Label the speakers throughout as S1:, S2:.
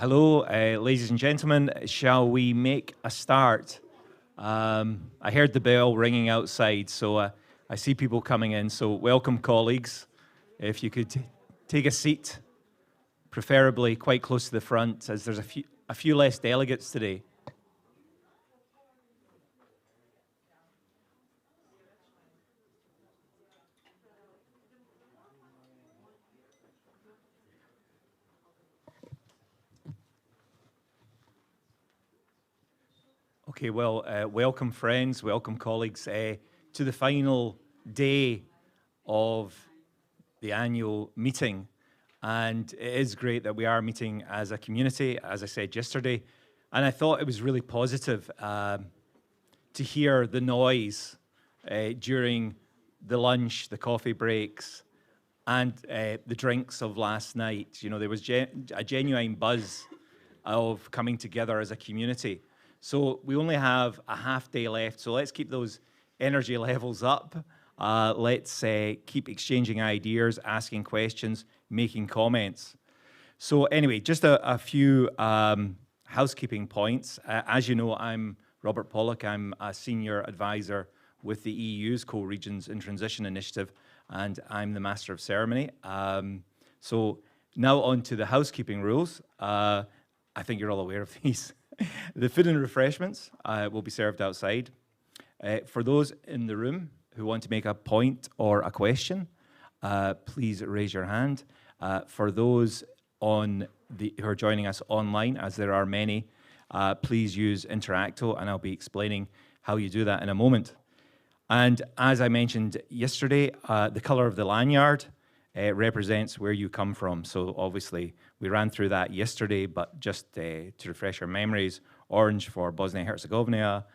S1: Hello, ladies and gentlemen. Shall we make a start? I heard the bell ringing outside, so I see people coming in. So welcome, colleagues. If you could take a seat, preferably quite close to the front, as there's a few less delegates today. Okay, well, welcome friends, welcome colleagues to the final day of the annual meeting. And it is great that we are meeting as a community, as I said yesterday. And I thought it was really positive to hear the noise during the lunch, the coffee breaks, and the drinks of last night. You know, there was a genuine buzz of coming together as a community. So we only have a half day left, so let's keep those energy levels up. Let's keep exchanging ideas, asking questions, making comments. So anyway, just a few housekeeping points. As you know, I'm Robert Pollock. I'm a senior advisor with the EU's Co-Regions in Transition Initiative, and I'm the Master of Ceremony. So now on to the housekeeping rules. I think you're all aware of these. The food and refreshments will be served outside. For those in the room who want to make a point or a question, please raise your hand. For those who are joining us online, as there are many, please use Interacto, and I'll be explaining how you do that in a moment. And as I mentioned yesterday, the color of the lanyard represents where you come from. So obviously, we ran through that yesterday, but just to refresh our memories, orange for Bosnia-Herzegovina,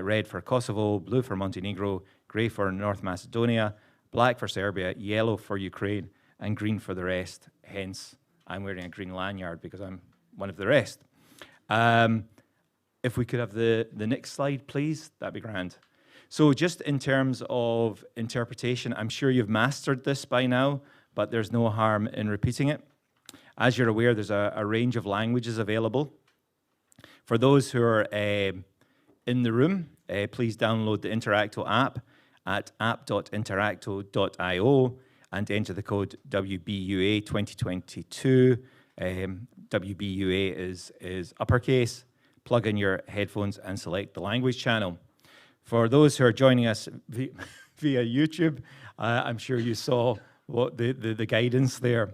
S1: red for Kosovo, blue for Montenegro, grey for North Macedonia, black for Serbia, yellow for Ukraine, and green for the rest. Hence, I'm wearing a green lanyard because I'm one of the rest. If we could have the next slide, please, that'd be grand. So just in terms of interpretation, I'm sure you've mastered this by now, but there's no harm in repeating it. As you're aware, there's a range of languages available. For those who are in the room, please download the Interacto app at app.interacto.io and enter the code WBUA 2022. WBUA is uppercase. Plug in your headphones and select the language channel. For those who are joining us via YouTube, I'm sure you saw what the guidance there.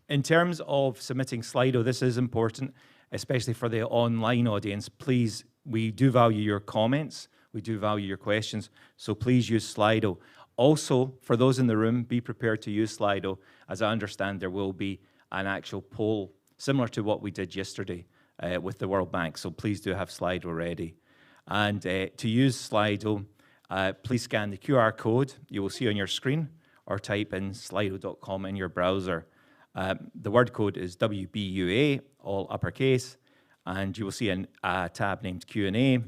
S1: In terms of submitting Slido, this is important, especially for the online audience. Please, we do value your comments. We do value your questions. So please use Slido. Also, for those in the room, be prepared to use Slido. As I understand, there will be an actual poll, similar to what we did yesterday with the World Bank. So please do have Slido ready. And to use Slido, please scan the QR code you will see on your screen or type in slido.com in your browser. The word code is WBUA, all uppercase, and you will see a tab named Q&A.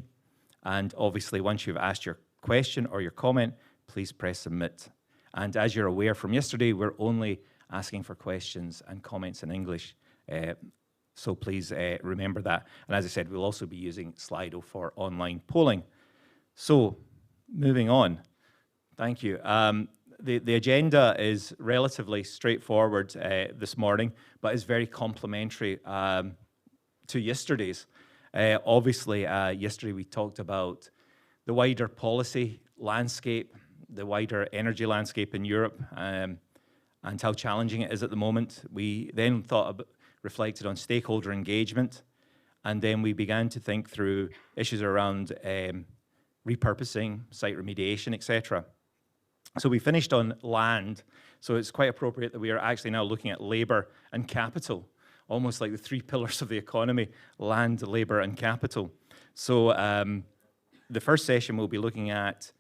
S1: And obviously, once you've asked your question or your comment, please press submit. And as you're aware from yesterday, we're only asking for questions and comments in English. So please remember that. And as I said, we'll also be using Slido for online polling. So moving on. Thank you. The agenda is relatively straightforward this morning, but is very complementary to yesterday's. Obviously, yesterday we talked about the wider policy landscape, the wider energy landscape in Europe, and how challenging it is at the moment. We then reflected on stakeholder engagement, and then we began to think through issues around repurposing, site remediation, etc. So we finished on land, so it's quite appropriate that we are actually now looking at labor and capital, almost like the three pillars of the economy: land, labor, and capital. So the first session we'll be looking at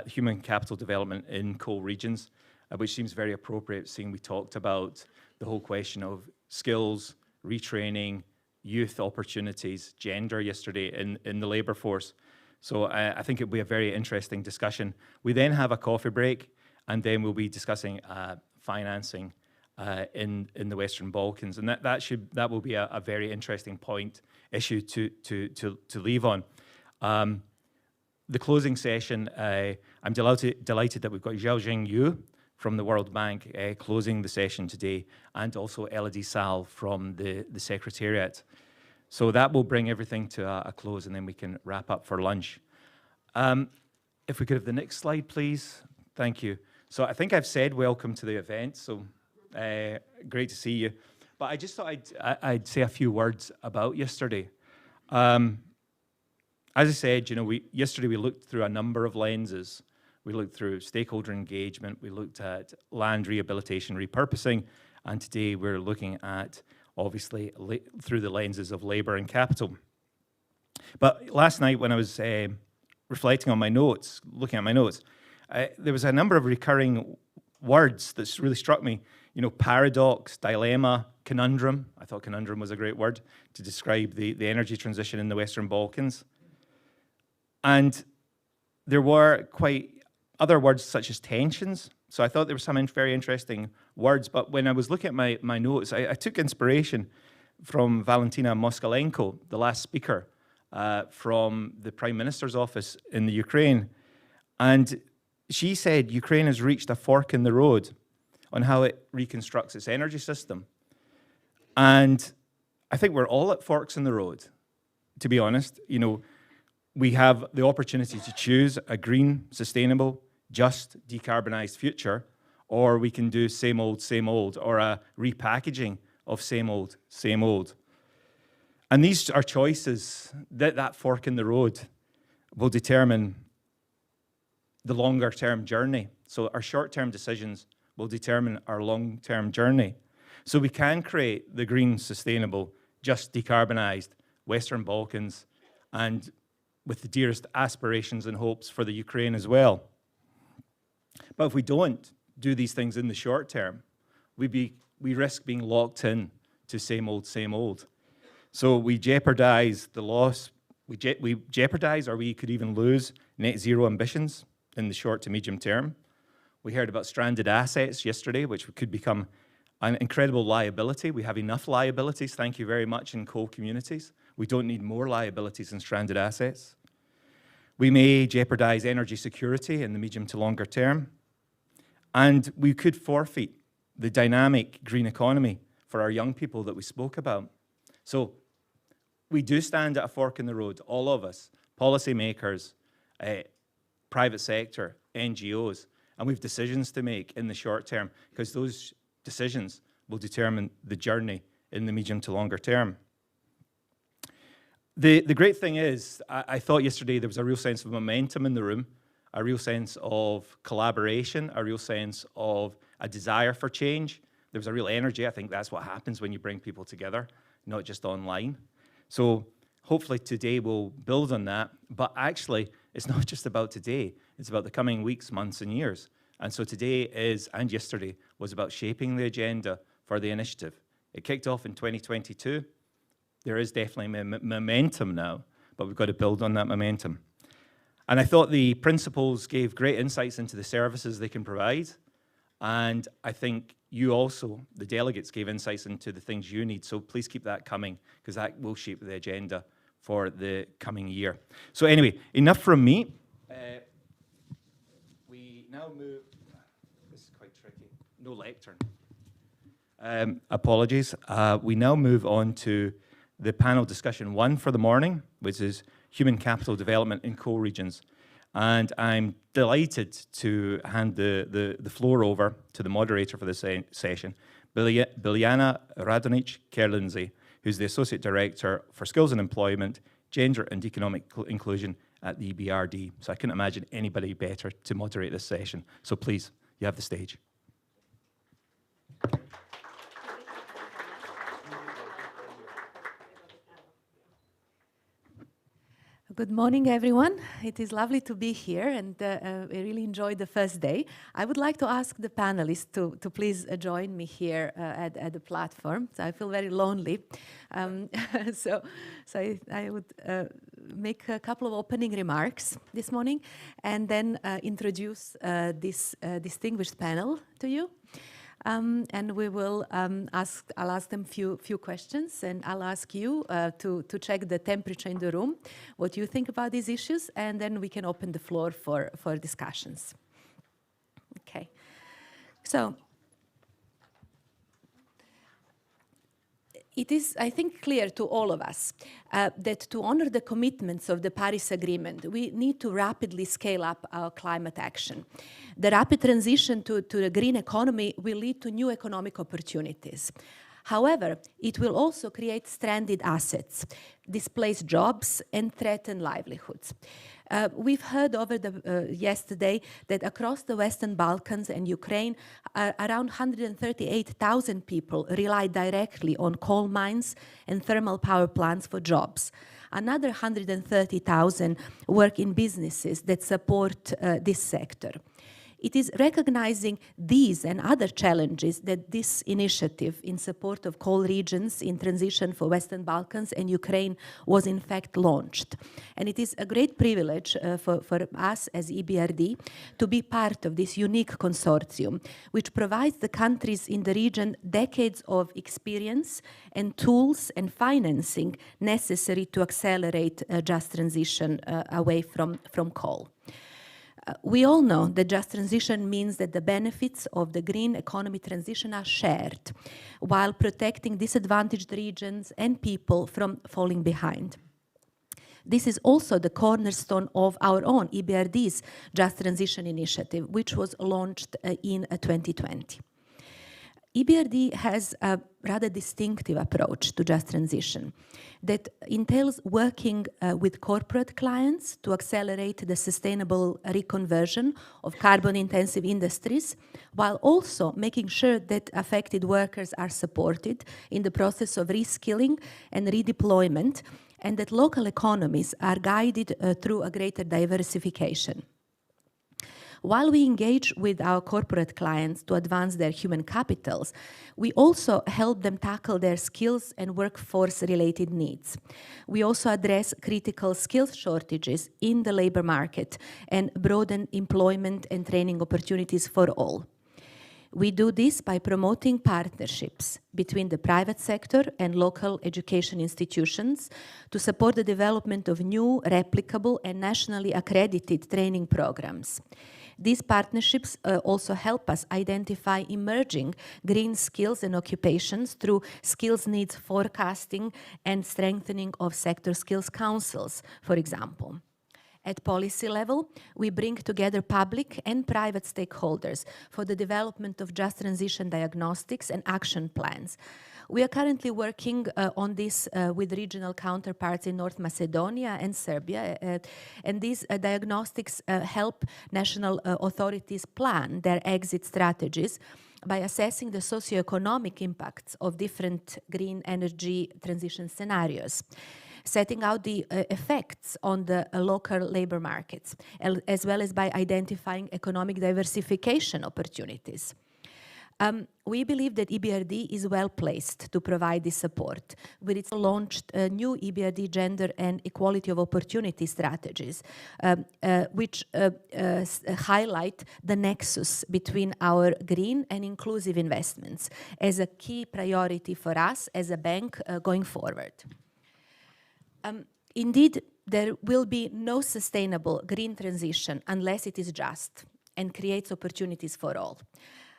S1: human capital development in co-regions, which seems very appropriate, seeing we talked about the whole question of skills, retraining, youth opportunities, gender yesterday in the labor force. So I think it'll be a very interesting discussion. We then have a coffee break, and then we'll be discussing financing in the Western Balkans, and that will be a very interesting issue to leave on. The closing session, I'm delighted that we've got Xiaoqing from the World Bank closing the session today, and also Elodie Salle from the Secretariat. So that will bring everything to a close, and then we can wrap up for lunch. If we could have the next slide, please. Thank you. So I think I've said welcome to the event, so great to see you. But I just thought I'd say a few words about yesterday. As I said, yesterday we looked through a number of lenses. We looked through stakeholder engagement, we looked at land rehabilitation, repurposing, and today we're looking at, obviously, through the lenses of labor and capital. But last night when I was reflecting on my notes, looking at my notes, there was a number of recurring words that really struck me. Paradox, dilemma, conundrum. I thought conundrum was a great word to describe the energy transition in the Western Balkans. And there were quite other words such as tensions. So I thought there were some very interesting words. But when I was looking at my notes, I took inspiration from Valentina Moskalenko, the last speaker from the Prime Minister's office in the Ukraine. And she said Ukraine has reached a fork in the road on how it reconstructs its energy system. And I think we're all at forks in the road, to be honest. We have the opportunity to choose a green, sustainable, just, decarbonized future, or we can do same old, or a repackaging of same old, same old. And these are choices that fork in the road will determine the longer-term journey. So our short-term decisions will determine our long-term journey. So we can create the green, sustainable, just, decarbonized Western Balkans, and with the dearest aspirations and hopes for the Ukraine as well. But if we don't do these things in the short term, we risk being locked in to same old. So we jeopardize the loss, we jeopardize, or we could even lose net zero ambitions in the short to medium term. We heard about stranded assets yesterday, which could become an incredible liability. We have enough liabilities, thank you very much, in coal communities. We don't need more liabilities and stranded assets. We may jeopardize energy security in the medium to longer term. And we could forfeit the dynamic green economy for our young people that we spoke about. So we do stand at a fork in the road, all of us, policymakers, private sector, NGOs, and we have decisions to make in the short term, because those decisions will determine the journey in the medium to longer term. The great thing is, I thought yesterday there was a real sense of momentum in the room, a real sense of collaboration, a real sense of a desire for change. There was a real energy. I think that's what happens when you bring people together, not just online. So hopefully today we'll build on that. But actually, it's not just about today. It's about the coming weeks, months, and years. And so today is, and yesterday, was about shaping the agenda for the initiative. It kicked off in 2022. There is definitely momentum now, but we've got to build on that momentum. And I thought the principals gave great insights into the services they can provide. And I think you also, the delegates, gave insights into the things you need. So please keep that coming, because that will shape the agenda for the coming year. So anyway, enough from me. We now move, this is quite tricky, no lectern. Apologies. We now move on to the panel discussion 1 for the morning, which is human capital development in coal regions. And I'm delighted to hand the floor over to the moderator for this session, Biljana Radonić-Kerlinzi, who's the Associate Director for Skills and Employment, Gender and Economic Inclusion at the EBRD. So I couldn't imagine anybody better to moderate this session. So please, you have the stage.
S2: Good morning, everyone. It is lovely to be here, and I really enjoyed the first day. I would like to ask the panelists to please join me here at the platform. So I feel very lonely. So I would make a couple of opening remarks this morning, and then introduce this distinguished panel to you. and we will I'll ask them few questions, and I'll ask you to check the temperature in the room, what you think about these issues, and then we can open the floor for discussions. Okay, so it is, I think, clear to all of us that to honor the commitments of the Paris Agreement, we need to rapidly scale up our climate action. The rapid transition to the green economy will lead to new economic opportunities. However, it will also create stranded assets, displace jobs, and threaten livelihoods. We've heard over yesterday that across the Western Balkans and Ukraine, around 138,000 people rely directly on coal mines and thermal power plants for jobs. Another 130,000 work in businesses that support this sector. It is recognizing these and other challenges that this initiative in support of coal regions in transition for Western Balkans and Ukraine was in fact launched. And it is a great privilege for us as EBRD to be part of this unique consortium, which provides the countries in the region decades of experience and tools and financing necessary to accelerate a just transition away from coal. We all know that just transition means that the benefits of the green economy transition are shared, while protecting disadvantaged regions and people from falling behind. This is also the cornerstone of our own EBRD's Just Transition Initiative, which was launched in 2020. EBRD has a rather distinctive approach to just transition that entails working with corporate clients to accelerate the sustainable reconversion of carbon-intensive industries, while also making sure that affected workers are supported in the process of reskilling and redeployment, and that local economies are guided through a greater diversification. While we engage with our corporate clients to advance their human capitals, we also help them tackle their skills and workforce-related needs. We also address critical skills shortages in the labor market and broaden employment and training opportunities for all. We do this by promoting partnerships between the private sector and local education institutions to support the development of new, replicable, and nationally accredited training programs. These partnerships also help us identify emerging green skills and occupations through skills needs forecasting and strengthening of sector skills councils, for example. At policy level, we bring together public and private stakeholders for the development of just transition diagnostics and action plans. We are currently working on this with regional counterparts in North Macedonia and Serbia, and these diagnostics help national authorities plan their exit strategies by assessing the socioeconomic impacts of different green energy transition scenarios, setting out the effects on the local labor markets, as well as by identifying economic diversification opportunities. We believe that EBRD is well placed to provide this support with its launched new EBRD gender and equality of opportunity strategies, which highlight the nexus between our green and inclusive investments as a key priority for us as a bank going forward. Indeed, there will be no sustainable green transition unless it is just and creates opportunities for all.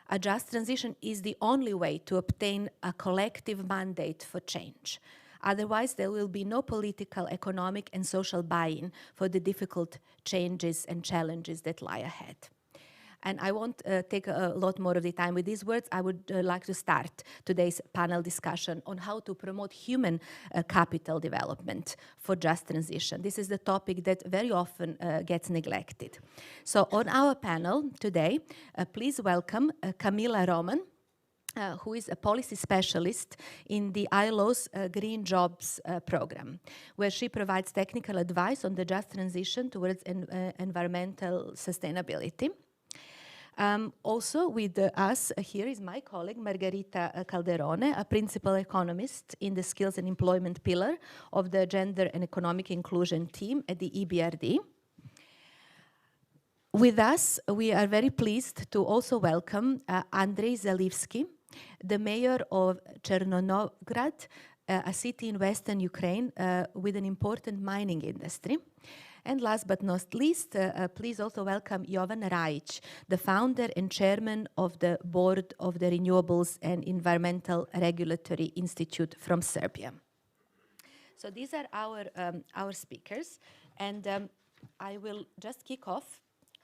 S2: A just transition is the only way to obtain a collective mandate for change. Otherwise, there will be no political, economic, and social buy-in for the difficult changes and challenges that lie ahead. And I won't take a lot more of the time with these words. I would like to start today's panel discussion on how to promote human capital development for just transition. This is the topic that very often gets neglected. So on our panel today, please welcome Camilla Roman, who is a policy specialist in the ILO's Green Jobs program, where she provides technical advice on the just transition towards environmental sustainability. Also with us here is my colleague Margherita Calderone, a principal economist in the skills and employment pillar of the gender and economic inclusion team at the EBRD. With us, we are very pleased to also welcome Andriy Zalivskyy, the mayor of Chervonohrad, a city in Western Ukraine with an important mining industry. And last but not least, please also welcome Jovan, Rajić, the founder and chairman of the board of the Renewables and Environmental Regulatory Institute from Serbia. So these are our speakers, and I will just kick off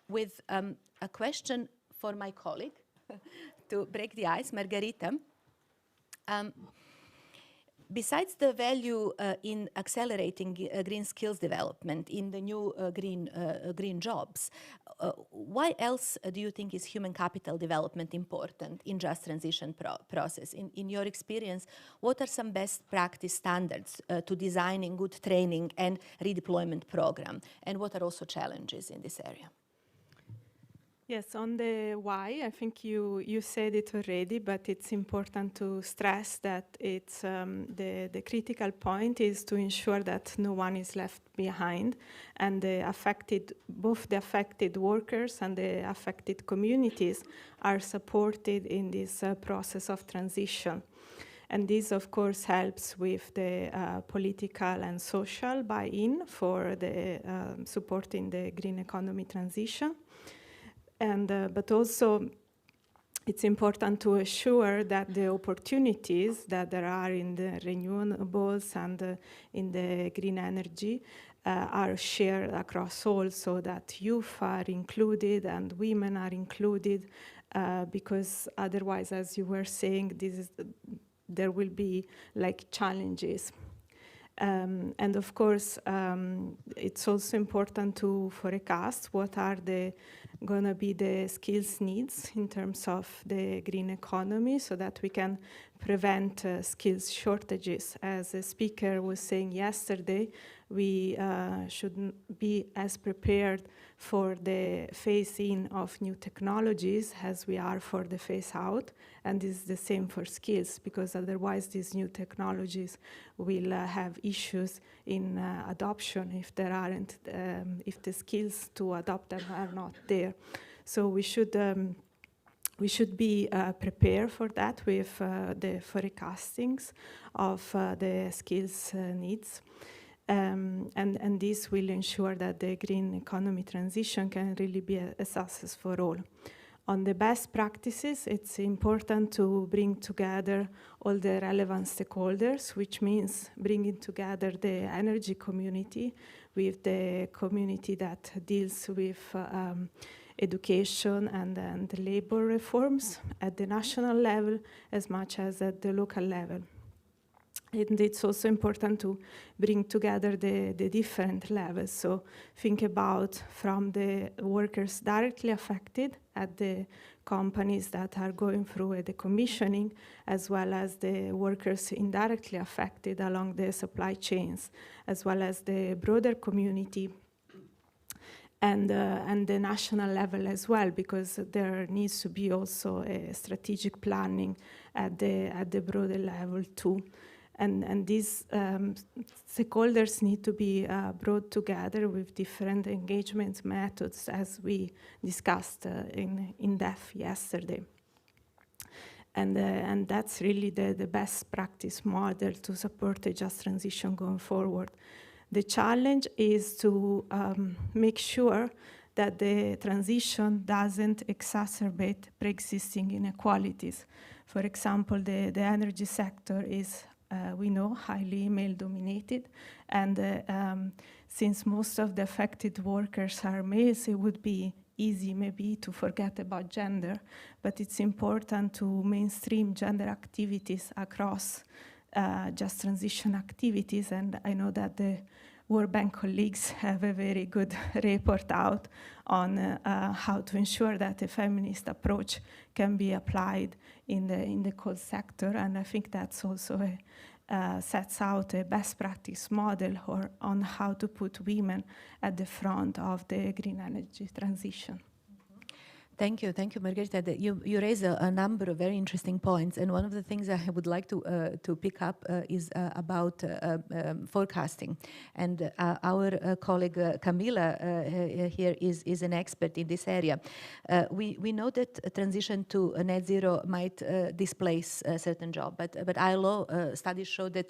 S2: with a question for my colleague to break the ice, Margherita. Besides the value in accelerating green skills development in the new green jobs, why else do you think is human capital development important in just transition process? In your experience, what are some best practice standards to designing good training and redeployment program? And what are also challenges in this area?
S3: Yes, on the why, I think you said it already, but it's important to stress that it's the critical point is to ensure that no one is left behind, and both the affected workers and the affected communities are supported in this process of transition. And this, of course, helps with the political and social buy-in for the supporting the green economy transition. And, but also, it's important to assure that the opportunities that there are in the renewables and in the green energy are shared across all, so that youth are included and women are included, because otherwise, as you were saying, there will be like challenges. And of course, it's also important to forecast what are going to be the skills needs in terms of the green economy, so that we can prevent skills shortages. As a speaker was saying yesterday, we should be as prepared for the phase-in of new technologies as we are for the phase-out, and this is the same for skills, because otherwise these new technologies will have issues in adoption if there aren't, if the skills to adopt them are not there. So we should be prepared for that with the forecastings of the skills needs. And this will ensure that the green economy transition can really be a success for all. On the best practices, it's important to bring together all the relevant stakeholders, which means bringing together the energy community with the community that deals with education and labor reforms at the national level as much as at the local level. And it's also important to bring together the different levels. So think about from the workers directly affected at the companies that are going through a decommissioning, as well as the workers indirectly affected along the supply chains, as well as the broader community and the national level as well, because there needs to be also a strategic planning at the broader level too. And these stakeholders need to be brought together with different engagement methods, as we discussed in depth yesterday. And that's really the best practice model to support a just transition going forward. The challenge is to make sure that the transition doesn't exacerbate pre-existing inequalities. For example, the energy sector is we know, highly male-dominated, and since most of the affected workers are males, it would be easy maybe to forget about gender, but it's important to mainstream gender activities across just transition activities, and I know that the World Bank colleagues have a very good report out on how to ensure that a feminist approach can be applied in the coal sector, and I think that's also sets out a best practice model on how to put women at the front of the green energy transition.
S2: Thank you, Margherita. You raise a number of very interesting points, and one of the things I would like to pick up is about forecasting. And our colleague Camilla here is an expert in this area. We know that a transition to a net zero might displace a certain job, but ILO studies show that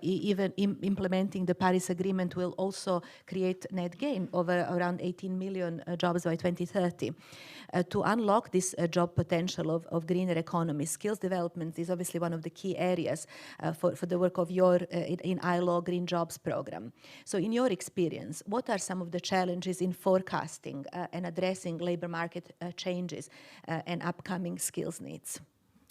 S2: even implementing the Paris Agreement will also create net gain of around 18 million jobs by 2030. To unlock this job potential of greener economy, skills development is obviously one of the key areas for the work of your in ILO Green Jobs program. So in your experience, what are some of the challenges in forecasting and addressing labor market changes and upcoming skills needs?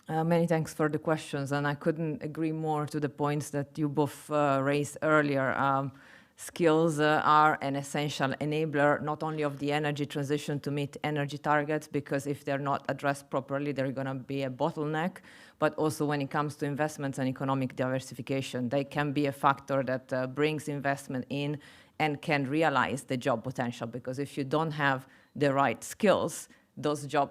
S4: Many thanks for the questions, and I couldn't agree more to the points that you both raised earlier. Skills are an essential enabler not only of the energy transition to meet energy targets, because if they're not addressed properly, they're going to be a bottleneck, but also when it comes to investments and economic diversification, they can be a factor that brings investment in and can realize the job potential, because if you don't have the right skills, those job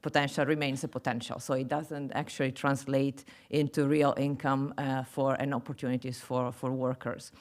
S4: potential remains a potential. So it doesn't actually translate into real income and opportunities for workers.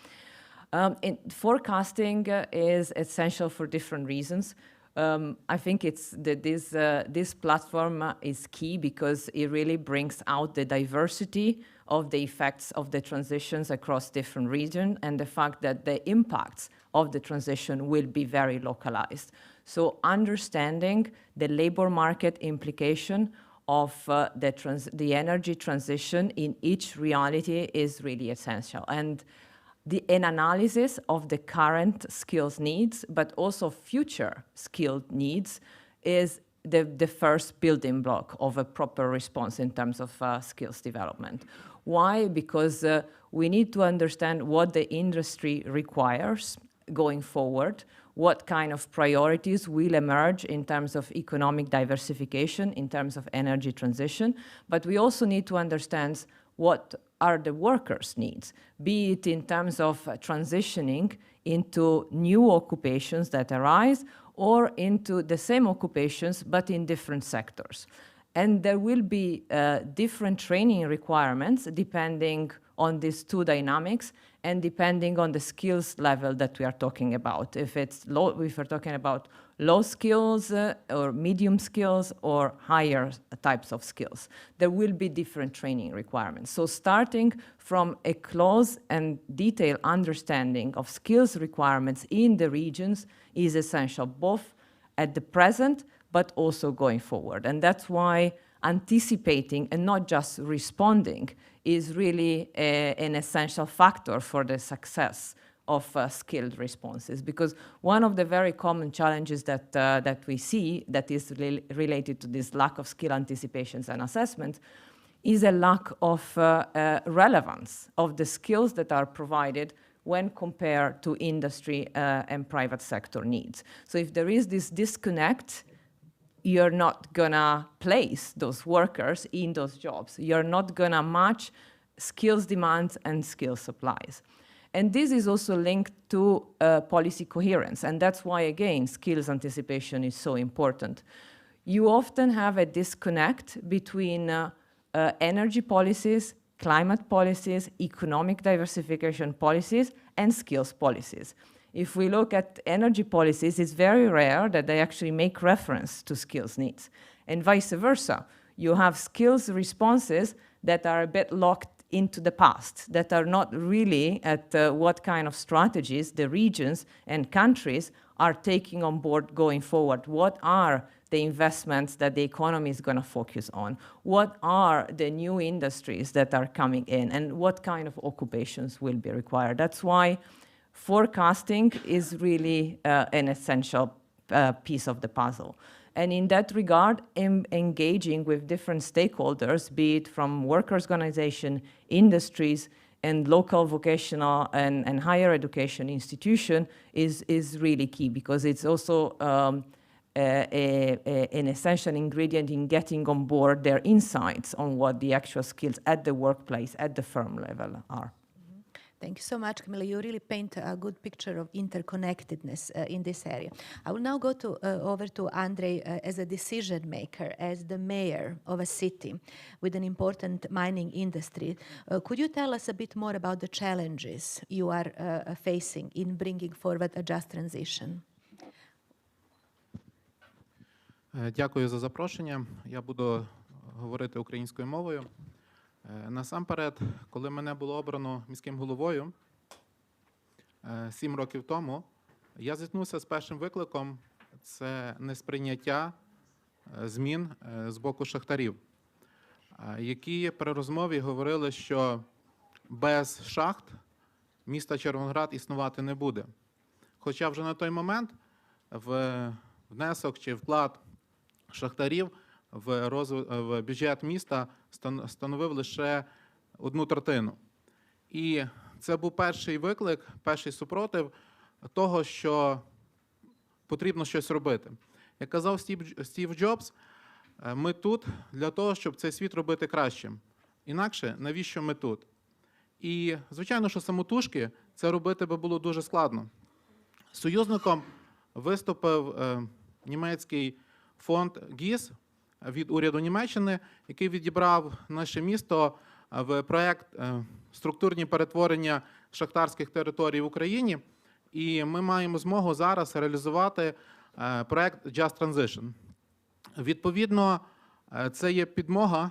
S4: Forecasting is essential for different reasons. I think it's that this platform is key because it really brings out the diversity of the effects of the transitions across different regions and the fact that the impacts of the transition will be very localized. So understanding the labor market implication of the energy transition in each reality is really essential. And an analysis of the current skills needs, but also future skilled needs, is the first building block of a proper response in terms of skills development. Why? Because we need to understand what the industry requires going forward, what kind of priorities will emerge in terms of economic diversification, in terms of energy transition, but we also need to understand what are the workers' needs, be it in terms of transitioning into new occupations that arise or into the same occupations but in different sectors. And there will be different training requirements depending on these two dynamics and depending on the skills level that we are talking about. If we're talking about low skills or medium skills or higher types of skills, there will be different training requirements. So starting from a close and detailed understanding of skills requirements in the regions is essential, both at the present but also going forward. And that's why anticipating and not just responding is really an essential factor for the success of skilled responses. Because one of the very common challenges that we see that is related to this lack of skill anticipations and assessment is a lack of relevance of the skills that are provided when compared to industry and private sector needs. So if there is this disconnect, you're not gonna place those workers in those jobs. You're not gonna match skills demands and skills supplies. And this is also linked to policy coherence. And that's why, again, skills anticipation is so important. You often have a disconnect between energy policies, climate policies, economic diversification policies, and skills policies. If we look at energy policies, it's very rare that they actually make reference to skills needs. And vice versa. You have skills responses that are a bit locked into the past, that are not really at what kind of strategies the regions and countries are taking on board going forward. What are the investments that the economy is going to focus on? What are the new industries that are coming in? And what kind of occupations will be required? That's why forecasting is really an essential piece of the puzzle. And in that regard, engaging with different stakeholders, be it from workers' organization, industries, and local vocational and higher education institution is really key, because it's also an essential ingredient in getting on board their insights on what the actual skills at the workplace, at the firm level are.
S2: Thank you so much, Camilla. You really paint a good picture of interconnectedness in this area. I will now go over to Andriy as a decision maker, as the mayor of a city with an important mining industry. Could you tell us a bit more about the challenges you are facing in bringing forward a just transition?
S5: Дякую за запрошення. Я буду говорити українською мовою. Насамперед, коли мене було обрано міським головою 7 років тому, я зіткнувся з першим викликом – це несприйняття змін з боку шахтарів, які при розмові говорили, що без шахт міста Червоноград існувати не буде. Хоча вже на той момент внесок чи вклад шахтарів в бюджет міста становив лише 1/3. І це був перший виклик, перший супротив того, що потрібно щось робити. Як казав Стів Джобс, ми тут для того, щоб цей світ робити кращим. Інакше, навіщо ми тут? І, звичайно, що самотужки це робити би було дуже складно. Союзником виступив німецький фонд ГІС від уряду Німеччини, який відібрав наше місто в проєкт «Структурні перетворення шахтарських територій в Україні». І ми маємо змогу зараз реалізувати проєкт Just Transition. Відповідно, це є підмога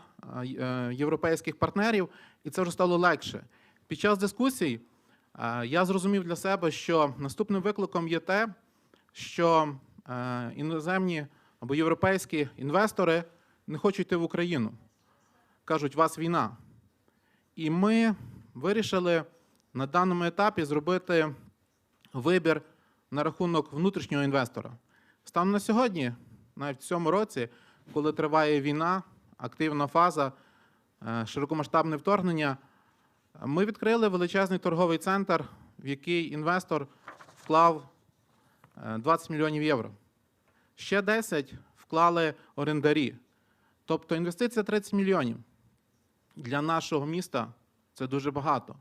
S5: європейських партнерів, і це вже стало легше. Під час дискусій я зрозумів для себе, що наступним викликом є те, що іноземні або європейські інвестори не хочуть йти в Україну. Кажуть, у вас війна. І ми вирішили на даному етапі зробити вибір на рахунок внутрішнього інвестора. Станом на сьогодні, навіть в цьому році, коли триває війна, активна фаза, широкомасштабне вторгнення, ми відкрили величезний торговий центр, в який інвестор вклав 20 мільйонів євро. Ще 10 вклали орендарі. Тобто інвестиція 30 мільйонів. Для нашого міста це дуже багато.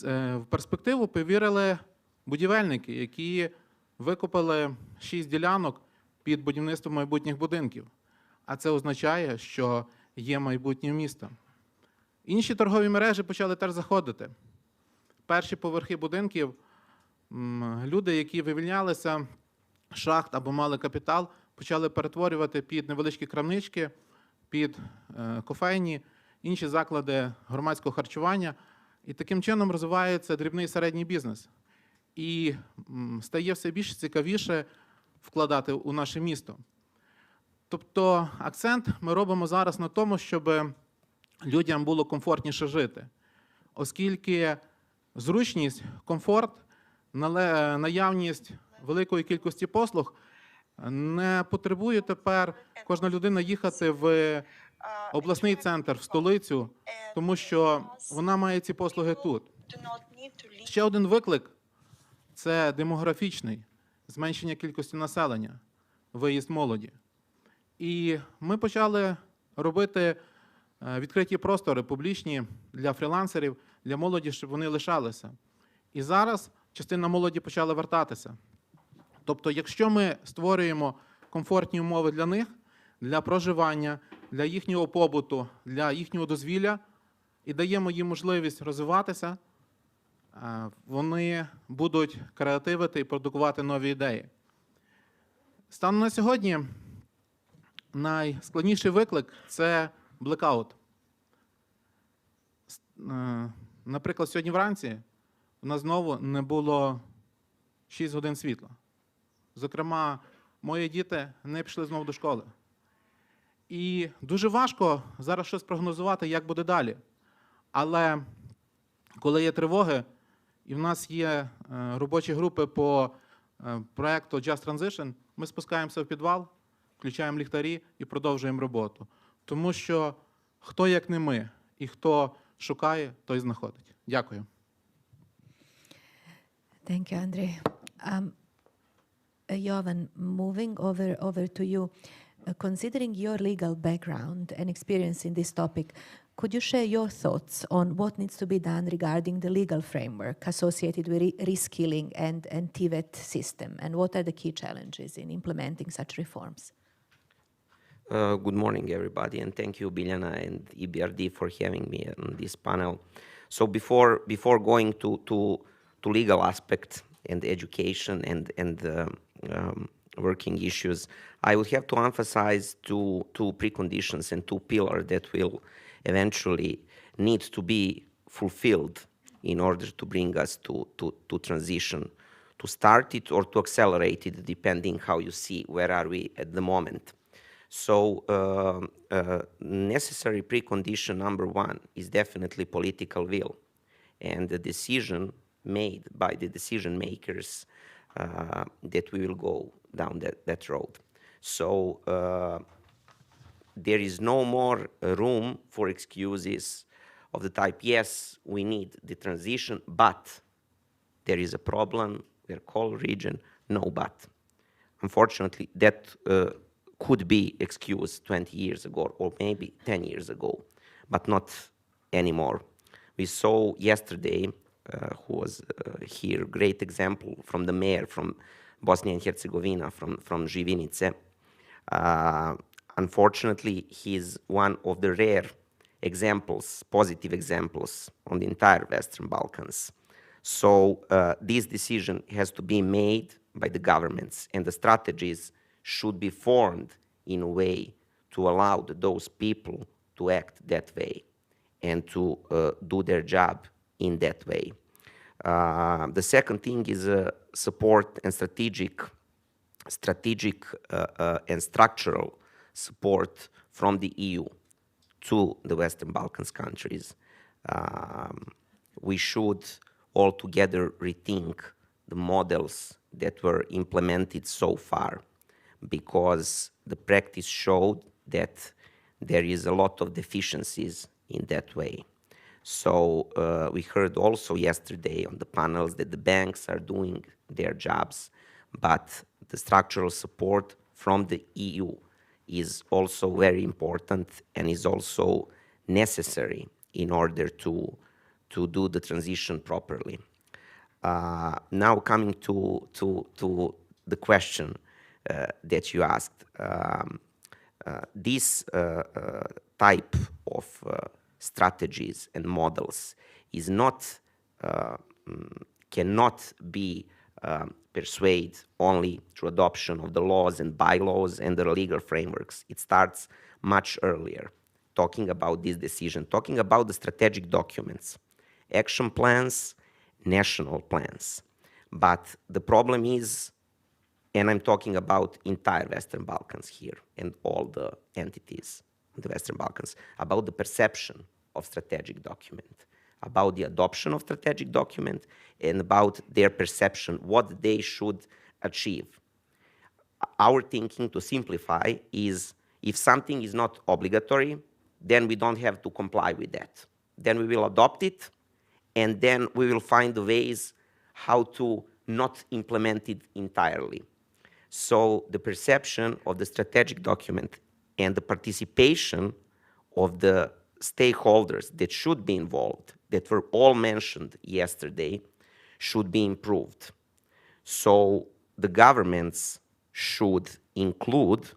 S5: В перспективу повірили будівельники, які викупили 6 ділянок під будівництво майбутніх будинків. А це означає, що є майбутнє місто. Інші торгові мережі почали теж заходити. Перші поверхи будинків люди, які вивільнялися з шахт або мали капітал, почали перетворювати під невеличкі крамнички, під кофейні, інші заклади громадського харчування. І таким чином розвивається дрібний і середній бізнес. І стає все більш цікавіше вкладати у наше місто. Тобто акцент ми робимо зараз на тому, щоб людям було комфортніше жити. Оскільки зручність, комфорт, наявність великої кількості послуг не потребує тепер кожна людина їхати в обласний центр, в столицю, тому що вона має ці послуги тут. Ще один виклик – це демографічний, зменшення кількості населення, виїзд молоді. І ми почали робити відкриті простори публічні для фрілансерів, для молоді, щоб вони лишалися. І зараз частина молоді почала вертатися. Тобто, якщо ми створюємо комфортні умови для них, для проживання, для їхнього побуту, для їхнього дозвілля і даємо їм можливість розвиватися, вони будуть креативити і продукувати нові ідеї. Станом на сьогодні найскладніший виклик – це блекаут. Наприклад, сьогодні вранці у нас знову не було 6 годин світла. Зокрема, мої діти не пішли знову до школи. І дуже важко зараз щось прогнозувати, як буде далі. Але коли є тривоги, і в нас є робочі групи по проєкту Just Transition, ми спускаємося в підвал, включаємо ліхтарі і продовжуємо роботу. Тому що хто, як не ми, і хто шукає, той знаходить. Дякую.
S2: Thank you, Andriy. Jovan, moving over to you, considering your legal background and experience in this topic, Could you share your thoughts on what needs to be done regarding the legal framework associated with reskilling and TVET system, and what are the key challenges in implementing such reforms?
S6: Good morning, everybody, and thank you, Biljana and EBRD, for having me on this panel. So before going to legal aspect and education and working issues, I would have to emphasize two preconditions and two pillars that will eventually need to be fulfilled in order to bring us to transition, to start it or to accelerate it, depending how you see where are we at the moment. So necessary precondition number one is definitely political will and the decision made by the decision makers that we will go down that road. So there is no more room for excuses of the type, yes, we need the transition, but there is a problem, we're coal region, no but. Unfortunately, that could be excused 20 years ago or maybe 10 years ago, but not anymore. We saw yesterday, who was here, great example from the mayor from Bosnia and Herzegovina, from Živinice. Unfortunately, he's one of the rare examples, positive examples on the entire Western Balkans. So this decision has to be made by the governments, and the strategies should be formed in a way to allow those people to act that way and to do their job in that way. The second thing is support and strategic and structural support from the EU to the Western Balkans countries. We should altogether rethink the models that were implemented so far, because the practice showed that there is a lot of deficiencies in that way. So we heard also yesterday on the panels that the banks are doing their jobs, but the structural support from the EU is also very important and is also necessary in order to do the transition properly. Now coming to the question that you asked, this type of strategies and models is not cannot be persuaded only through adoption of the laws and bylaws and the legal frameworks. It starts much earlier, talking about this decision, talking about the strategic documents, action plans, national plans. But the problem is, and I'm talking about entire Western Balkans here and all the entities in the Western Balkans, about the perception of strategic document, about the adoption of strategic document, and about their perception, what they should achieve. Our thinking, to simplify, is if something is not obligatory, then we don't have to comply with that. Then we will adopt it, and then we will find the ways how to not implement it entirely. So the perception of the strategic document and the participation of the stakeholders that should be involved, that were all mentioned yesterday, should be improved. So the governments should include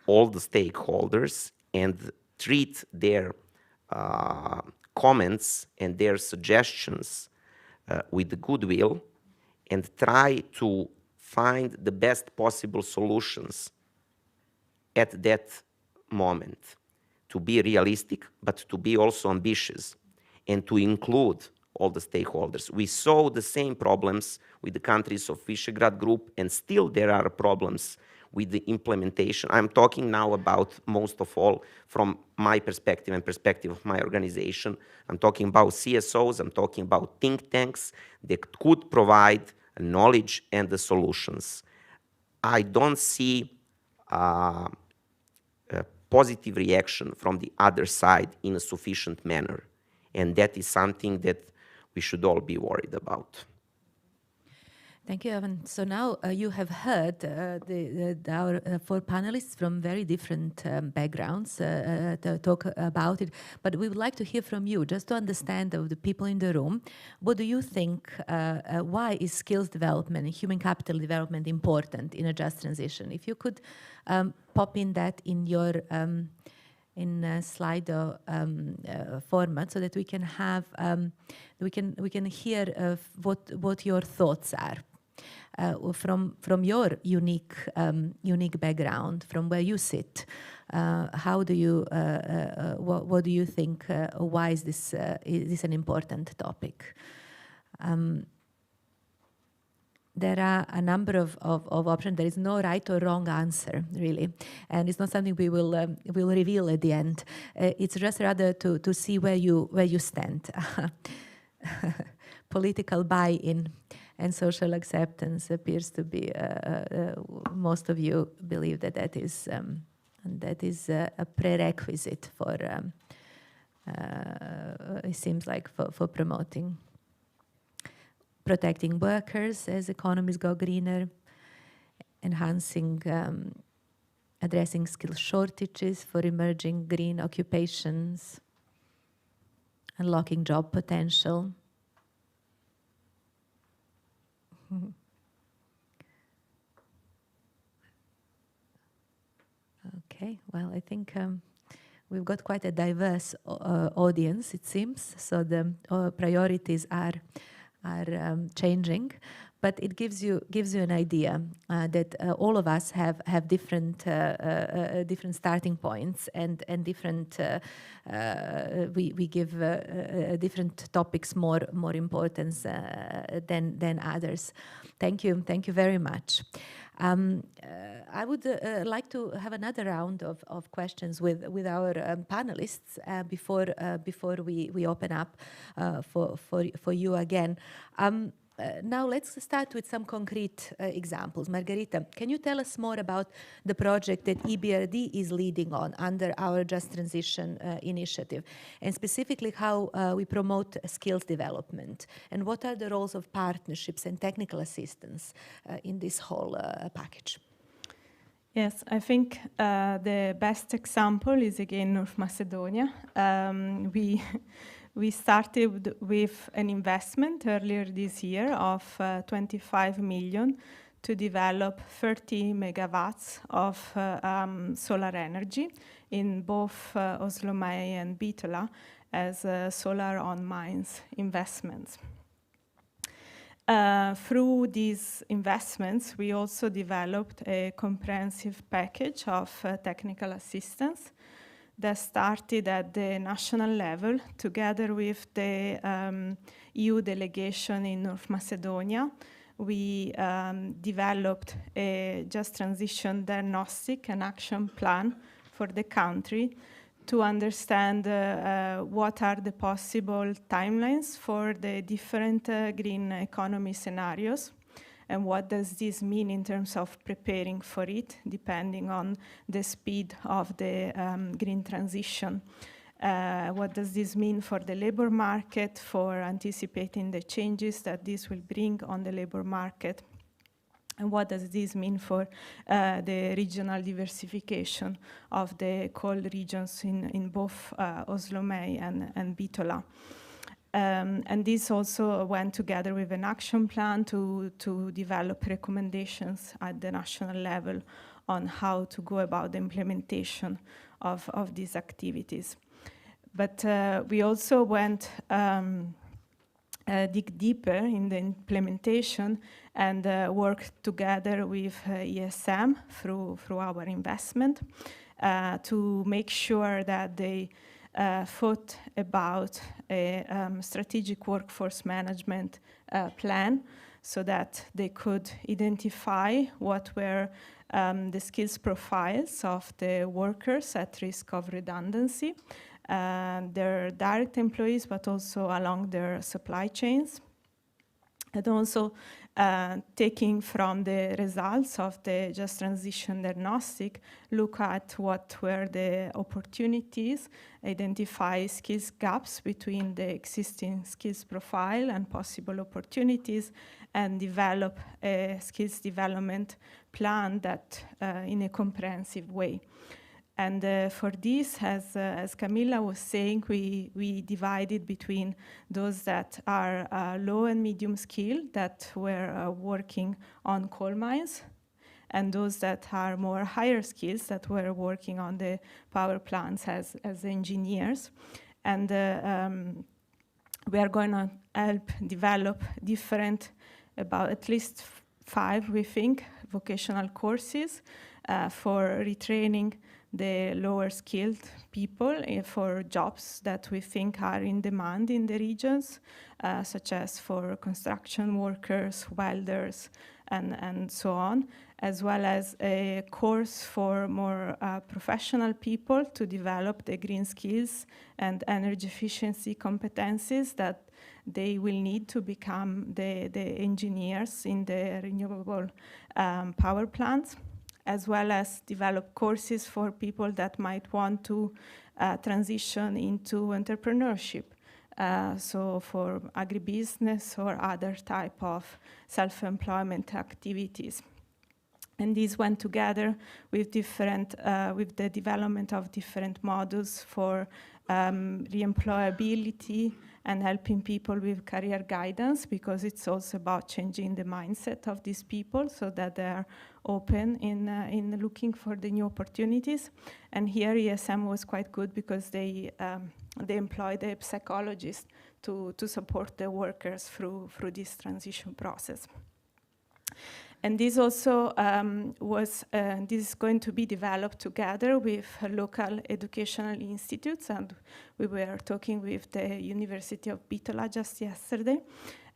S6: all the stakeholders and treat their comments and their suggestions with goodwill and try to find the best possible solutions at that moment, to be realistic, but to be also ambitious and to include all the stakeholders. We saw the same problems with the countries of Visegrad Group, and still there are problems with the implementation. I'm talking now about, most of all, from my perspective and perspective of my organization. I'm talking about CSOs, I'm talking about think tanks that could provide knowledge and the solutions. I don't see a positive reaction from the other side in a sufficient manner. And that is something that we should all be worried about.
S2: Thank you, Jovan. So now you have heard our four panelists from very different backgrounds to talk about it, but we would like to hear from you, just to understand of the people in the room. What do you think, why is skills development and human capital development important in a just transition? If you could pop in that in your in slide format, so that we can have we can hear what your thoughts are. From your unique background, from where you sit, how do you what do you think? Why is this an important topic? There are a number of options. There is no right or wrong answer, really, and it's not something we will reveal at the end. It's just rather to see where you stand. Political buy-in and social acceptance appears to be most of you believe that is a prerequisite for it seems like for promoting. Protecting workers as economies go greener, enhancing, addressing skill shortages for emerging green occupations, unlocking job potential. Okay, well, I think we've got quite a diverse audience, it seems, so the priorities are changing, but it gives you an idea that all of us have different starting points and different we give different topics more importance than others. Thank you very much. I would like to have another round of questions with our panelists before we open up for you again. Now let's start with some concrete examples. Margherita, can you tell us more about the project that EBRD is leading on under our Just Transition initiative, and specifically how we promote skills development, and what are the roles of partnerships and technical assistance in this whole package?
S3: Yes, I think the best example is again North Macedonia. We started with an investment earlier this year of 25 million to develop 30 megawatts of solar energy in both Oslomai and Bitola as solar on mines investments. Through these investments, we also developed a comprehensive package of technical assistance that started at the national level together with the EU delegation in North Macedonia. We developed a just transition diagnostic and action plan for the country to understand what are the possible timelines for the different green economy scenarios, and what does this mean in terms of preparing for it, depending on the speed of the green transition. What does this mean for the labor market, for anticipating the changes that this will bring on the labor market? And what does this mean for the regional diversification of the coal regions in both Oslomai and Bitola? And this also went together with an action plan to develop recommendations at the national level on how to go about the implementation of these activities. But we also went dig deeper in the implementation and work together with ESM through our investment to make sure that they thought about a strategic workforce management plan so that they could identify what were the skills profiles of the workers at risk of redundancy, their direct employees, but also along their supply chains, and also taking from the results of the Just Transition diagnostic, look at what were the opportunities, identify skills gaps between the existing skills profile and possible opportunities, and develop a skills development plan that in a comprehensive way. And for this, as Camilla was saying, we divided between those that are low and medium skilled that were working on coal mines, and those that are more higher skills that were working on the power plants as engineers. And we are going to help develop different, about at least 5, we think, vocational courses for retraining the lower skilled people for jobs that we think are in demand in the regions, such as for construction workers, welders, and so on, as well as a course for more professional people to develop the green skills and energy efficiency competencies that they will need to become the engineers in the renewable power plants, as well as develop courses for people that might want to transition into entrepreneurship. So for agribusiness or other type of self-employment activities. And these went together with with the development of different modules for reemployability and helping people with career guidance, because it's also about changing the mindset of these people so that they are open in looking for the new opportunities. And here ESM was quite good because they employed a psychologist to support the workers through this transition process. And this also this is going to be developed together with local educational institutes, and we were talking with the University of Bitola just yesterday,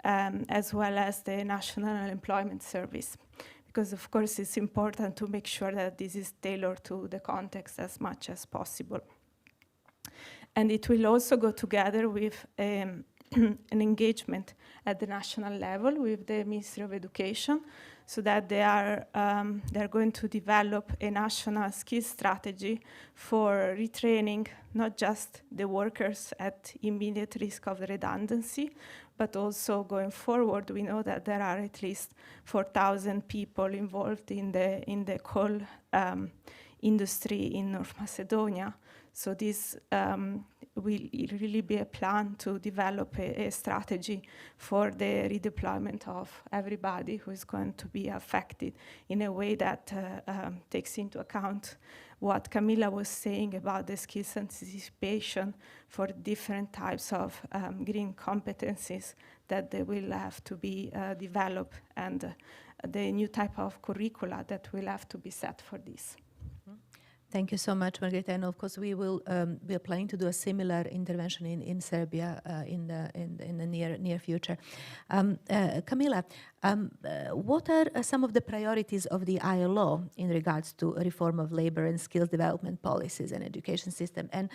S3: as well as the National Unemployment Service, because of course it's important to make sure that this is tailored to the context as much as possible. And it will also go together with an engagement at the national level with the Ministry of Education, so that they're going to develop a national skills strategy for retraining not just the workers at immediate risk of redundancy, but also going forward. We know that there are at least 4,000 people involved in the coal industry in North Macedonia. So this will really be a plan to develop a strategy for the redeployment of everybody who is going to be affected in a way that takes into account what Camilla was saying about the skills anticipation for different types of green competencies that they will have to be developed, and the new type of curricula that will have to be set for this.
S2: Thank you so much, Margherita. And of course, we are planning to do a similar intervention in Serbia in the near future. Camilla, what are some of the priorities of the ILO in regards to reform of labor and skills development policies and education system? And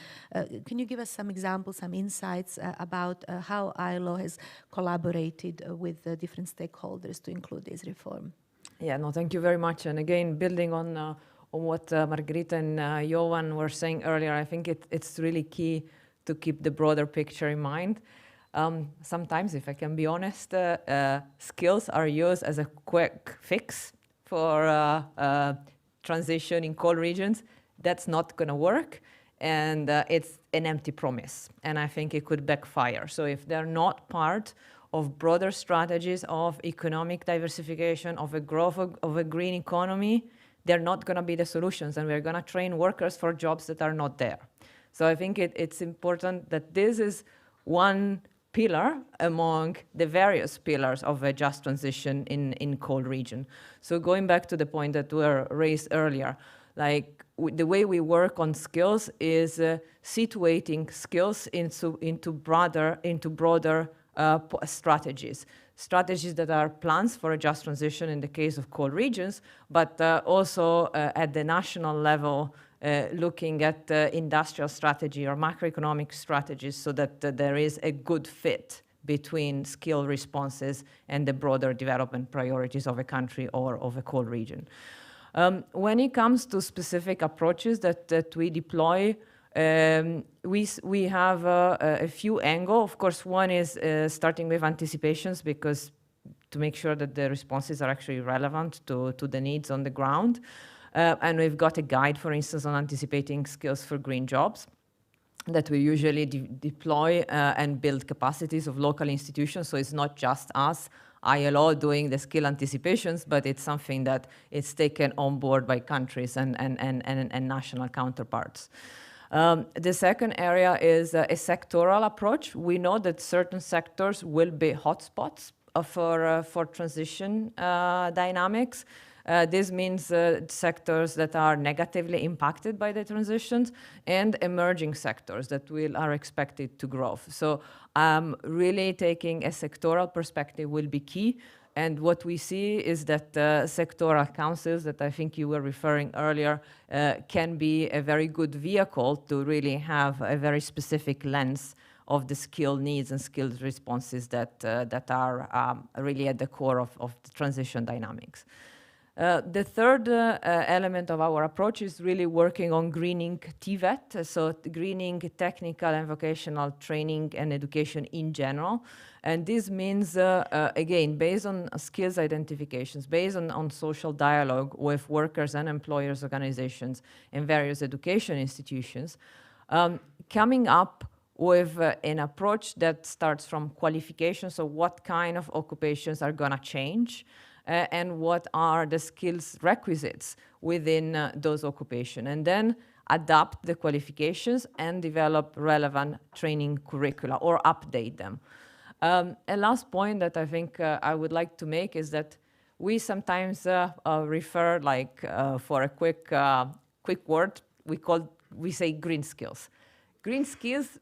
S2: can you give us some examples, some insights about how ILO has collaborated with the different stakeholders to include this reform?
S4: Yeah, no, thank you very much. And again, building on what Margherita and Jovan were saying earlier, I think it's really key to keep the broader picture in mind. Sometimes, if I can be honest, skills are used as a quick fix for transition in coal regions. That's not going to work, and it's an empty promise, and I think it could backfire. So if they're not part of broader strategies of economic diversification, of a growth of a green economy, they're not going to be the solutions, and we're going to train workers for jobs that are not there. So I think it's important that this is one pillar among the various pillars of a just transition in coal region. So going back to the point that were raised earlier, like the way we work on skills is situating skills into broader strategies that are plans for a just transition in the case of coal regions, but also at the national level, looking at industrial strategy or macroeconomic strategies so that there is a good fit between skill responses and the broader development priorities of a country or of a core region. When it comes to specific approaches that we deploy, we have a few angles. Of course, one is starting with anticipations, because to make sure that the responses are actually relevant to the needs on the ground. And we've got a guide, for instance, on anticipating skills for green jobs that we usually deploy and build capacities of local institutions. So it's not just us, ILO, doing the skill anticipations, but it's something that is taken on board by countries and national counterparts. The second area is a sectoral approach. We know that certain sectors will be hotspots for transition dynamics. This means sectors that are negatively impacted by the transitions and emerging sectors that are expected to grow. So really taking a sectoral perspective will be key. And what we see is that sectoral councils that I think you were referring earlier can be a very good vehicle to really have a very specific lens of the skill needs and skills responses that are really at the core of the transition dynamics. The third element of our approach is really working on greening TVET, so greening technical and vocational training and education in general. And this means, again, based on skills identifications, based on social dialogue with workers and employers organizations and various education institutions, coming up with an approach that starts from qualifications, so what kind of occupations are gonna change, and what are the skills requisites within those occupations, and then adapt the qualifications and develop relevant training curricula or update them. A last point that I think I would like to make is that we sometimes refer, like for a quick word, we say green skills. Green skills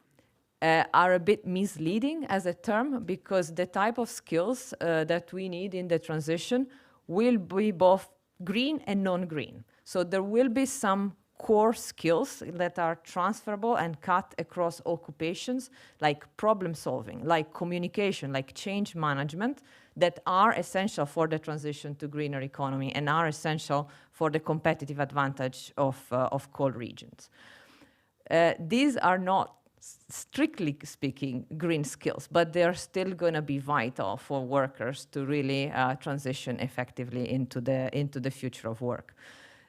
S4: are a bit misleading as a term, because the type of skills that we need in the transition will be both green and non-green. So there will be some core skills that are transferable and cut across occupations, like problem solving, like communication, like change management, that are essential for the transition to greener economy and are essential for the competitive advantage of core regions. These are not, strictly speaking, green skills, but they're still going to be vital for workers to really transition effectively into the future of work.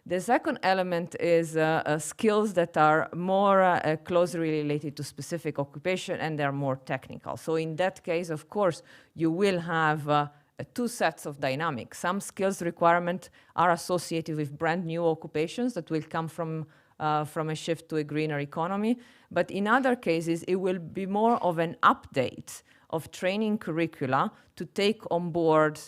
S4: The second element is skills that are more closely related to specific occupation, and they're more technical. So in that case, of course, you will have two sets of dynamics. Some skills requirements are associated with brand new occupations that will come from a shift to a greener economy. But in other cases, it will be more of an update of training curricula to take on board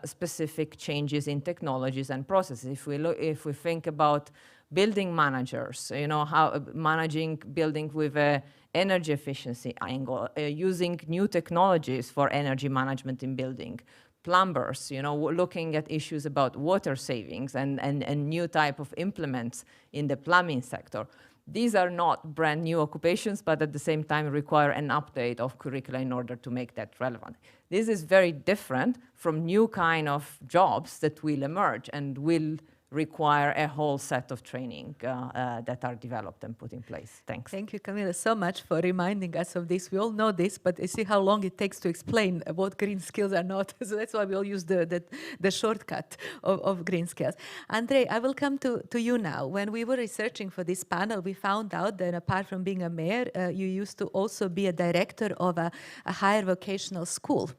S4: specific changes in technologies and processes. If we think about building managers, how managing building with a energy efficiency angle, using new technologies for energy management in building, plumbers, looking at issues about water savings and new type of implements in the plumbing sector. These are not brand new occupations, but at the same time require an update of curricula in order to make that relevant. This is very different from new kind of jobs that will emerge and will require a whole set of training that are developed and put in place. Thanks.
S2: Thank you, Camilla, so much for reminding us of this. We all know this, but you see how long it takes to explain what green skills are not. So that's why we all use the shortcut of green skills. Andriy, I will come to you now. When we were researching for this panel, we found out that apart from being a mayor, you used to also be a director of a higher vocational school.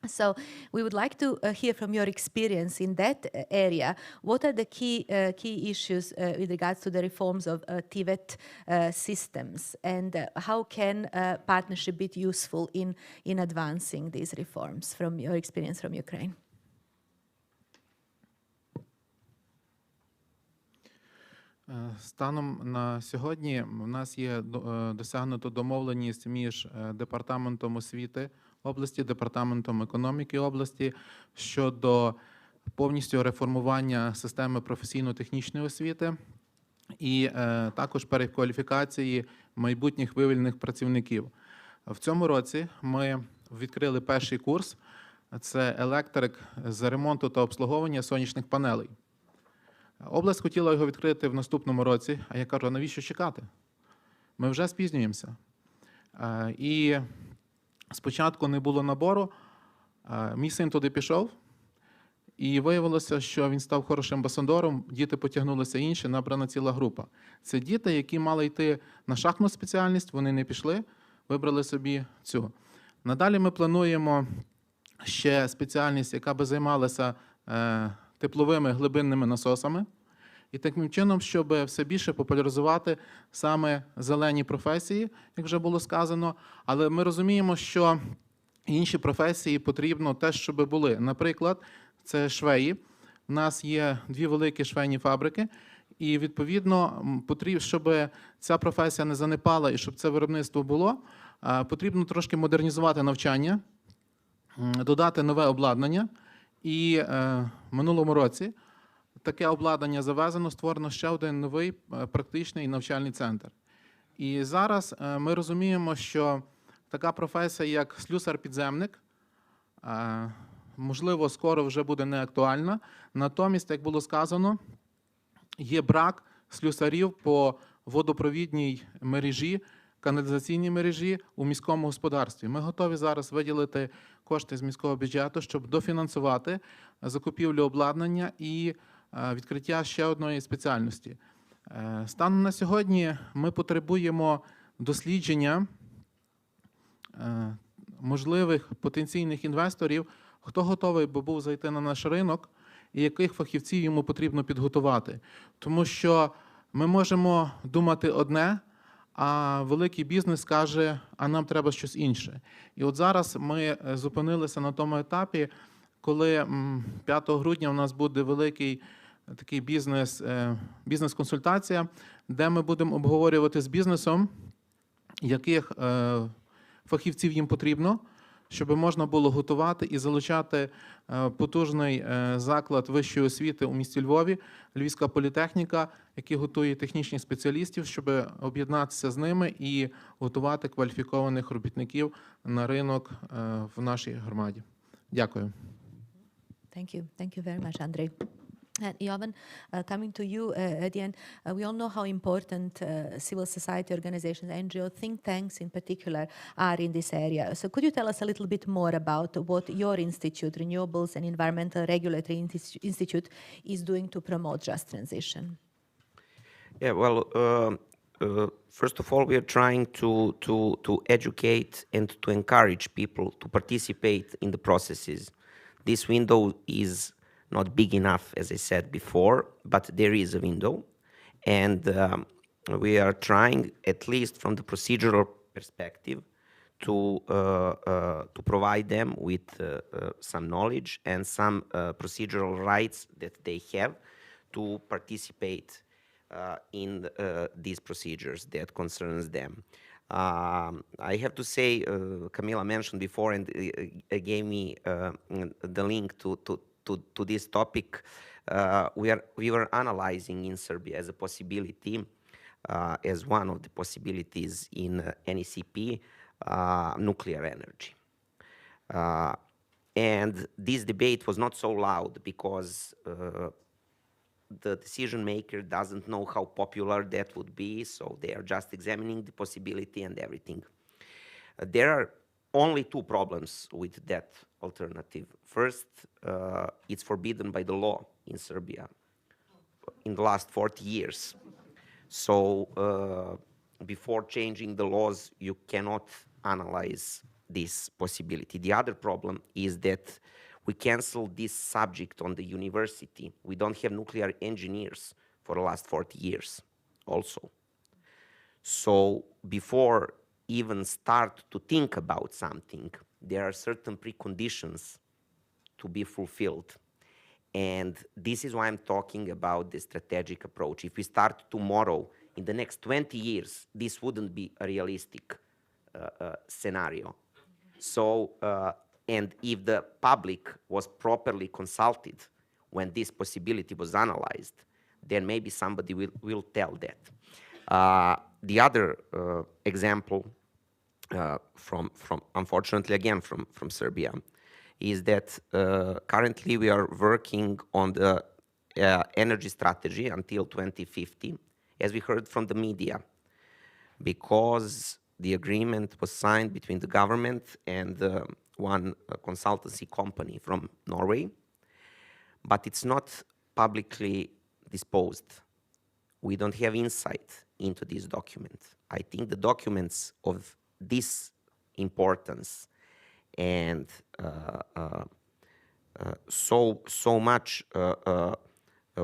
S2: So we would like to hear from your experience in that area. What are the key issues with regards to the reforms of TVET systems, and how can partnership be useful in advancing these reforms from your experience from Ukraine?
S5: Станом на сьогодні у нас є досягнуто домовленість між Департаментом освіти області, Департаментом економіки області щодо повністю реформування системи професійно-технічної освіти і також перекваліфікації майбутніх вивільних працівників. В цьому році ми відкрили перший курс. Це електрик з ремонту та обслуговування сонячних панелей. Область хотіла його відкрити в наступному році, а я кажу, а навіщо чекати? Ми вже спізнюємося. І спочатку не було набору, мій син туди пішов, і виявилося, що він став хорошим амбасадором, діти потягнулися інші, набрана ціла група. Це діти, які мали йти на шахтну спеціальність, вони не пішли, вибрали собі цю. Надалі ми плануємо ще спеціальність, яка би займалася тепловими глибинними насосами. І таким чином, щоб все більше популяризувати саме зелені професії, як вже було сказано. Але ми розуміємо, що інші професії потрібно теж, щоб були. Наприклад, це швеї. У нас є 2 великі швейні фабрики. І, відповідно, потрібно, щоб ця професія не занепала і щоб це виробництво було, потрібно трошки модернізувати навчання, додати нове обладнання. І в минулому році таке обладнання завезено, створено ще один новий практичний навчальний центр. І зараз ми розуміємо, що така професія, як слюсар-підземник, можливо, скоро вже буде не актуальна. Натомість, як було сказано, є брак слюсарів по водопровідній мережі, каналізаційній мережі у міському господарстві. Ми готові зараз виділити кошти з міського бюджету, щоб дофінансувати закупівлю обладнання і відкриття ще одної спеціальності. Станом на сьогодні ми потребуємо дослідження можливих потенційних інвесторів, хто готовий би був зайти на наш ринок і яких фахівців йому потрібно підготувати. Тому що ми можемо думати одне, а великий бізнес каже, а нам треба щось інше. І от зараз ми зупинилися на тому етапі, коли 5 грудня у нас буде великий такий бізнес-консультація, де ми будемо обговорювати з бізнесом, яких фахівців їм потрібно, щоб можна було готувати і залучати потужний заклад вищої освіти у місті Львові, Львівська політехніка, який готує технічних спеціалістів, щоб об'єднатися з ними і готувати кваліфікованих робітників на ринок в нашій громаді. Дякую.
S2: Thank you. Thank you very much, Andriy. And Jovan, coming to you at the end, we all know how important civil society organizations, NGO, think tanks in particular, are in this area. So could you tell us a little bit more about what your institute, Renewables and Environmental Regulatory Institute, is doing to promote just transition?
S6: Yeah, well, first of all, we are trying to educate and to encourage people to participate in the processes. This window is not big enough, as I said before, but there is a window. And we are trying, at least from the procedural perspective, to provide them with some knowledge and some procedural rights that they have to participate in these procedures that concerns them. I have to say, Camilla mentioned before and gave me the link to this topic. We were analyzing in Serbia as a possibility, as one of the possibilities in NECP, nuclear energy. And this debate was not so loud because the decision maker doesn't know how popular that would be, so they are just examining the possibility and everything. There are only 2 problems with that alternative. First, it's forbidden by the law in Serbia in the last 40 years. So before changing the laws, you cannot analyze this possibility. The other problem is that we canceled this subject on the university. We don't have nuclear engineers for the last 40 years also. So before even start to think about something, there are certain preconditions to be fulfilled. And this is why I'm talking about the strategic approach. If we start tomorrow, in the next 20 years, this wouldn't be a realistic scenario. So, and if the public was properly consulted when this possibility was analyzed, then maybe somebody will tell that. The other example unfortunately again from Serbia, is that currently we are working on the energy strategy until 2050, as we heard from the media, because the agreement was signed between the government and one consultancy company from Norway, but it's not publicly disposed. We don't have insight into this document. I think the documents of this importance and so much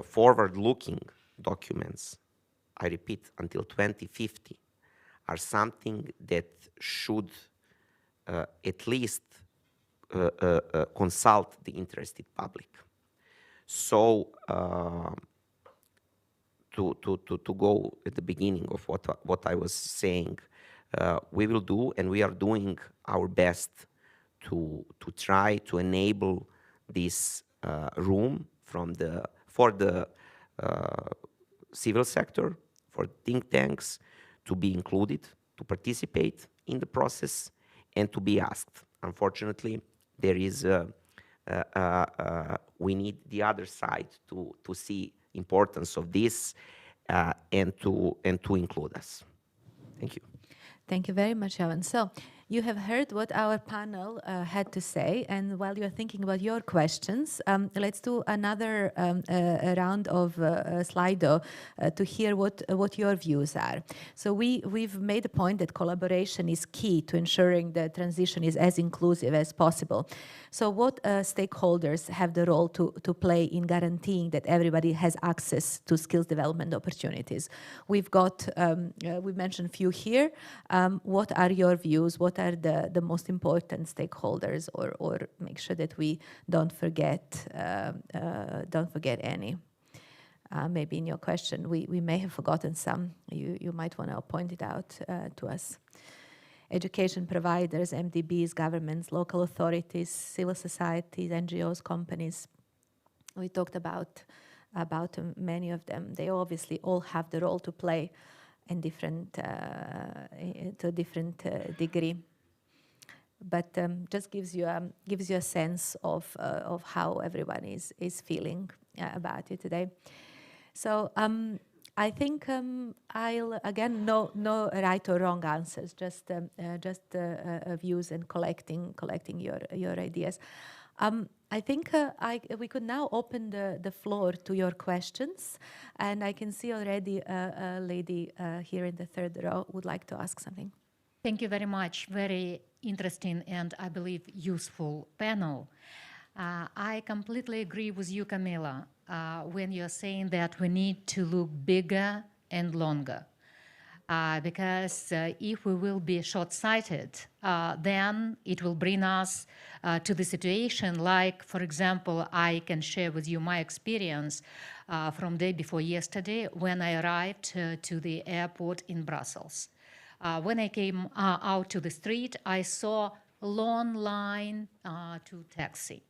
S6: forward-looking documents, I repeat, until 2050, are something that should at least consult the interested public. So to go at the beginning of what I was saying, we will do and we are doing our best to try to enable this room for the civil sector, for think tanks, to be included, to participate in the process, and to be asked. Unfortunately, there is we need the other side to see importance of this and to include us. Thank you.
S2: Thank you very much, Jovan. So you have heard what our panel had to say, and while you're thinking about your questions, let's do another round of Slido to hear what your views are. So we've made a point that collaboration is key to ensuring the transition is as inclusive as possible. So what stakeholders have the role to play in guaranteeing that everybody has access to skills development opportunities? We've got, we've mentioned a few here. What are your views? What are the most important stakeholders, or make sure that we don't forget any? Maybe in your question, we may have forgotten some. You might want to point it out to us. Education providers, MDBs, governments, local authorities, civil societies, NGOs, companies. We talked about many of them. They obviously all have the role to play in different, to a different degree. But just gives you a sense of how everyone is feeling about it today. So I think I'll again no right or wrong answers, just views and collecting your ideas. I think we could now open the floor to your questions, and I can see already a lady here in the third row would like to ask something.
S7: Thank you very much. Very interesting and I believe useful panel. I completely agree with you, Camilla, when you're saying that we need to look bigger and longer. Because if we will be short-sighted, then it will bring us to the situation like, for example, I can share with you my experience from day before yesterday when I arrived to the airport in Brussels. When I came out to the street, I saw a long line to taxi.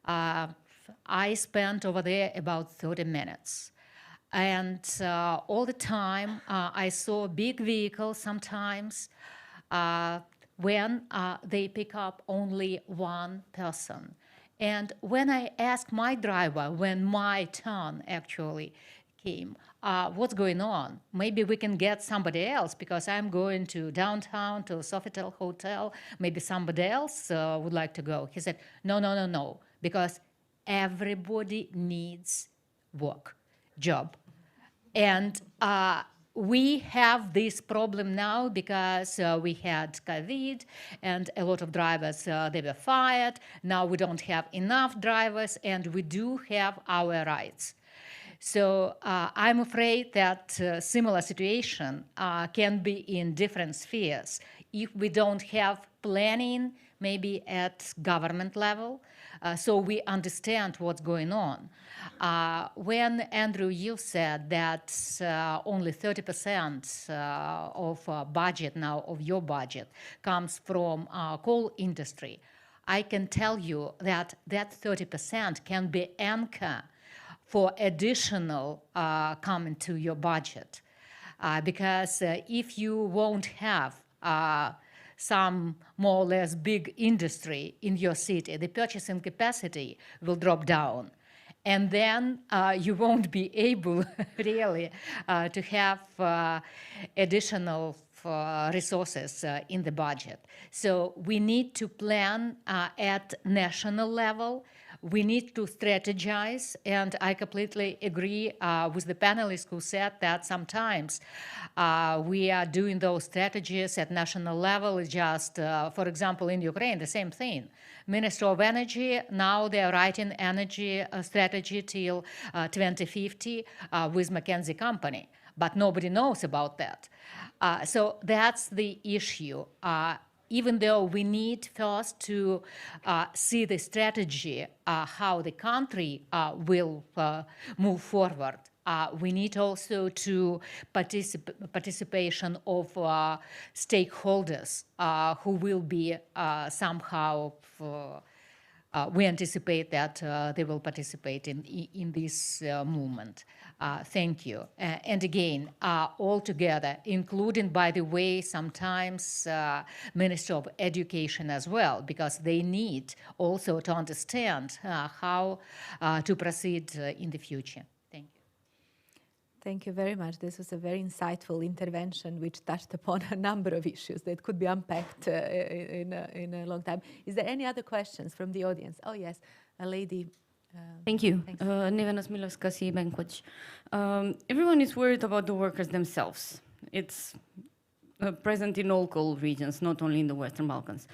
S7: I spent over there about 30 minutes. And all the time, I saw big vehicles sometimes when they pick up only one person. And when I asked my driver, when my turn actually came, what's going on? Maybe we can get somebody else because I'm going to downtown to Sofitel Hotel. Maybe somebody else would like to go. He said, no, because everybody needs work. Job. And we have this problem now because we had COVID and a lot of drivers, they were fired. Now we don't have enough drivers and we do have our rights. So I'm afraid that similar situation can be in different spheres. If we don't have planning, maybe at government level, so we understand what's going on. When, Andrew, you said that only 30% of budget now, of your budget, comes from coal industry, I can tell you that that 30% can be anchor for additional coming to your budget. Because if you won't have some more or less big industry in your city, the purchasing capacity will drop down. And then you won't be able really to have additional resources in the budget. So we need to plan at national level. We need to strategize, and I completely agree with the panelists who said that sometimes we are doing those strategies at national level. Just, for example, in Ukraine, the same thing. Minister of Energy, now they are writing energy strategy till 2050 with McKinsey company, but nobody knows about that. So that's the issue. Even though we need first to see the strategy, how the country will move forward, we need also to participation of stakeholders who will be somehow, we anticipate that they will participate in this movement. Thank you. And again, all together, including, by the way, sometimes Minister of Education as well, because they need also to understand how to proceed in the future. Thank you.
S2: Thank you very much. This was a very insightful intervention which touched upon a number of issues that could be unpacked in a long time. Is there any other questions from the audience? Oh, yes, a lady.
S8: Thank you. Nevena Smilovska, Bankwatch. Everyone is worried about the workers themselves. It's present in all coal regions, not only in the Western Balkans.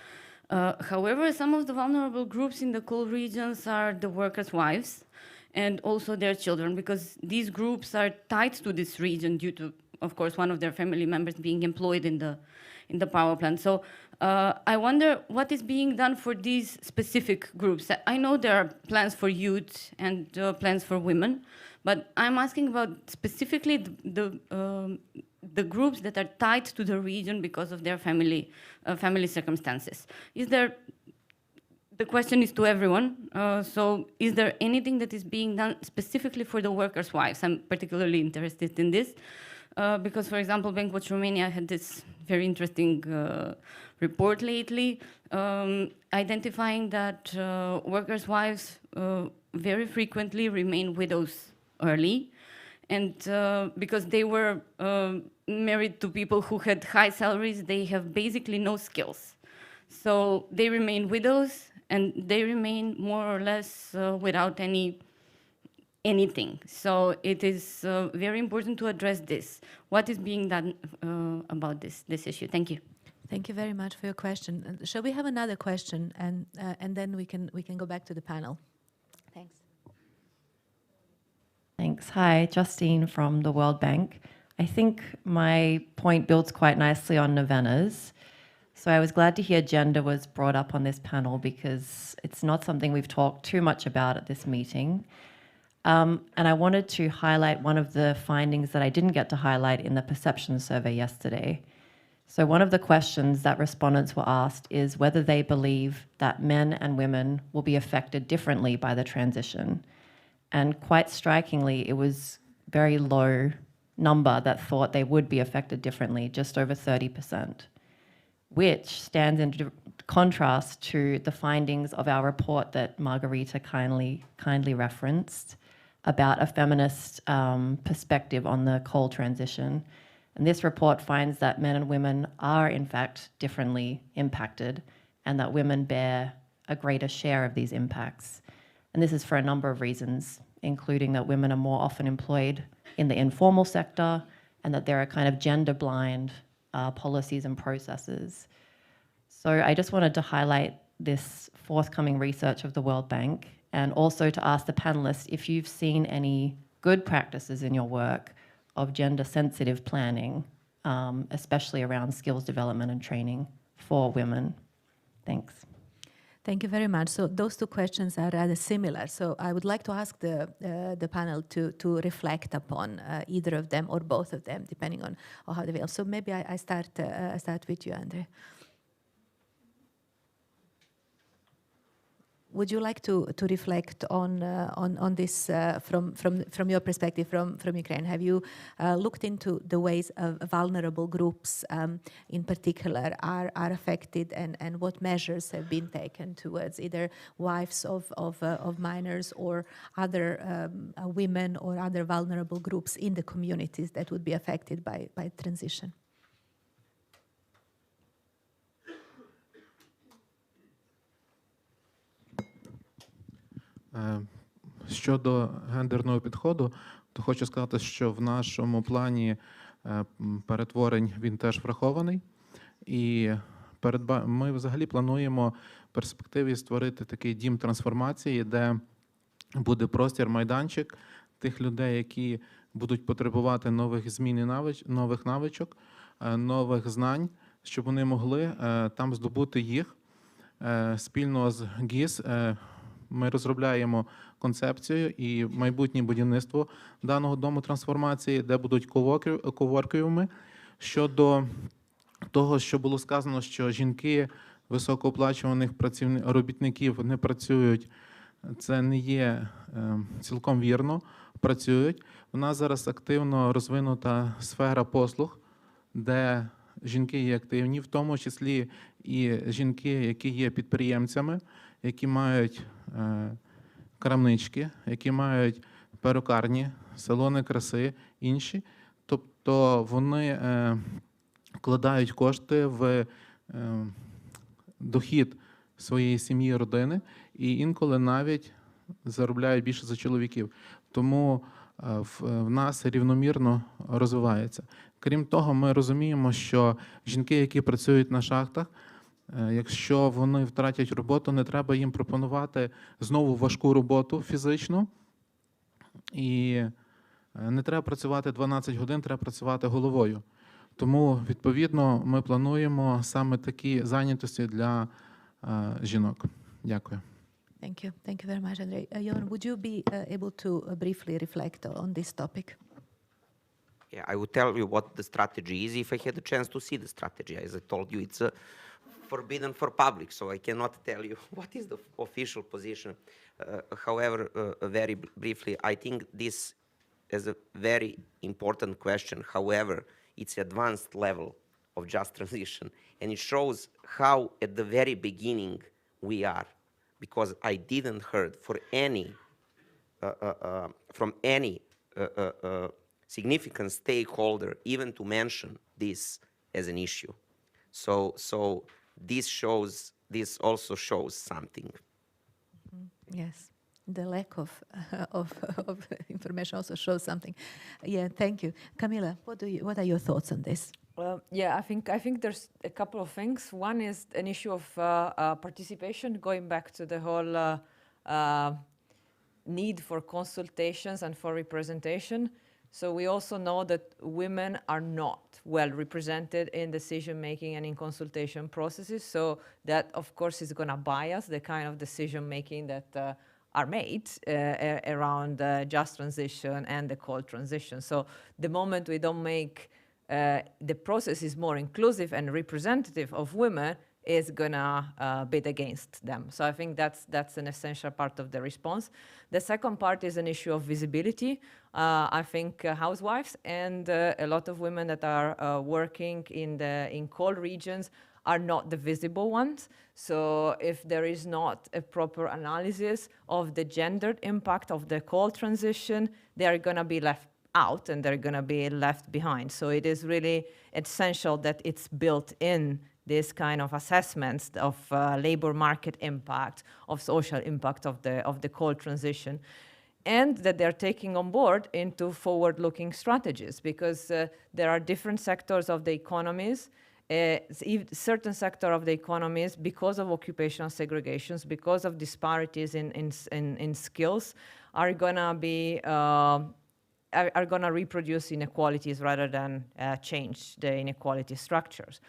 S8: However, some of the vulnerable groups in the coal regions are the workers' wives and also their children, because these groups are tied to this region due to, of course, one of their family members being employed in the power plant. So I wonder what is being done for these specific groups. I know there are plans for youth and plans for women, but I'm asking about specifically the groups that are tied to the region because of their family circumstances. The question is to everyone. So is there anything that is being done specifically for the workers' wives? I'm particularly interested in this because, for example, Bankwatch Romania had this very interesting report lately identifying that workers' wives very frequently remain widows early, and because they were married to people who had high salaries, they have basically no skills. So they remain widows, and they remain more or less without anything. So it is very important to address this. What is being done about this issue? Thank you.
S2: Thank you very much for your question. Shall we have another question, and then we can go back to the panel? Thanks.
S9: Thanks. Hi, Justine from the World Bank. I think my point builds quite nicely on Nevena's. So I was glad to hear gender was brought up on this panel because it's not something we've talked too much about at this meeting. And I wanted to highlight one of the findings that I didn't get to highlight in the perception survey yesterday. So one of the questions that respondents were asked is whether they believe that men and women will be affected differently by the transition. And quite strikingly, it was a very low number that thought they would be affected differently, just over 30%, which stands in contrast to the findings of our report that Margherita kindly referenced about a feminist perspective on the coal transition. And this report finds that men and women are, in fact, differently impacted, and that women bear a greater share of these impacts. And this is for a number of reasons, including that women are more often employed in the informal sector, and that there are kind of gender-blind policies and processes. So I just wanted to highlight this forthcoming research of the World Bank, and also to ask the panelists if you've seen any good practices in your work of gender-sensitive planning, especially around skills development and training for women. Thanks.
S2: Thank you very much. So those two questions are rather similar. So I would like to ask the panel to reflect upon either of them or both of them, depending on how they feel. So maybe I start with you, Andriy. would you like to reflect on this from your perspective from Ukraine? Have you looked into the ways of vulnerable groups in particular are affected, and what measures have been taken towards either wives of minors or other women or other vulnerable groups in the communities that would be affected by transition?
S5: Щодо гендерного підходу, то хочу сказати, що в нашому плані перетворень він теж врахований. І ми взагалі плануємо в перспективі створити такий дім трансформації, де буде простір-майданчик тих людей, які будуть потребувати нових змін і нових навичок, нових знань, щоб вони могли там здобути їх. Спільно з ГІС ми розробляємо концепцію і майбутнє будівництво даного дому трансформації, де будуть коворкіуми. Щодо того, що було сказано, що жінки високооплачуваних робітників не працюють, це не є цілком вірно, працюють. У нас зараз активно розвинута сфера послуг, де жінки є активні, в тому числі і жінки, які є підприємцями, які мають крамнички, які мають перукарні, салони краси, інші. Тобто вони вкладають кошти в дохід своєї сім'ї, родини, і інколи навіть заробляють більше за чоловіків. Тому в нас рівномірно розвивається. Крім того, ми розуміємо, що жінки, які працюють на шахтах, якщо вони втратять роботу, не треба їм пропонувати знову важку роботу фізичну. І не треба працювати 12 годин, треба працювати головою. Тому, відповідно, ми плануємо саме такі зайнятості для жінок. Дякую.
S2: Thank you. Thank you very much, Andriy. Jovan, would you be able to briefly reflect on this topic?
S6: Yeah, I would tell you what the strategy is if I had the chance to see the strategy. As I told you, it's forbidden for public, so I cannot tell you what is the official position. However, very briefly, I think this is a very important question. However, it's advanced level of just transition, and it shows how at the very beginning we are, because I didn't heard for any from any significant stakeholder even to mention this as an issue. So this also shows something.
S2: Yes, the lack of information also shows something. Yeah, thank you, Camilla. What are your thoughts on this?
S4: Yeah, I think there's a couple of things. One is an issue of participation, going back to the whole need for consultations and for representation. So we also know that women are not well represented in decision-making and in consultation processes. So that, of course, is going to bias the kind of decision-making that are made around just transition and the cold transition. So the moment we don't make the process is more inclusive and representative of women, is gonna bid against them. So I think that's an essential part of the response. The second part is an issue of visibility. I think housewives and a lot of women that are working in cold regions are not the visible ones. So if there is not a proper analysis of the gendered impact of the cold transition, they are gonna be left out and they're gonna be left behind. So it is really essential that it's built in this kind of assessments of labor market impact, of social impact of the cold transition, and that they're taking on board into forward-looking strategies, because there are different sectors of the economies, certain sector of the economies, because of occupational segregations, because of disparities in skills, are gonna reproduce inequalities rather than change the inequality structures.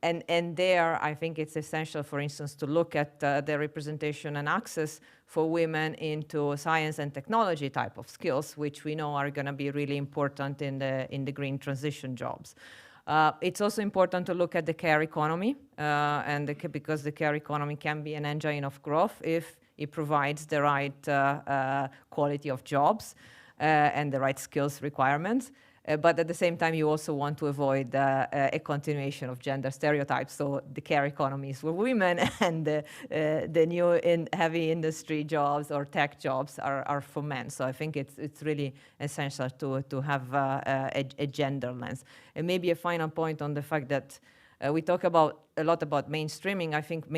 S4: And there, I think it's essential, for instance, to look at the representation and access for women into science and technology type of skills, which we know are going to be really important in the green transition jobs. It's also important to look at the care economy, because the care economy can be an engine of growth if it provides the right quality of jobs and the right skills requirements. But at the same time, you also want to avoid a continuation of gender stereotypes. So the care economy is for women, and the new heavy industry jobs or tech jobs are for men. So I think it's really essential to have a gender lens. And maybe a final point on the fact that we talk a lot about mainstreaming. I think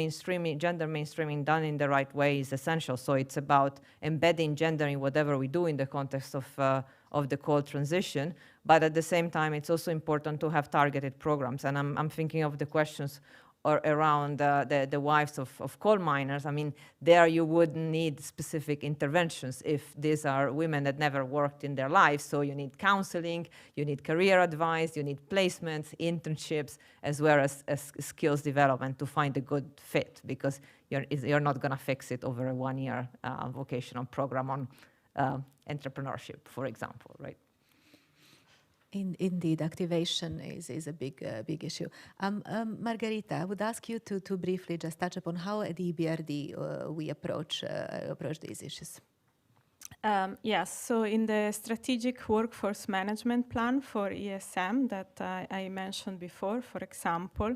S4: gender mainstreaming done in the right way is essential. So it's about embedding gender in whatever we do in the context of the coal transition. But at the same time, it's also important to have targeted programs. And I'm thinking of the questions around the wives of coal miners. I mean, there you wouldn't need specific interventions if these are women that never worked in their lives. So you need counseling, you need career advice, you need placements, internships, as well as skills development to find a good fit, because you're not going to fix it over a 1-year vocational program on entrepreneurship, for example, right?
S2: Indeed, activation is a big issue. Margherita, I would ask you to briefly just touch upon how at the EBRD we approach these issues.
S3: Yes, so in the strategic workforce management plan for ESM that I mentioned before, for example,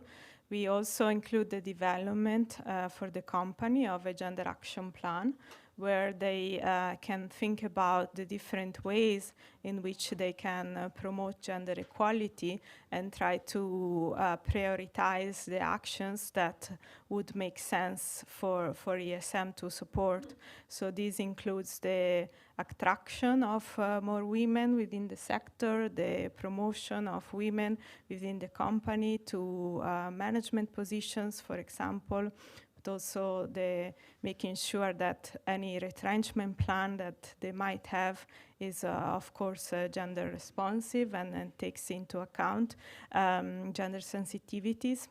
S3: we also include the development for the company of a gender action plan, where they can think about the different ways in which they can promote gender equality and try to prioritize the actions that would make sense for ESM to support. So this includes the attraction of more women within the sector, the promotion of women within the company to management positions, for example, but also the making sure that any retrenchment plan that they might have is, of course, gender responsive and takes into account gender sensitivities.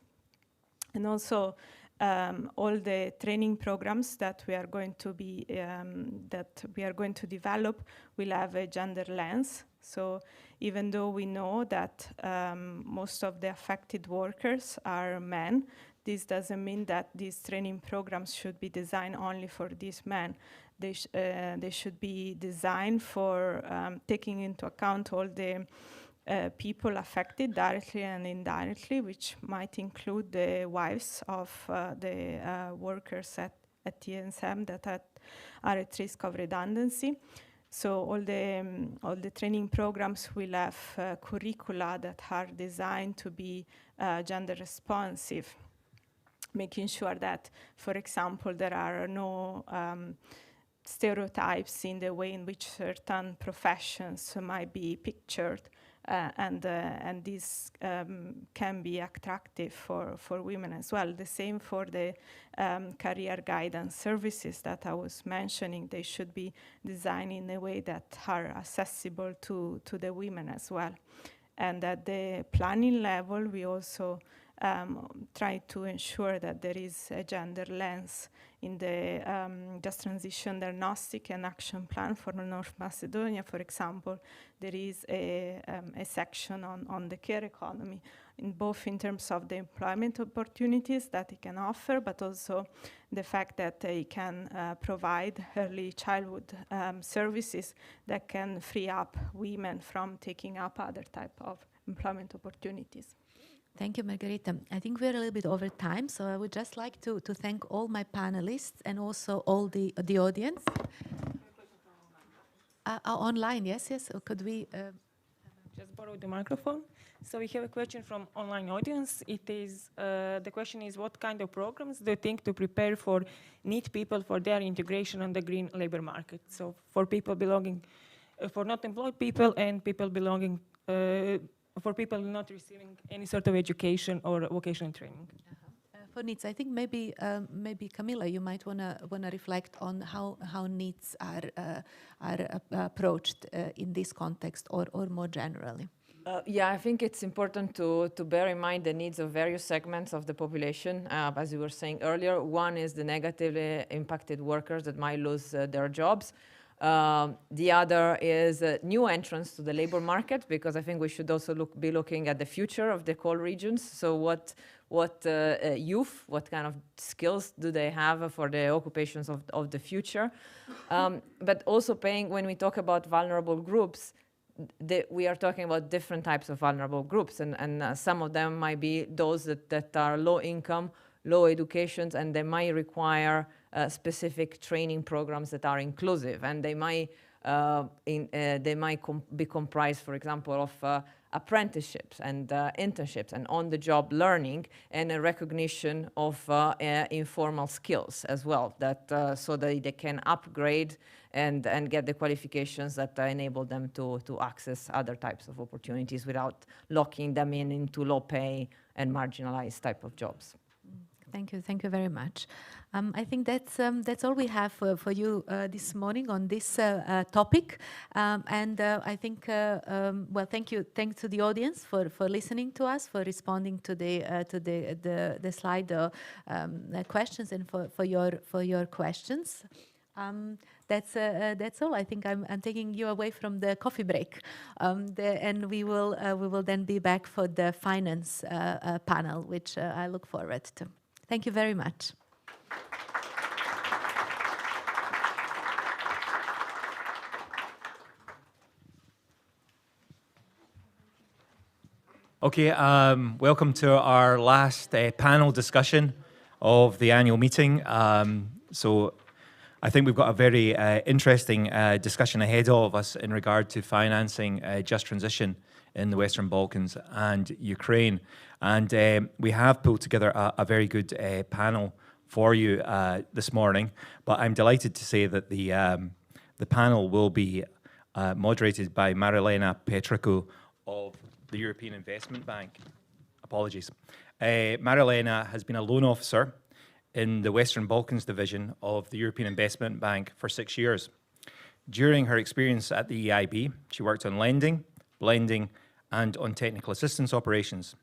S3: And also all the training programs that we are going to develop will have a gender lens. So even though we know that most of the affected workers are men, this doesn't mean that these training programs should be designed only for these men. They should be designed for taking into account all the people affected directly and indirectly, which might include the wives of the workers at TSM that are at risk of redundancy. So all the training programs will have curricula that are designed to be gender responsive, making sure that, for example, there are no stereotypes in the way in which certain professions might be pictured, and this can be attractive for women as well. The same for the career guidance services that I was mentioning. They should be designed in a way that are accessible to the women as well. And at the planning level, we also try to ensure that there is a gender lens in the Just Transition Diagnostic and Action Plan for North Macedonia, for example. There is a section on the care economy, in terms of the employment opportunities that it can offer, but also the fact that they can provide early childhood services that can free up women from taking up other type of employment opportunities.
S2: Thank you, Margherita. I think we're a little bit over time, so I would just like to thank all my panelists and also all the audience. Online, yes. So could we
S10: just borrow the microphone? So we have a question from online audience. It is the question is, what kind of programs do you think to prepare for NEET people for their integration on the green labor market? So for people belonging, for not employed people and people belonging. For people not receiving any sort of education or vocational training.
S2: For NEETs, I think maybe Camilla, you might wanna reflect on how NEETs are approached in this context or more generally.
S4: Yeah, I think it's important to bear in mind the needs of various segments of the population. As you were saying earlier, one is the negatively impacted workers that might lose their jobs. The other is new entrants to the labor market, because I think we should also be looking at the future of the coal regions. So what youth, what kind of skills do they have for the occupations of the future? But also when we talk about vulnerable groups, we are talking about different types of vulnerable groups, and some of them might be those that are low income, low educations, and they might require specific training programs that are inclusive, and they might be comprised, for example, of apprenticeships and internships and on-the-job learning, and a recognition of informal skills as well, so that they can upgrade and get the qualifications that enable them to access other types of opportunities without locking them into low pay and marginalized type of jobs.
S2: Thank you very much. I think that's all we have for you this morning on this topic. And I think, well, thanks to the audience for listening to us, for responding to the slide questions, and for your questions. That's all. I think I'm taking you away from the coffee break, and we will then be back for the finance panel, which I look forward to. Thank you very much.
S1: Okay, welcome to our last panel discussion of the annual meeting. So I think we've got a very interesting discussion ahead of us in regard to financing just transition in the Western Balkans and Ukraine. And we have pulled together a very good panel for you this morning. But I'm delighted to say that the panel will be moderated by Margherita of the European Investment Bank. Apologies. Margherita has been a loan officer in the Western Balkans division of the European Investment Bank for 6 years. During her experience at the EIB, she worked on lending, blending, and on technical assistance operations.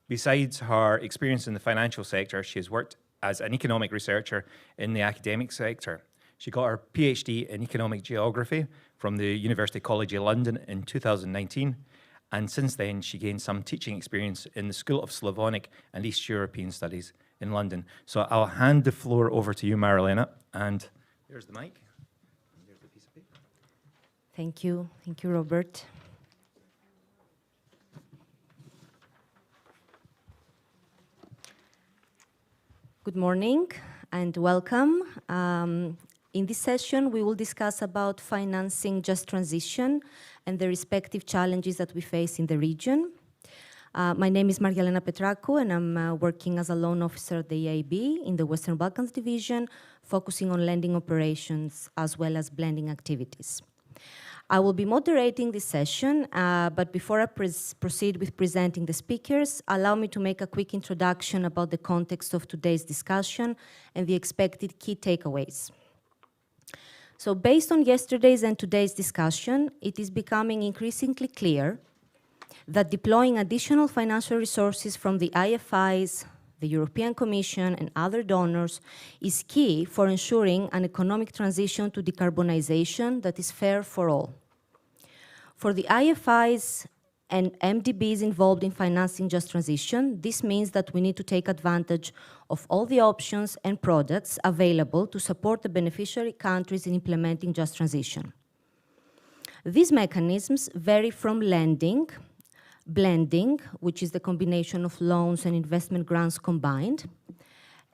S1: Besides her experience in the financial sector, she has worked as an economic researcher in the academic sector. She got her PhD in economic geography from the University College of London in 2019, and since then she gained some teaching experience in the School of Slavonic and East European Studies in London. So I'll hand the floor over to you, Margherita, and there's the mic. There's the piece of paper.
S11: Thank you, Robert. Good morning and welcome. In this session, we will discuss about financing just transition and the respective challenges that we face in the region. My name is Margherita Petrakou, and I'm working as a loan officer at the EIB in the Western Balkans division, focusing on lending operations as well as blending activities. I will be moderating this session, but before I proceed with presenting the speakers, allow me to make a quick introduction about the context of today's discussion and the expected key takeaways. So based on yesterday's and today's discussion, it is becoming increasingly clear that deploying additional financial resources from the IFIs, the European Commission, and other donors is key for ensuring an economic transition to decarbonization that is fair for all. For the IFIs and MDBs involved in financing just transition, this means that we need to take advantage of all the options and products available to support the beneficiary countries in implementing just transition. These mechanisms vary from lending, blending, which is the combination of loans and investment grants combined,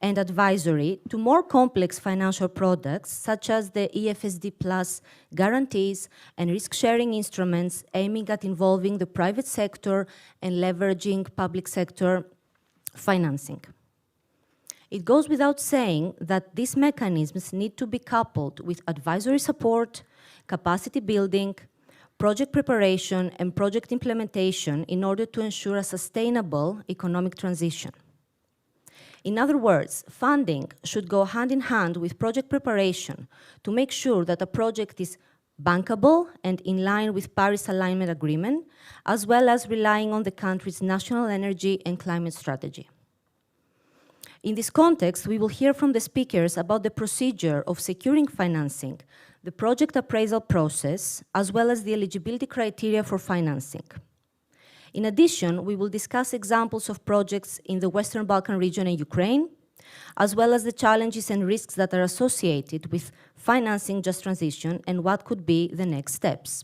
S11: and advisory, to more complex financial products such as the EFSD Plus guarantees and risk-sharing instruments aiming at involving the private sector and leveraging public sector financing. It goes without saying that these mechanisms need to be coupled with advisory support, capacity building, project preparation, and project implementation in order to ensure a sustainable economic transition. In other words, funding should go hand in hand with project preparation to make sure that a project is bankable and in line with Paris Alignment Agreement, as well as relying on the country's national energy and climate strategy. In this context, we will hear from the speakers about the procedure of securing financing, the project appraisal process, as well as the eligibility criteria for financing. In addition, we will discuss examples of projects in the Western Balkan region and Ukraine, as well as the challenges and risks that are associated with financing just transition and what could be the next steps.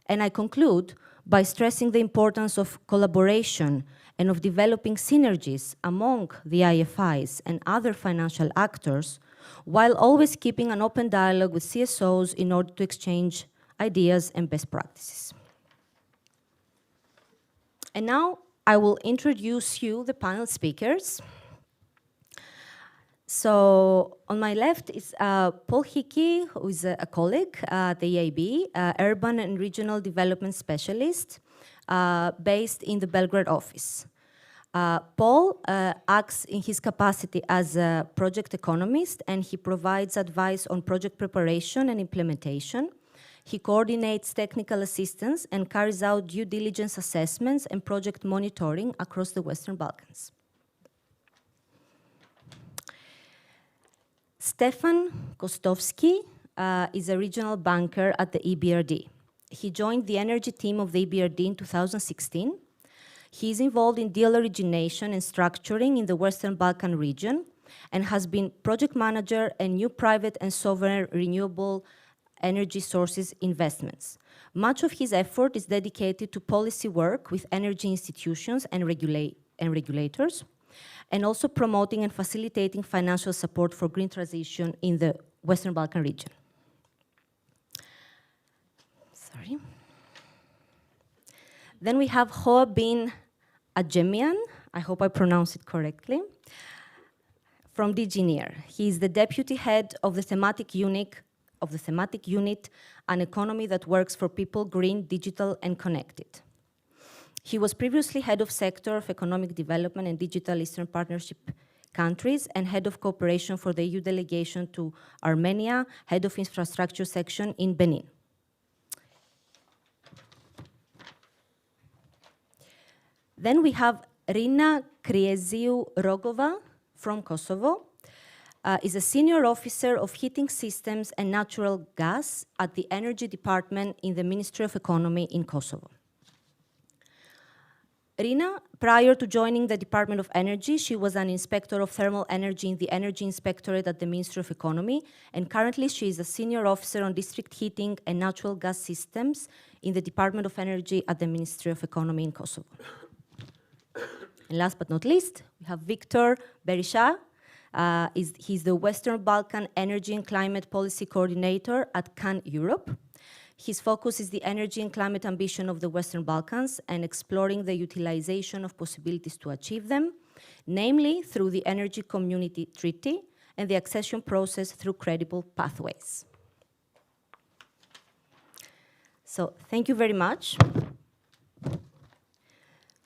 S11: And I conclude by stressing the importance of collaboration and of developing synergies among the IFIs and other financial actors, while always keeping an open dialogue with CSOs in order to exchange ideas and best practices. And now I will introduce you the panel speakers. So on my left is Paul Hickey, who is a colleague at the EIB, Urban and Regional Development Specialist based in the Belgrade office. Paul acts in his capacity as a project economist, and he provides advice on project preparation and implementation. He coordinates technical assistance and carries out due diligence assessments and project monitoring across the Western Balkans. Stefan Kostovski is a regional banker at the EBRD. He joined the energy team of the EBRD in 2016. He is involved in deal origination and structuring in the Western Balkan region and has been project manager and new private and sovereign renewable energy sources investments. Much of his effort is dedicated to policy work with energy institutions and regulators, and also promoting and facilitating financial support for green transition in the Western Balkan region. Sorry. Then we have Hoa-Binh Adjemian, I hope I pronounced it correctly, from DG NEAR. He is the deputy head of the thematic unit, an economy that works for people, green, digital, and connected. He was previously head of sector of economic development and digital Eastern Partnership countries and head of cooperation for the EU delegation to Armenia, head of infrastructure section in Benin. Then we have Rina Kryeziu-Rogova from Kosovo. Is a senior officer of heating systems and natural gas at the Energy Department in the Ministry of Economy in Kosovo. Rina, prior to joining the Department of Energy, she was an inspector of thermal energy in the Energy Inspectorate at the Ministry of Economy, and currently she is a senior officer on district heating and natural gas systems in the Department of Energy at the Ministry of Economy in Kosovo. And last but not least, we have Viktor Berishaj. He's the Western Balkan Energy and Climate Policy Coordinator at CAN Europe. His focus is the energy and climate ambition of the Western Balkans and exploring the utilization of possibilities to achieve them, namely through the Energy Community Treaty and the accession process through credible pathways. So thank you very much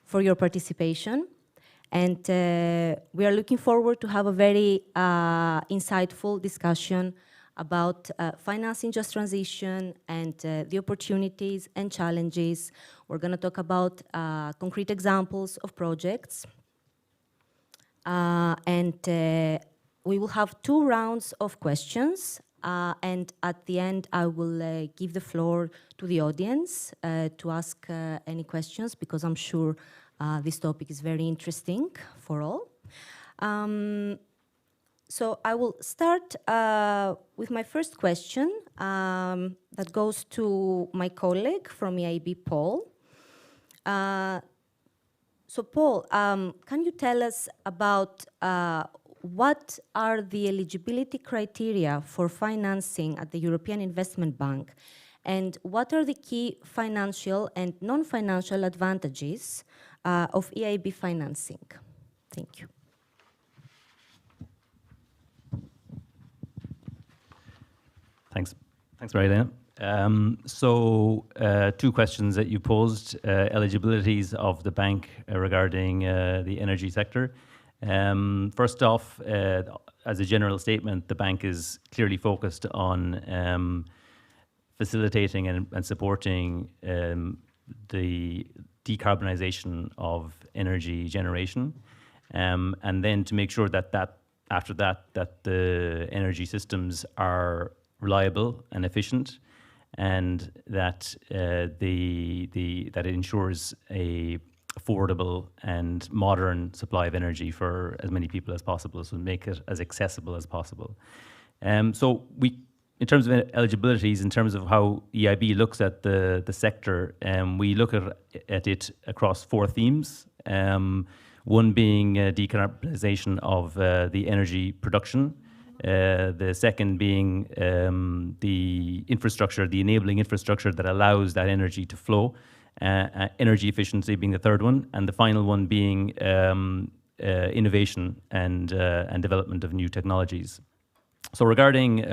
S11: for your participation. And we are looking forward to have a very insightful discussion about financing just transition and the opportunities and challenges. We're going to talk about concrete examples of projects. And we will have 2 rounds of questions. And at the end, I will give the floor to the audience to ask any questions, because I'm sure this topic is very interesting for all. So I will start with my first question that goes to my colleague from EIB, Paul. So Paul, can you tell us about what are the eligibility criteria for financing at the European Investment Bank, and what are the key financial and non-financial advantages of EIB financing? Thank you.
S12: Thanks, Margherita. So 2 questions that you posed, eligibilities of the bank regarding the energy sector. First off, as a general statement, the bank is clearly focused on facilitating and supporting the decarbonisation of energy generation. and then to make sure that after that the energy systems are reliable and efficient, and that that it ensures a affordable and modern supply of energy for as many people as possible, so make it as accessible as possible. So we, in terms of eligibilities, in terms of how EIB looks at the sector, we look at it across 4 themes. One being decarbonization of the energy production. The second being the infrastructure, the enabling infrastructure that allows that energy to flow. Energy efficiency being the third one, and the final one being innovation and development of new technologies. So regarding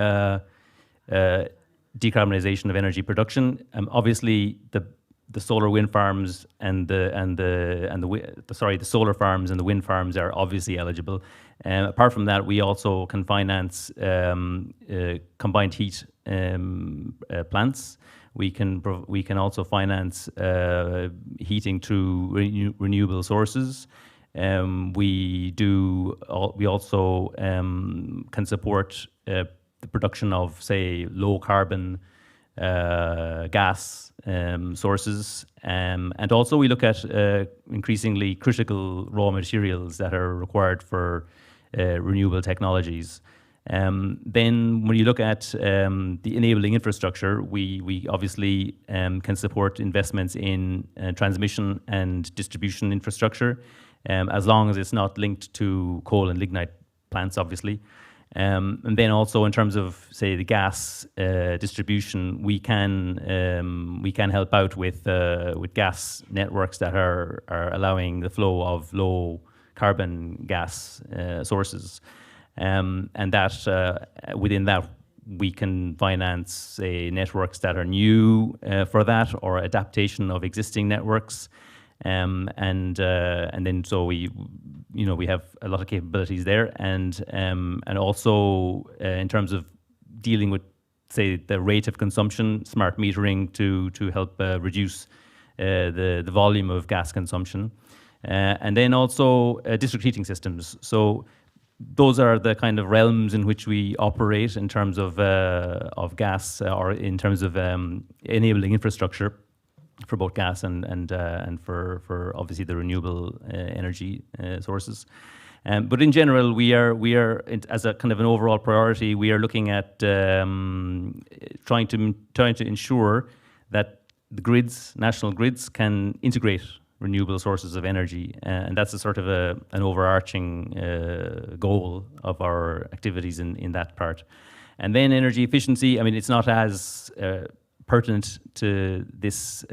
S12: decarbonization of energy production, obviously the solar wind farms and the solar farms and the wind farms are obviously eligible. Apart from that, we also can finance combined heat plants. We can also finance heating through renewable sources. We also can support the production of, say, low carbon gas sources, and also we look at increasingly critical raw materials that are required for renewable technologies. Then when you look at the enabling infrastructure, we obviously can support investments in transmission and distribution infrastructure, as long as it's not linked to coal and lignite plants, obviously. And then also in terms of, say, the gas distribution, we can help out with gas networks that are allowing the flow of low carbon gas sources. And that within that, we can finance, say, networks that are new for that, or adaptation of existing networks. And then so we have a lot of capabilities there, and also in terms of dealing with, say, the rate of consumption, smart metering to help reduce the volume of gas consumption, and then also district heating systems. So those are the kind of realms in which we operate in terms of gas, or in terms of enabling infrastructure for both gas and for obviously the renewable energy sources. But in general, we are as a kind of an overall priority, we are looking at trying to ensure that the grids, national grids, can integrate renewable sources of energy, and that's a sort of an overarching goal of our activities in that part. And then energy efficiency, I mean, it's not as pertinent to this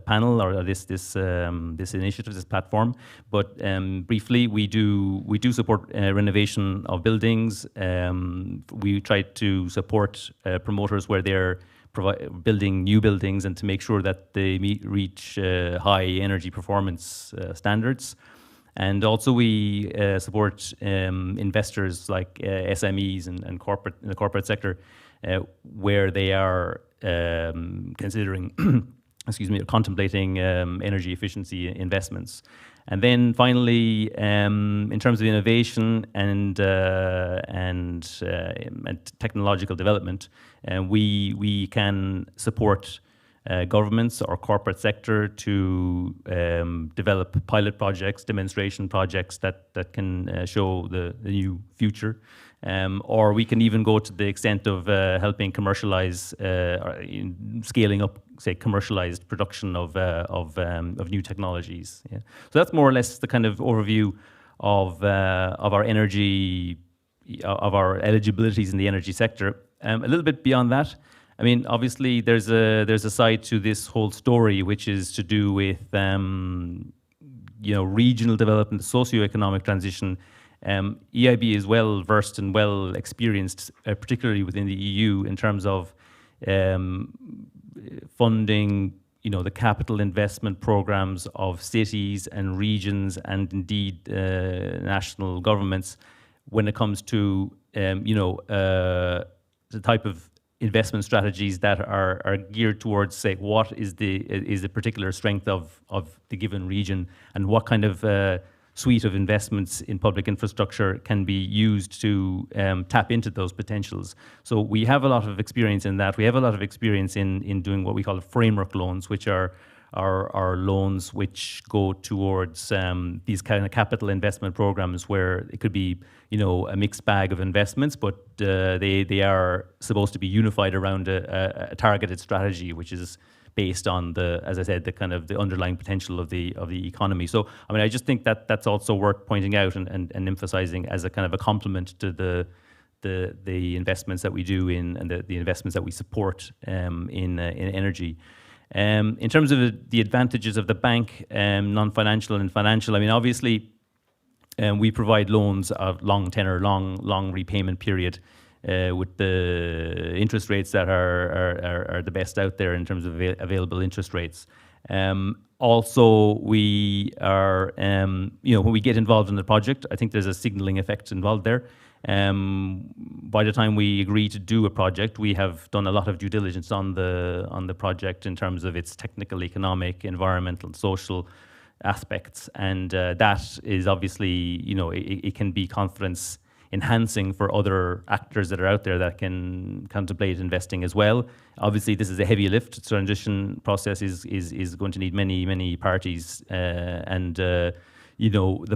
S12: panel or this initiative, this platform, but briefly, we do support renovation of buildings. We try to support promoters where they're building new buildings, and to make sure that they reach high energy performance standards. And also we support investors like SMEs and the corporate sector, where they are considering, contemplating energy efficiency investments. And then finally, in terms of innovation and technological development, we can support governments or corporate sector to develop pilot projects, demonstration projects that can show the new future. Or we can even go to the extent of helping commercialize, scaling up, say, commercialized production of new technologies. Yeah. So that's more or less the kind of overview of our energy, of our eligibilities in the energy sector. A little bit beyond that, I mean, obviously there's a side to this whole story which is to do with regional development, socioeconomic transition. EIB is well versed and well experienced, particularly within the EU, in terms of funding, the capital investment programs of cities and regions, and indeed national governments, when it comes to the type of investment strategies that are geared towards, say, what is the particular strength of the given region, and what kind of suite of investments in public infrastructure can be used to tap into those potentials. So we have a lot of experience in that. We have a lot of experience in doing what we call framework loans, which are loans which go towards these kind of capital investment programs where it could be, a mixed bag of investments, but they are supposed to be unified around a targeted strategy, which is based on as I said, the kind of the underlying potential of the economy. So, I mean, I just think that that's also worth pointing out and emphasizing as a kind of a complement to the investments that we do and the investments that we support in energy. In terms of the advantages of the bank, non-financial and financial, I mean, obviously, we provide loans of long tenor, long repayment period, with the interest rates that are the best out there in terms of available interest rates. Also, we are, when we get involved in the project, I think there's a signaling effect involved there. By the time we agree to do a project, we have done a lot of due diligence on the project in terms of its technical, economic, environmental, and social aspects, and that is obviously, it can be confidence enhancing for other actors that are out there that can contemplate investing as well. Obviously, this is a heavy lift. Transition process is going to need many parties, and the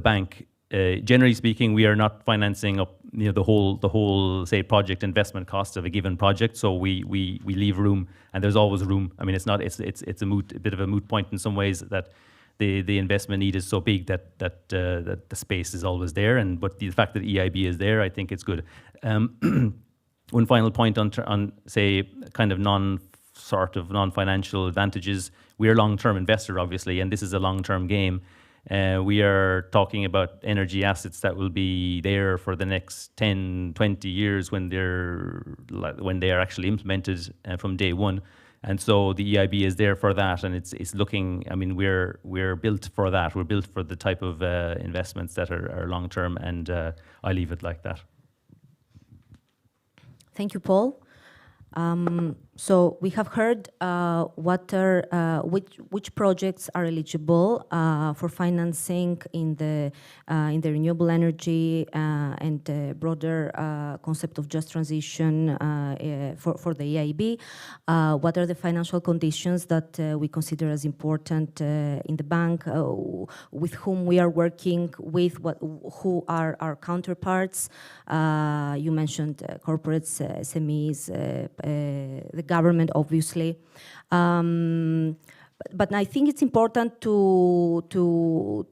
S12: bank. Generally speaking, we are not financing up the whole say project investment cost of a given project. So we leave room, and there's always room. I mean, it's a bit of a moot point in some ways that the investment need is so big that the space is always there. But the fact that EIB is there, I think it's good. One final point on say kind of non-financial advantages. We are a long-term investor, obviously, and this is a long-term game. We are talking about energy assets that will be there for the next 10, 20 years when they are actually implemented from day one. And so the EIB is there for that, and it's looking. I mean, we're built for that. We're built for the type of investments that are long term, and I leave it like that.
S11: Thank you, Paul. So we have heard which projects are eligible for financing in the renewable energy and the broader concept of just transition for the EIB. What are the financial conditions that we consider as important in the bank? With whom we are working with? Who are our counterparts? You mentioned corporates, SMEs, the government, obviously, but I think it's important to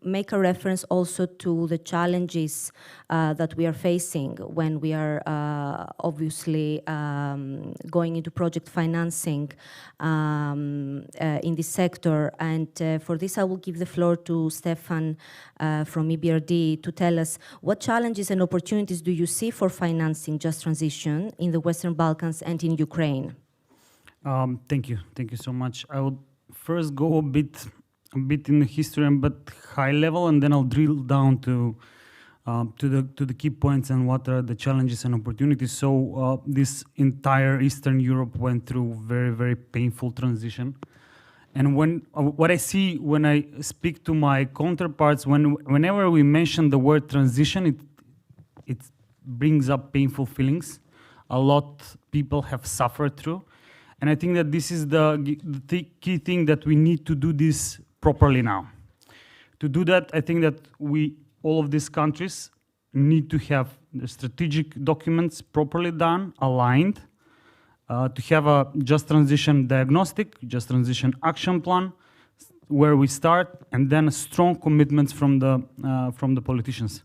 S11: make a reference also to the challenges that we are facing when we are obviously going into project financing in this sector. And for this, I will give the floor to Stefan from EBRD to tell us what challenges and opportunities do you see for financing just transition in the Western Balkans and in Ukraine?
S13: Thank you so much. I would first go a bit in the history, but high level, and then I'll drill down to the key points and what are the challenges and opportunities. So this entire Eastern Europe went through very painful transition, and what I see when I speak to my counterparts, whenever we mention the word transition, it brings up painful feelings. A lot people have suffered through, and I think that this is the key thing, that we need to do this properly now. To do that, I think that all of these countries need to have the strategic documents properly done, aligned, to have a just transition diagnostic, just transition action plan, where we start, and then strong commitments from the politicians.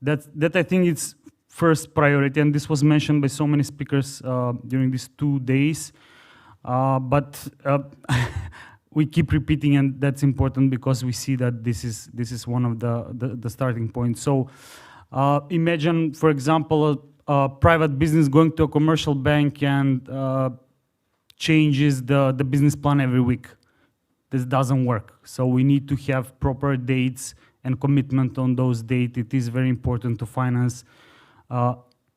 S13: That I think it's first priority, and this was mentioned by so many speakers during these 2 days, but we keep repeating, and that's important because we see that this is one of the starting points. So imagine, for example, a private business going to a commercial bank and changes the business plan every week. This doesn't work. So we need to have proper dates and commitment on those dates. It is very important to finance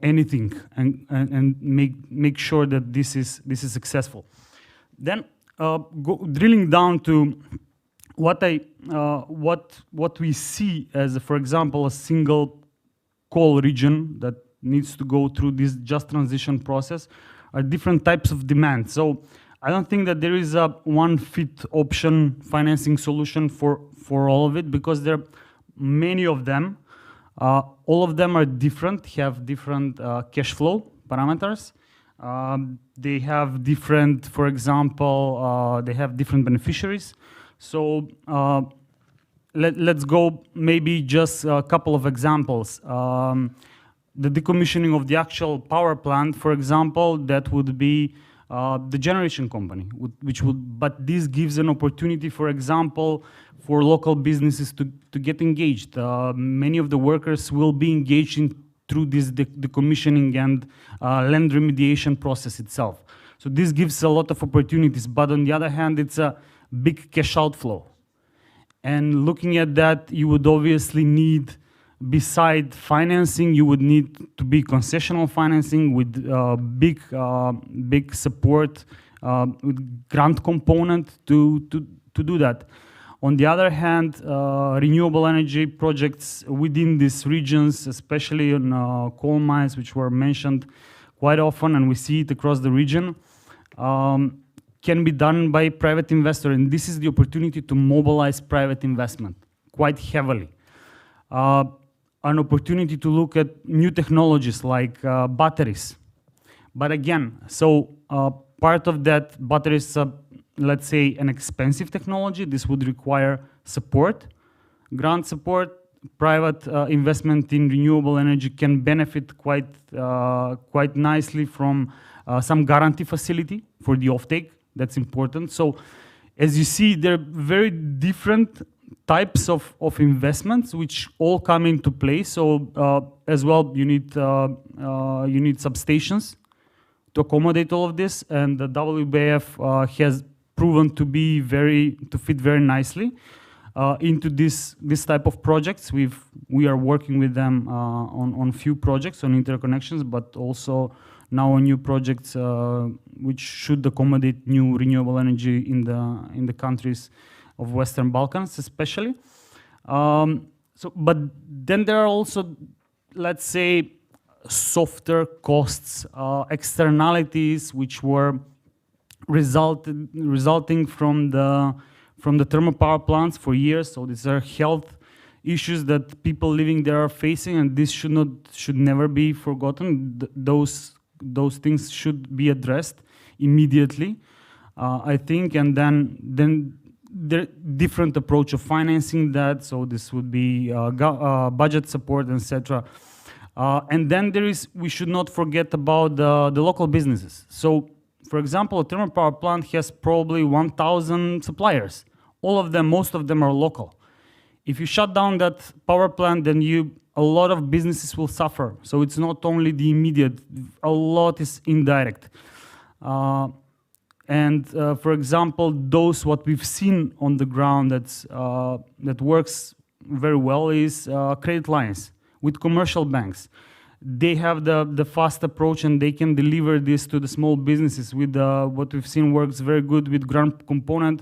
S13: anything and make sure that this is successful. Then drilling down to what we see as, for example, a single coal region that needs to go through this just transition process are different types of demand. So I don't think that there is a one fit option financing solution for all of it, because there are many of them. All of them are different, have different cash flow parameters. They have different, for example, they have different beneficiaries. So let's go maybe just a couple of examples. The decommissioning of the actual power plant, for example, that would be the generation company, but this gives an opportunity, for example, for local businesses to get engaged. Many of the workers will be engaged through this decommissioning and land remediation process itself. So this gives a lot of opportunities, but on the other hand, it's a big cash outflow. And looking at that, you would obviously need, beside financing, you would need to be concessional financing with big support, with grant component to do that. On the other hand, renewable energy projects within these regions, especially on coal mines, which were mentioned quite often, and we see it across the region, can be done by private investor, and this is the opportunity to mobilize private investment quite heavily. An opportunity to look at new technologies like batteries. But again, so part of that batteries, let's say an expensive technology, this would require support, grant support. Private investment in renewable energy can benefit quite nicely from some guarantee facility for the offtake. That's important. So as you see, there are very different types of investments which all come into play. So as well, you need substations to accommodate all of this, and the WBF has proven to fit very nicely into this type of projects. We are working with them on few projects on interconnections, but also now on new projects which should accommodate new renewable energy in the countries of Western Balkans, especially. But then there are also, let's say, softer costs, externalities which were resulting from the thermal power plants for years. So these are health issues that people living there are facing, and this should never be forgotten. Those things should be addressed immediately, I think, and then the different approach of financing that. So this would be budget support, etc. And then we should not forget about the local businesses. So, for example, a thermal power plant has probably 1,000 suppliers. Most of them are local. If you shut down that power plant, then a lot of businesses will suffer. So it's not only the immediate, a lot is indirect. For example, what we've seen on the ground that works very well is credit lines with commercial banks. They have the fast approach, and they can deliver this to the small businesses with what we've seen works very good with grant component.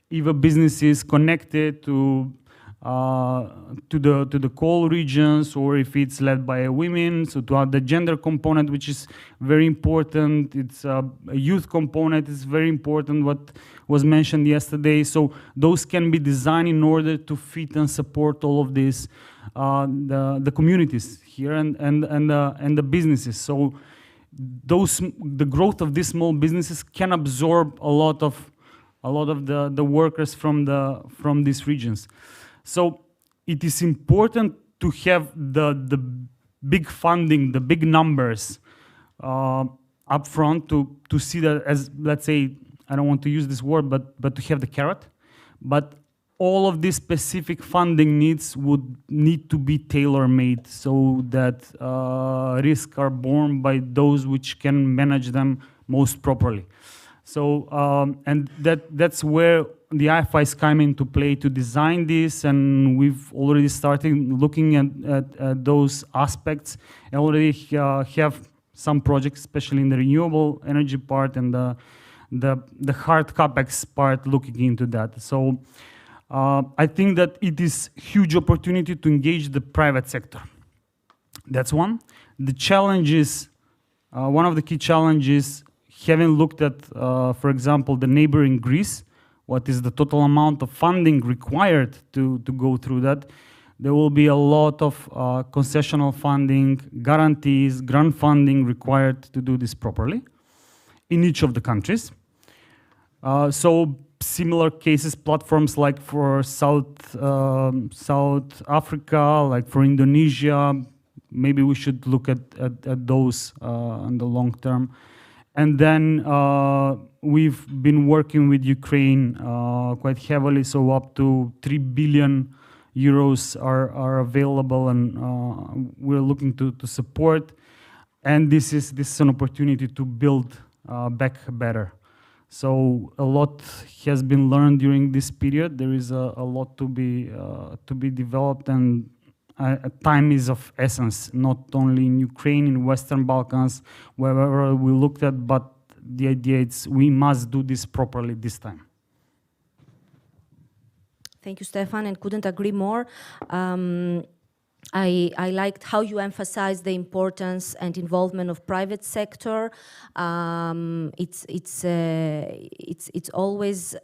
S13: If a business is connected to the coal regions, or if it's led by women, so to add the gender component, which is very important. It's a youth component, is very important, what was mentioned yesterday. So those can be designed in order to fit and support all of this, the communities here and the businesses. So the growth of these small businesses can absorb a lot of the workers from these regions. So it is important to have the big funding, the big numbers upfront to see that as, let's say, I don't want to use this word, but to have the carrot. But all of these specific funding needs would need to be tailor-made so that risks are borne by those which can manage them most properly. So, and that's where the IFIs come into play to design this, and we've already started looking at those aspects. I already have some projects, especially in the renewable energy part and the hard CapEx part, looking into that. So I think that it is huge opportunity to engage the private sector. That's one. The challenge is, one of the key challenges, having looked at, for example, the neighboring Greece, what is the total amount of funding required to go through that, there will be a lot of concessional funding, guarantees, grant funding required to do this properly in each of the countries. So similar cases, platforms like for South Africa, like for Indonesia, maybe we should look at those in the long term. And then we've been working with Ukraine quite heavily, so up to 3 billion euros are available, and we're looking to support. And this is an opportunity to build back better. So a lot has been learned during this period. There is a lot to be developed, and time is of essence, not only in Ukraine, in Western Balkans, wherever we looked at, but the idea is we must do this properly this time.
S11: Thank you, Stefan, and couldn't agree more. I liked how you emphasized the importance and involvement of private sector. It's always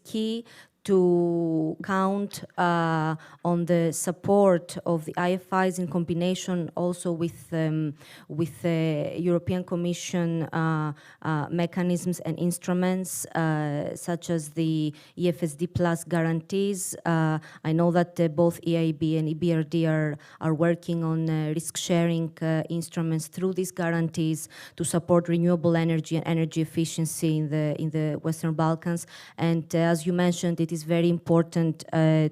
S11: key to count on the support of the IFIs in combination also with the European Commission mechanisms and instruments such as the EFSD Plus guarantees. I know that both EIB and EBRD are working on risk-sharing instruments through these guarantees to support renewable energy and energy efficiency in the Western Balkans. And as you mentioned, it is very important to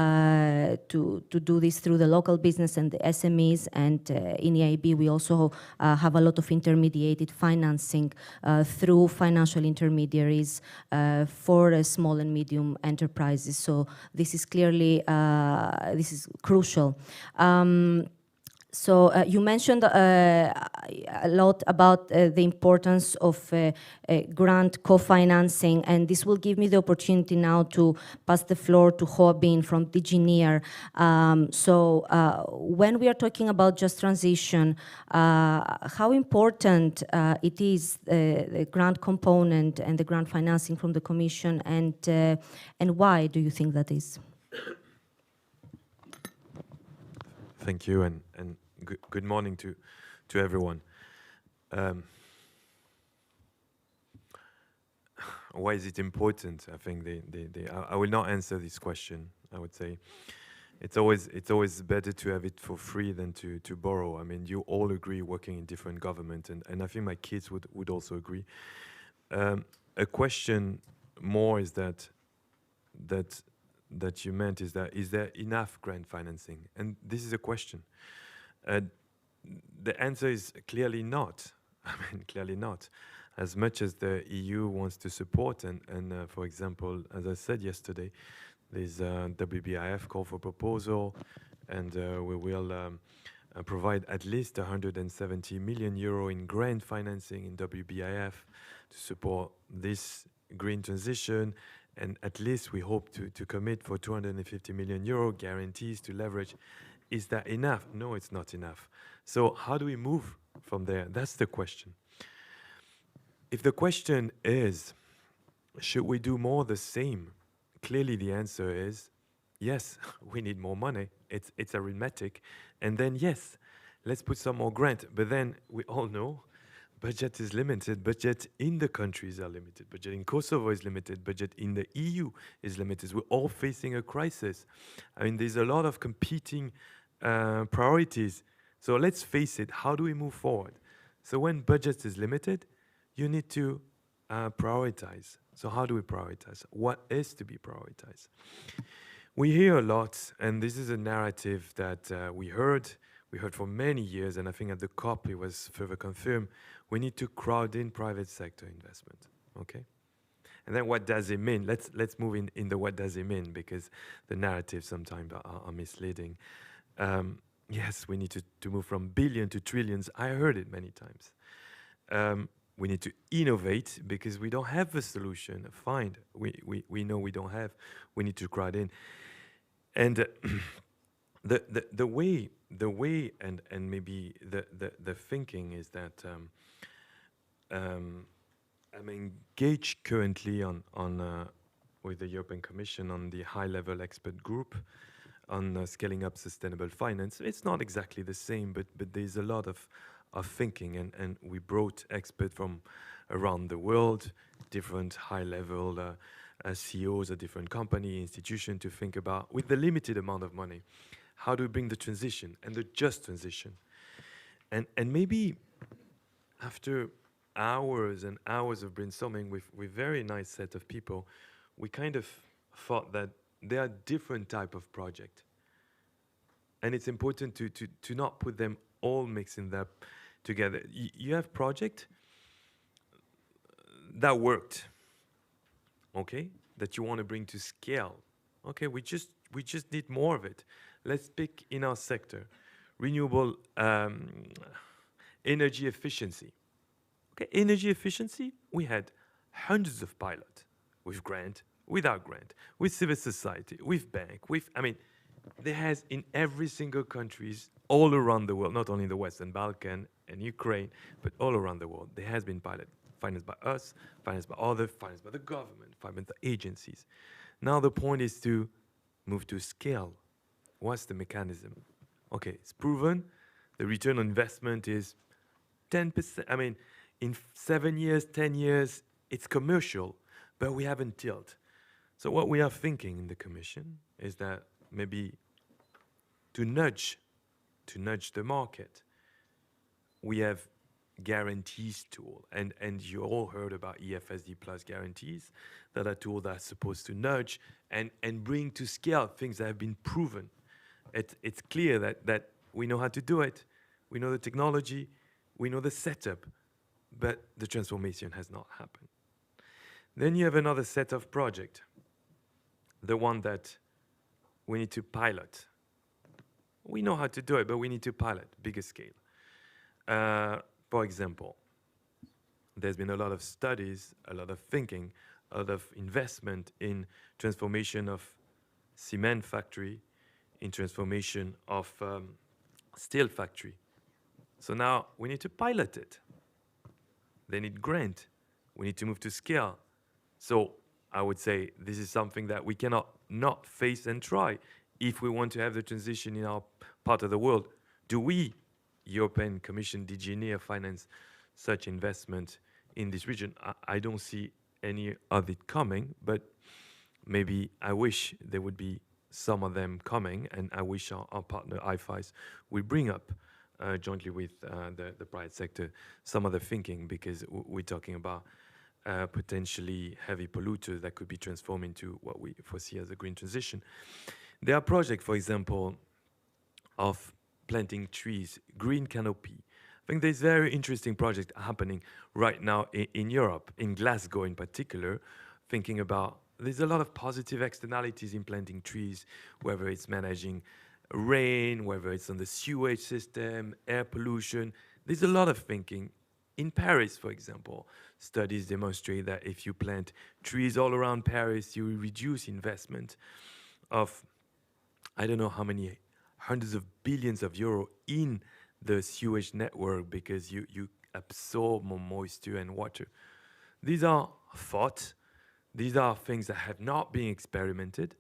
S11: do this through the local business and the SMEs. And in EIB, we also have a lot of intermediated financing through financial intermediaries for small and medium enterprises. So this is clearly this is crucial. So you mentioned a lot about the importance of grant co-financing, and this will give me the opportunity now to pass the floor to Hoa-Binh from DG NEAR. So when we are talking about just transition, how important it is the grant component and the grant financing from the Commission, and why do you think that is?
S14: Thank you, and good morning to everyone. Why is it important? I think I will not answer this question. I would say it's always better to have it for free than to borrow. I mean, you all agree working in different government, and I think my kids would also agree. A question more is that you meant is there enough grant financing? And this is a question. The answer is clearly not. I mean, clearly not. As much as the EU wants to support, and for example, as I said yesterday, there's WBIF call for proposal, and we will provide at least 170 million euro in grant financing in WBIF to support this green transition. And at least we hope to commit for 250 million euro guarantees to leverage. Is that enough? No, it's not enough. So how do we move from there? That's the question. If the question is, should we do more the same? Clearly the answer is, yes, we need more money. It's arithmetic. And then yes, let's put some more grant. But then we all know budget is limited. Budget in the countries are limited. Budget in Kosovo is limited. Budget in the EU is limited. We're all facing a crisis. I mean, there's a lot of competing priorities. So let's face it, how do we move forward? So when budget is limited, you need to prioritize. So how do we prioritize? What is to be prioritized? We hear a lot, and this is a narrative that we heard for many years, and I think at the COP it was further confirmed. We need to crowd in private sector investment, okay? And then what does it mean? Let's move in the what does it mean, because the narratives sometimes are misleading. Yes, we need to move from billion to trillions. I heard it many times. we need to innovate because we don't have a solution. Fine, we know we don't have. We need to crowd in, and the way and maybe the thinking is that I'm engaged currently on with the European Commission on the high-level expert group on scaling up sustainable finance. It's not exactly the same, but there's a lot of thinking, and we brought experts from around the world, different high-level CEOs of different company, institutions to think about, with the limited amount of money, how do we bring the transition and the just transition? And maybe after hours and hours of brainstorming with very nice set of people, we kind of thought that there are different type of project. And it's important to not put them all mixing them together. You have project that worked, okay, that you want to bring to scale. Okay, we just need more of it. Let's pick in our sector, renewable energy efficiency. Okay, energy efficiency, we had hundreds of pilots with grant, without grant, with civil society, with bank, there has in every single countries all around the world, not only the Western Balkan and Ukraine, but all around the world, there has been pilot, financed by us, financed by others, financed by the government, financed by agencies. Now the point is to move to scale. What's the mechanism? Okay, it's proven, the return on investment is 10%, in 7 years, 10 years, it's commercial, but we haven't tilted. So what we are thinking in the Commission is that maybe to nudge the market, we have guarantees tool, and you all heard about EFSD plus guarantees, that are tools that are supposed to nudge and bring to scale things that have been proven. It's clear that we know how to do it, we know the technology, we know the setup, but the transformation has not happened. Then you have another set of project, the one that we need to pilot. We know how to do it, but we need to pilot bigger scale. For example, there's been a lot of studies, a lot of thinking, a lot of investment in transformation of cement factory, in transformation of steel factory. So now we need to pilot it. They need grant. We need to move to scale. So I would say this is something that we cannot not face and try if we want to have the transition in our part of the world. Do we, European Commission, DG NEAR, finance such investment in this region? I don't see any of it coming, but maybe I wish there would be some of them coming, and I wish our partner IFIs will bring up jointly with the private sector some of the thinking, because we're talking about potentially heavy polluters that could be transformed into what we foresee as a green transition. There are projects, for example, of planting trees, green canopy. I think there's very interesting project happening right now in Europe, in Glasgow in particular, thinking about there's a lot of positive externalities in planting trees, whether it's managing rain, whether it's on the sewage system, air pollution. There's a lot of thinking. In Paris, for example, studies demonstrate that if you plant trees all around Paris, you will reduce investment of, I don't know how many hundreds of billions of euros in the sewage network, because you absorb more moisture and water. These are thoughts. These are things that have not been experimented.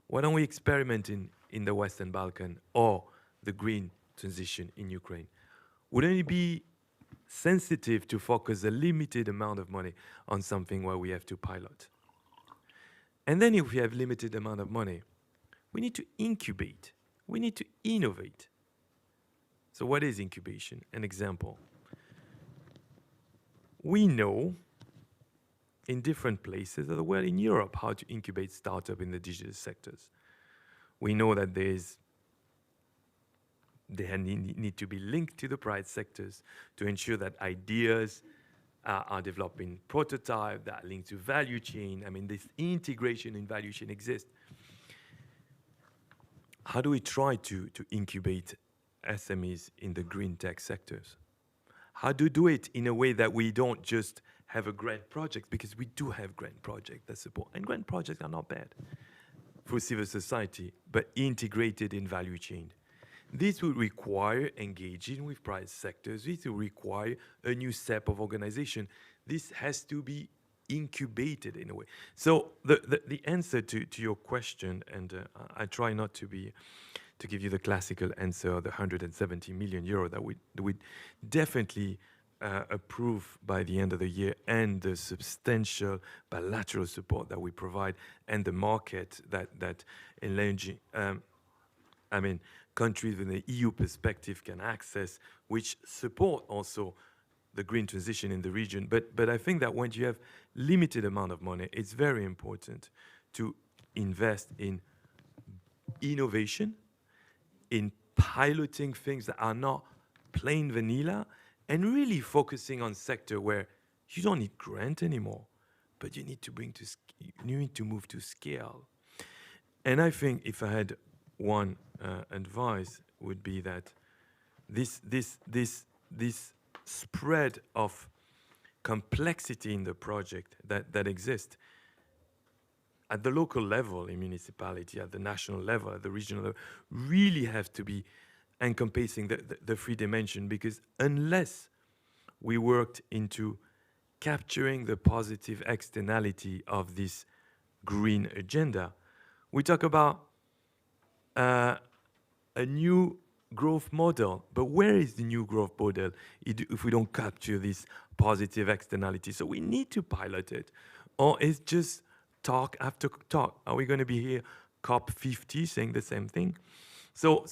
S14: Why don't we experiment in the Western Balkan or the green transition in Ukraine? Wouldn't it be sensitive to focus a limited amount of money on something where we have to pilot? And then if we have limited amount of money, we need to incubate. We need to innovate. So what is incubation? An example. We know in different places of the world, in Europe, how to incubate startup in the digital sectors. We know that they need to be linked to the private sectors to ensure that ideas are developing prototype, that are linked to value chain. I mean, this integration in value chain exists. How do we try to incubate SMEs in the green tech sectors? how to do it in a way that we don't just have a grant project, because we do have grant projects that support, and grant projects are not bad for civil society, but integrated in value chain. This would require engaging with private sectors. This will require a new step of organization. This has to be incubated in a way. So the answer to your question, and I try not to give you the classical answer, the 170 million euro that we definitely approve by the end of the year, and the substantial bilateral support that we provide, and the market that enlarging, countries with an EU perspective can access, which support also the green transition in the region. But I think that when you have limited amount of money, it's very important to invest in innovation, in piloting things that are not plain vanilla, and really focusing on sector where you don't need grant anymore, but you need to move to scale. And I think if I had one advice, would be that this spread of complexity in the project that exists at the local level, in municipality, at the national level, at the regional level, really have to be encompassing the three dimensions, because unless we worked into capturing the positive externality of this green agenda, we talk about a new growth model. But where is the new growth model if we don't capture this positive externality? So we need to pilot it, or it's just talk after talk. Are we going to be here COP50 saying the same thing? So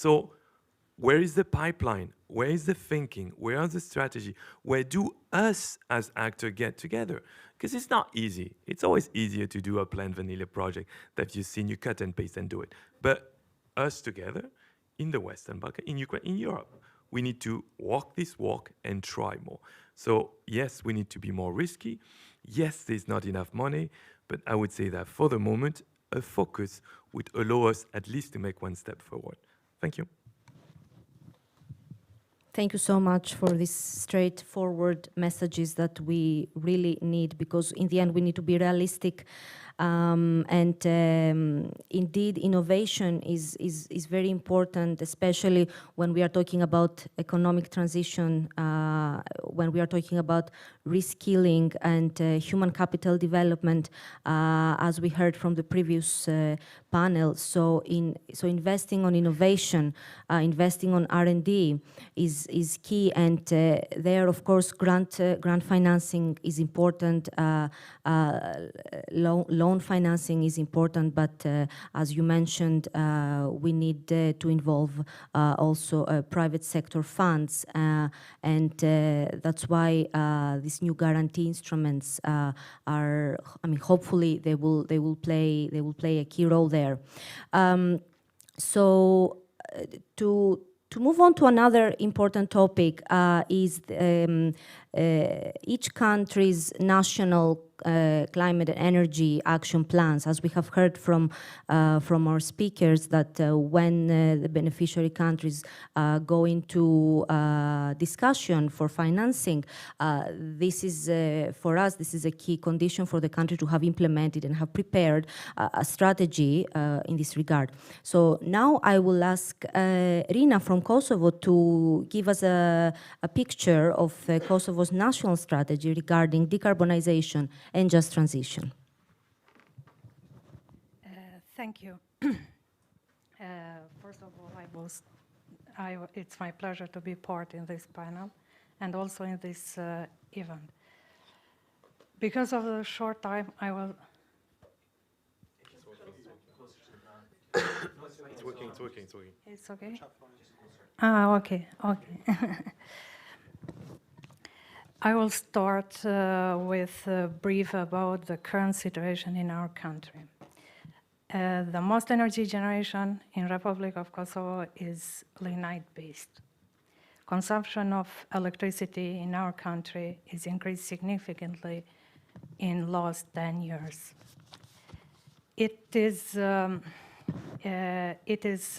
S14: where is the pipeline? Where is the thinking? Where are the strategy? Where do us as actors get together? Because it's not easy. It's always easier to do a plain vanilla project that you've seen, you cut and paste and do it. But us together in the Western Balkans, in Ukraine, in Europe, we need to walk this walk and try more. So yes, we need to be more risky. Yes, there's not enough money, but I would say that for the moment, a focus would allow us at least to make one step forward. Thank you.
S11: Thank you so much for these straightforward messages that we really need, because in the end we need to be realistic. Indeed, innovation is very important, especially when we are talking about economic transition, when we are talking about reskilling and human capital development, as we heard from the previous panel. So investing on innovation, investing on R&D is key, and there, of course, grant financing is important. Loan financing is important, but as you mentioned, we need to involve also private sector funds, and that's why these new guarantee instruments are. I mean, hopefully they will play a key role there. So to move on to another important topic is each country's national climate and energy action plans. As we have heard from our speakers, that when the beneficiary countries go into discussion for financing, this is for us, this is a key condition for the country to have implemented and have prepared a strategy in this regard. So now I will ask Rina from Kosovo to give us a picture of Kosovo's national strategy regarding decarbonization and just transition.
S15: Thank you. First of all, it's my pleasure to be part in this panel and also in this event. Because of the short time, I will...
S14: It's working.
S15: It's okay? Okay. I will start with a brief about the current situation in our country. The most energy generation in Republic of Kosovo is lignite-based. Consumption of electricity in our country is increased significantly in last 10 years. It is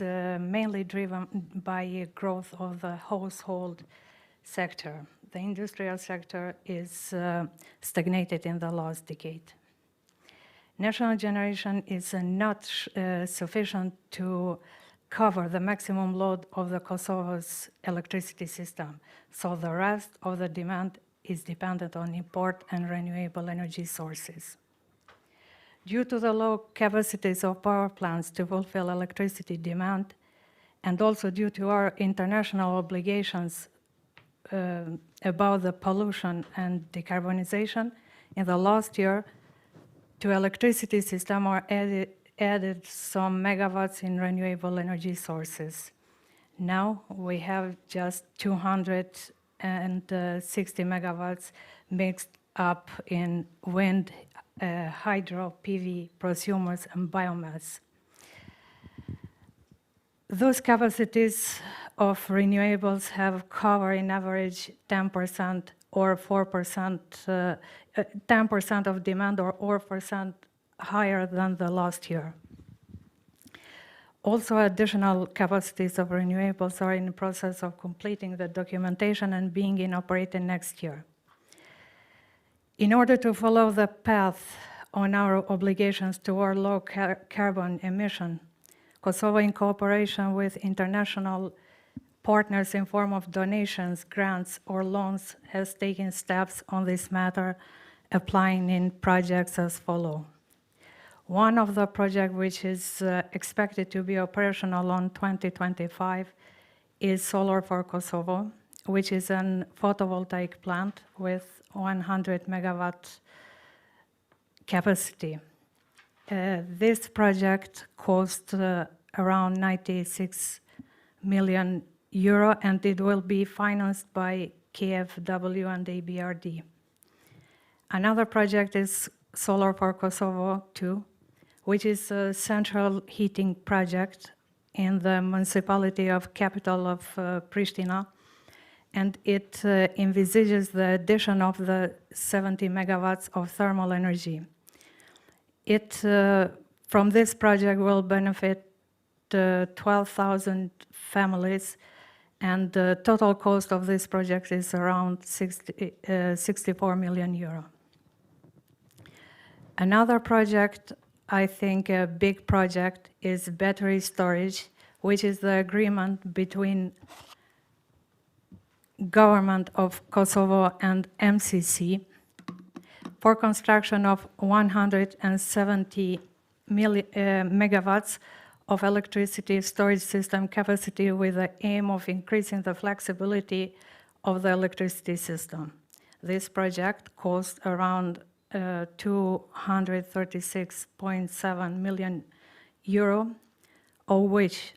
S15: mainly driven by a growth of the household sector. The industrial sector is stagnated in the last decade. National generation is not sufficient to cover the maximum load of the Kosovo's electricity system, so the rest of the demand is dependent on import and renewable energy sources. Due to the low capacities of power plants to fulfill electricity demand, and also due to our international obligations about the pollution and decarbonization, in the last year, to electricity system are added some megawatts in renewable energy sources. Now we have just 260 megawatts mixed up in wind, hydro, PV, prosumers, and biomass. Those capacities of renewables have covered in average 10% or 4%, 10% of demand or 4% higher than the last year. Also, additional capacities of renewables are in the process of completing the documentation and being in operation next year. In order to follow the path on our obligations toward low carbon emission, Kosovo, in cooperation with international partners in form of donations, grants, or loans, has taken steps on this matter, applying in projects as follows. One of the projects which is expected to be operational on 2025 is Solar for Kosovo, which is a photovoltaic plant with 100 megawatt capacity. This project cost around 96 million euro, and it will be financed by KfW and EBRD. Another project is Solar for Kosovo 2, which is a central heating project in the municipality of capital of Pristina, and it envisages the addition of the 70 megawatts of thermal energy. It, from this project, will benefit 12,000 families, and the total cost of this project is around 64 million euro. Another project, I think a big project, is battery storage, which is the agreement between government of Kosovo and MCC for construction of 170 megawatts of electricity storage system capacity with the aim of increasing the flexibility of the electricity system. This project cost around 236.7 million euro, of which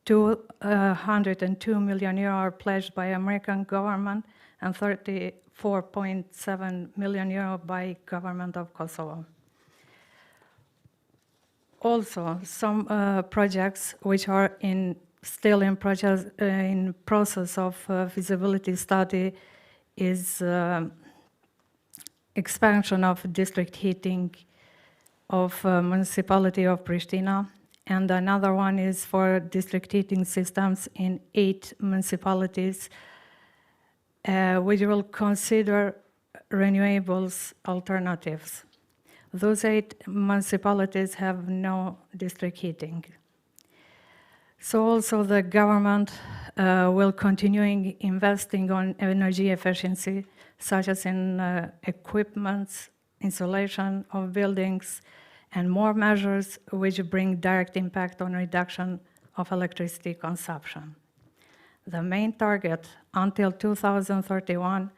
S15: 202 million euro are pledged by American government and 34.7 million euro by government of Kosovo. Also, some projects which are still in process of feasibility study is expansion of district heating of municipality of Pristina, and another one is for district heating systems in 8 municipalities, which will consider renewables alternatives. Those 8 municipalities have no district heating. So also the government will continue investing on energy efficiency, such as in equipment, insulation of buildings, and more measures which bring direct impact on reduction of electricity consumption. The main target until 2031,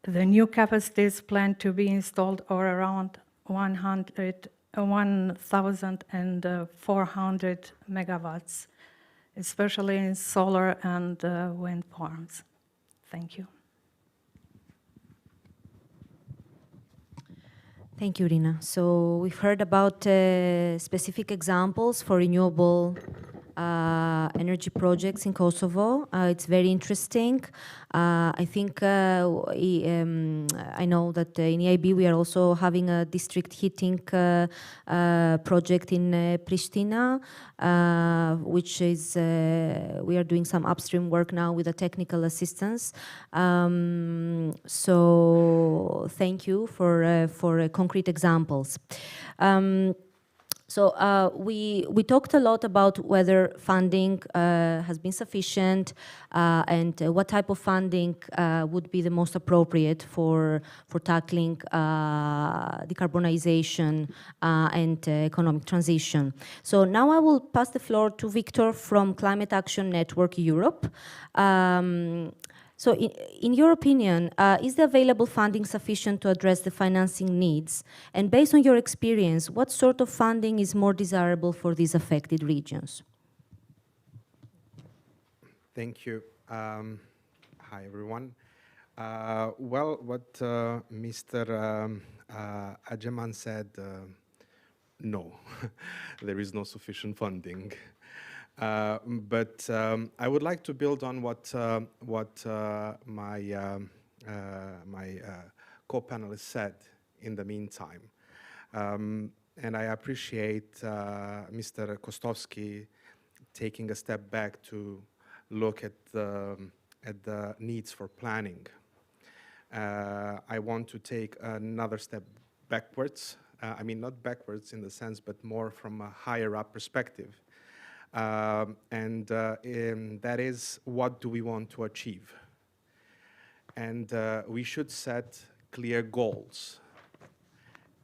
S15: the new capacities planned to be installed are around 1,400 megawatts, especially in solar and wind farms. Thank you.
S11: Thank you, Rina. So we've heard about specific examples for renewable energy projects in Kosovo. It's very interesting. I think I know that in EIB we are also having a district heating project in Pristina, which is we are doing some upstream work now with the technical assistance. So thank you for concrete examples. So we talked a lot about whether funding has been sufficient and what type of funding would be the most appropriate for tackling decarbonization and economic transition. So now I will pass the floor to Viktor from Climate Action Network Europe. So in your opinion, is the available funding sufficient to address the financing needs? And based on your experience, what sort of funding is more desirable for these affected regions?
S16: Thank you. Hi, everyone. Well, what Mr. Adjemian said, no, there is no sufficient funding. But I would like to build on what my co-panelist said in the meantime. And I appreciate Mr. Kostovski taking a step back to look at the needs for planning. I want to take another step backwards. I mean, not backwards in the sense, but more from a higher up perspective. And that is, what do we want to achieve? And we should set clear goals.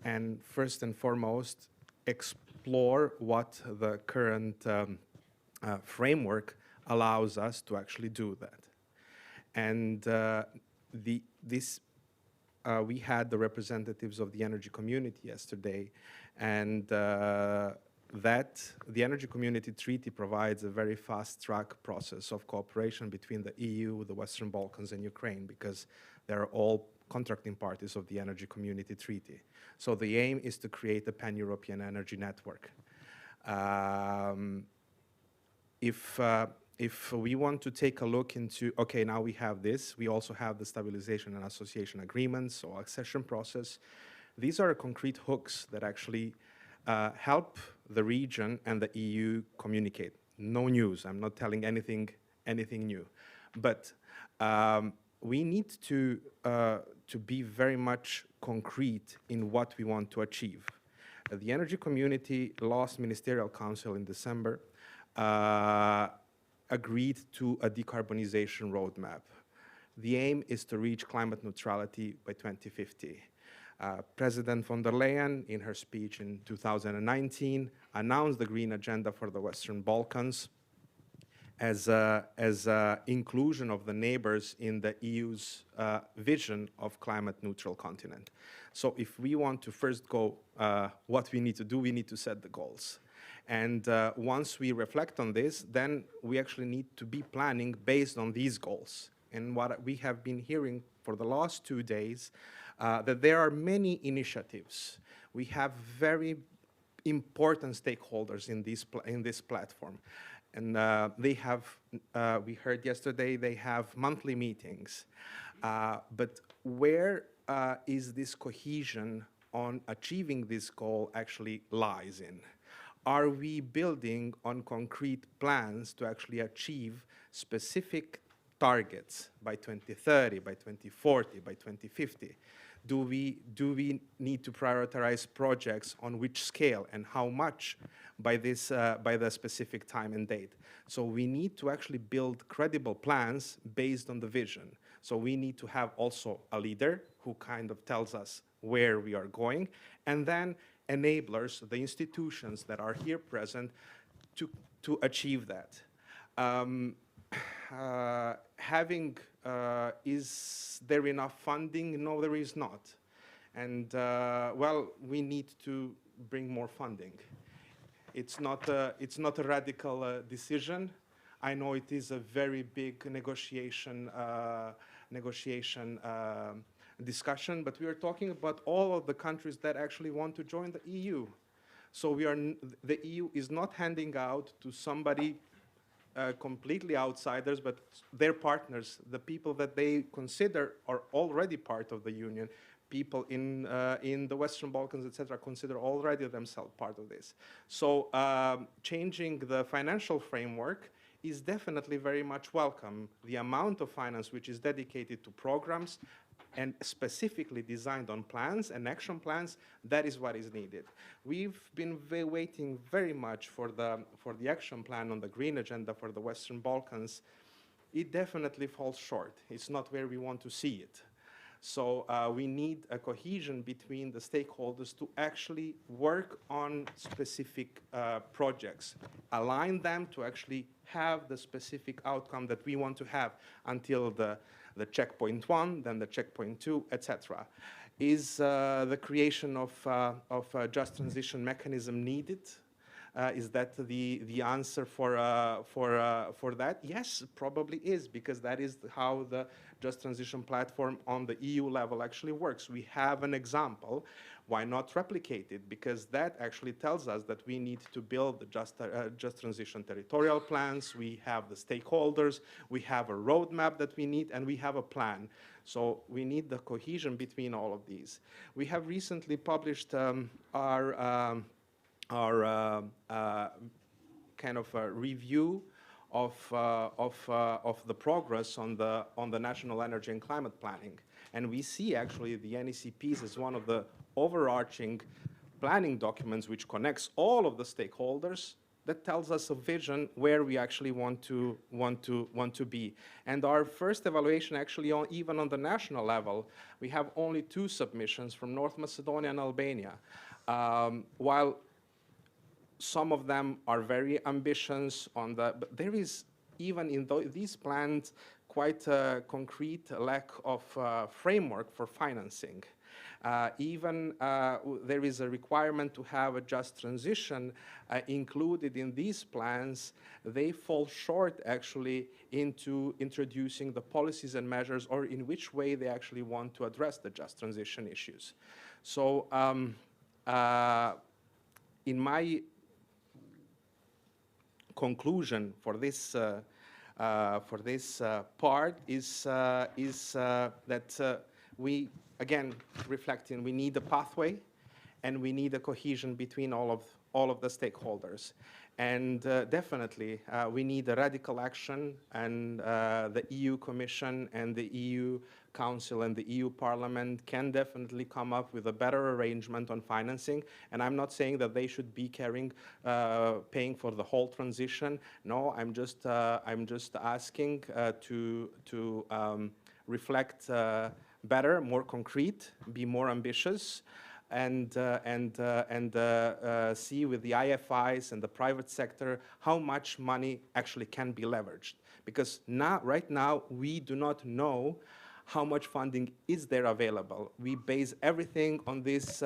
S16: And first and foremost, explore what the current framework allows us to actually do that. And we had the representatives of the energy community yesterday, and that the Energy Community Treaty provides a very fast-track process of cooperation between the EU, the Western Balkans, and Ukraine, because they're all contracting parties of the Energy Community Treaty. So the aim is to create a pan-European energy network. If we want to take a look into, okay, now we have this, we also have the stabilization and association agreements or accession process. These are concrete hooks that actually help the region and the EU communicate. No news, I'm not telling anything new. But we need to be very much concrete in what we want to achieve. The Energy Community last Ministerial Council in December agreed to a decarbonization roadmap. The aim is to reach climate neutrality by 2050. President von der Leyen, in her speech in 2019, announced the green agenda for the Western Balkans as inclusion of the neighbors in the EU's vision of climate neutral continent. So if we want to first go, what we need to do, we need to set the goals. And once we reflect on this, then we actually need to be planning based on these goals. And what we have been hearing for the last 2 days, that there are many initiatives. We have very important stakeholders in this platform. And they have, we heard yesterday, they have monthly meetings. But where is this cohesion on achieving this goal actually lies in? Are we building on concrete plans to actually achieve specific targets by 2030, by 2040, by 2050? Do we need to prioritize projects on which scale and how much by the specific time and date? So we need to actually build credible plans based on the vision. So we need to have also a leader who kind of tells us where we are going, and then enablers, the institutions that are here present, to achieve that. Is there enough funding? No, there is not. And well, we need to bring more funding. It's not a radical decision. I know it is a very big negotiation discussion, but we are talking about all of the countries that actually want to join the EU. So the EU is not handing out to somebody completely outsiders, but their partners, the people that they consider are already part of the Union. People in the Western Balkans, etc., consider already themselves part of this. So changing the financial framework is definitely very much welcome. The amount of finance which is dedicated to programs and specifically designed on plans and action plans, that is what is needed. We've been waiting very much for the action plan on the green agenda for the Western Balkans. It definitely falls short. It's not where we want to see it. So we need a cohesion between the stakeholders to actually work on specific projects, align them to actually have the specific outcome that we want to have until the checkpoint 1, then the checkpoint 2, etc. Is the creation of a just transition mechanism needed? Is that the answer for that? Yes, probably is, because that is how the Just Transition platform on the EU level actually works. We have an example. Why not replicate it? Because that actually tells us that we need to build the just transition territorial plans. We have the stakeholders. We have a roadmap that we need, and we have a plan. So we need the cohesion between all of these. We have recently published our kind of a review of the progress on the national energy and climate planning, and we see actually the NECPs as one of the overarching planning documents which connects all of the stakeholders, that tells us a vision where we actually want to be. And our first evaluation, actually, even on the national level, we have only 2 submissions from North Macedonia and Albania, while some of them are very ambitious but there is, even in these plans, quite a concrete lack of framework for financing. There is a requirement to have a just transition included in these plans. They fall short, actually, into introducing the policies and measures, or in which way they actually want to address the just transition issues. So in my conclusion for this part is that we, again, reflecting, we need a pathway, and we need a cohesion between all of the stakeholders. And definitely, we need a radical action, and the EU Commission and the EU Council and the EU Parliament can definitely come up with a better arrangement on financing. And I'm not saying that they should be paying for the whole transition. No, I'm just asking to reflect better, more concrete, be more ambitious, and see with the IFIs and the private sector how much money actually can be leveraged. Because right now, we do not know how much funding is there available. We base everything on this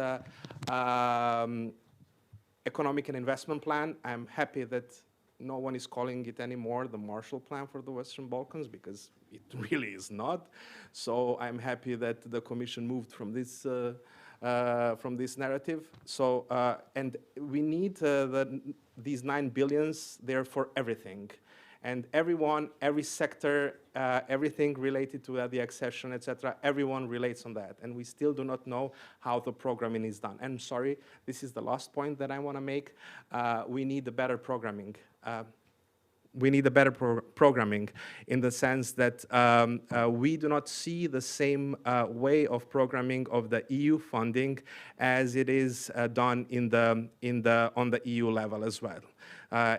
S16: economic and investment plan. I'm happy that no one is calling it anymore the Marshall Plan for the Western Balkans, because it really is not. So I'm happy that the Commission moved from this narrative. So, and we need these 9 billions there for everything. And everyone, every sector, everything related to the accession, etc., everyone relates on that. And we still do not know how the programming is done. And sorry, this is the last point that I want to make. We need a better programming. We need a better programming in the sense that we do not see the same way of programming of the EU funding as it is done on the EU level as well.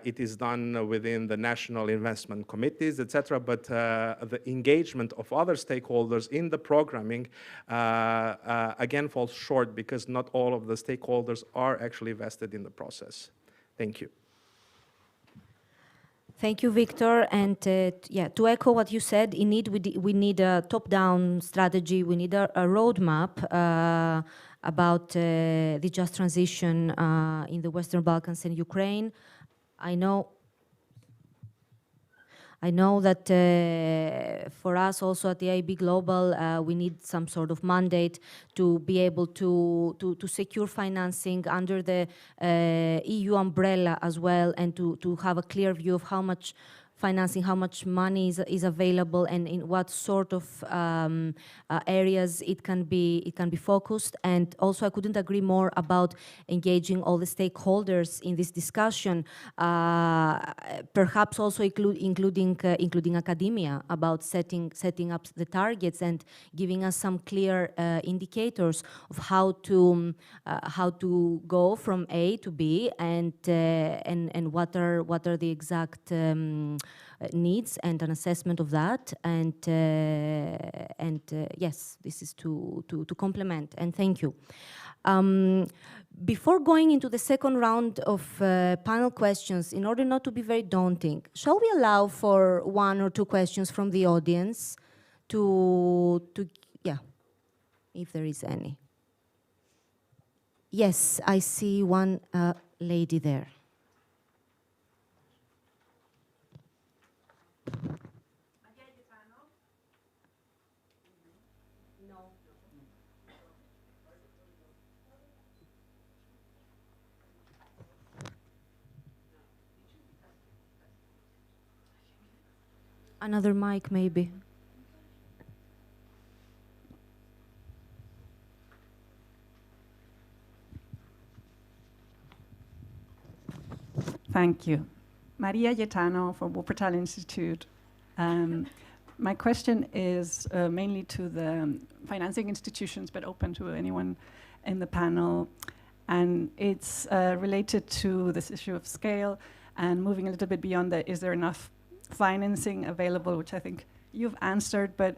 S16: It is done within the national investment committees, etc., but the engagement of other stakeholders in the programming again falls short, because not all of the stakeholders are actually vested in the process. Thank you.
S11: Thank you, Viktor. And yeah, to echo what you said, indeed, we need a top-down strategy. We need a roadmap about the just transition in the Western Balkans and Ukraine. I know I know that for us also at the IB Global, we need some sort of mandate to be able to secure financing under the EU umbrella as well, and to have a clear view of how much financing, how much money is available, and in what sort of areas it can be focused. And also, I couldn't agree more about engaging all the stakeholders in this discussion, perhaps also including academia, about setting up the targets and giving us some clear indicators of how to go from A to B, and what are the exact needs, and an assessment of that. And yes, this is to complement, and thank you. Before going into the second round of panel questions, in order not to be very daunting, shall we allow for 1 or 2 questions from the audience yeah, if there is any. Yes, I see one lady there. Another mic, maybe.
S17: Thank you. Maria Gaetano from Wuppertal Institute. My question is mainly to the financing institutions, but open to anyone in the panel. And it's related to this issue of scale and moving a little bit beyond that. Is there enough financing available, which I think you've answered, but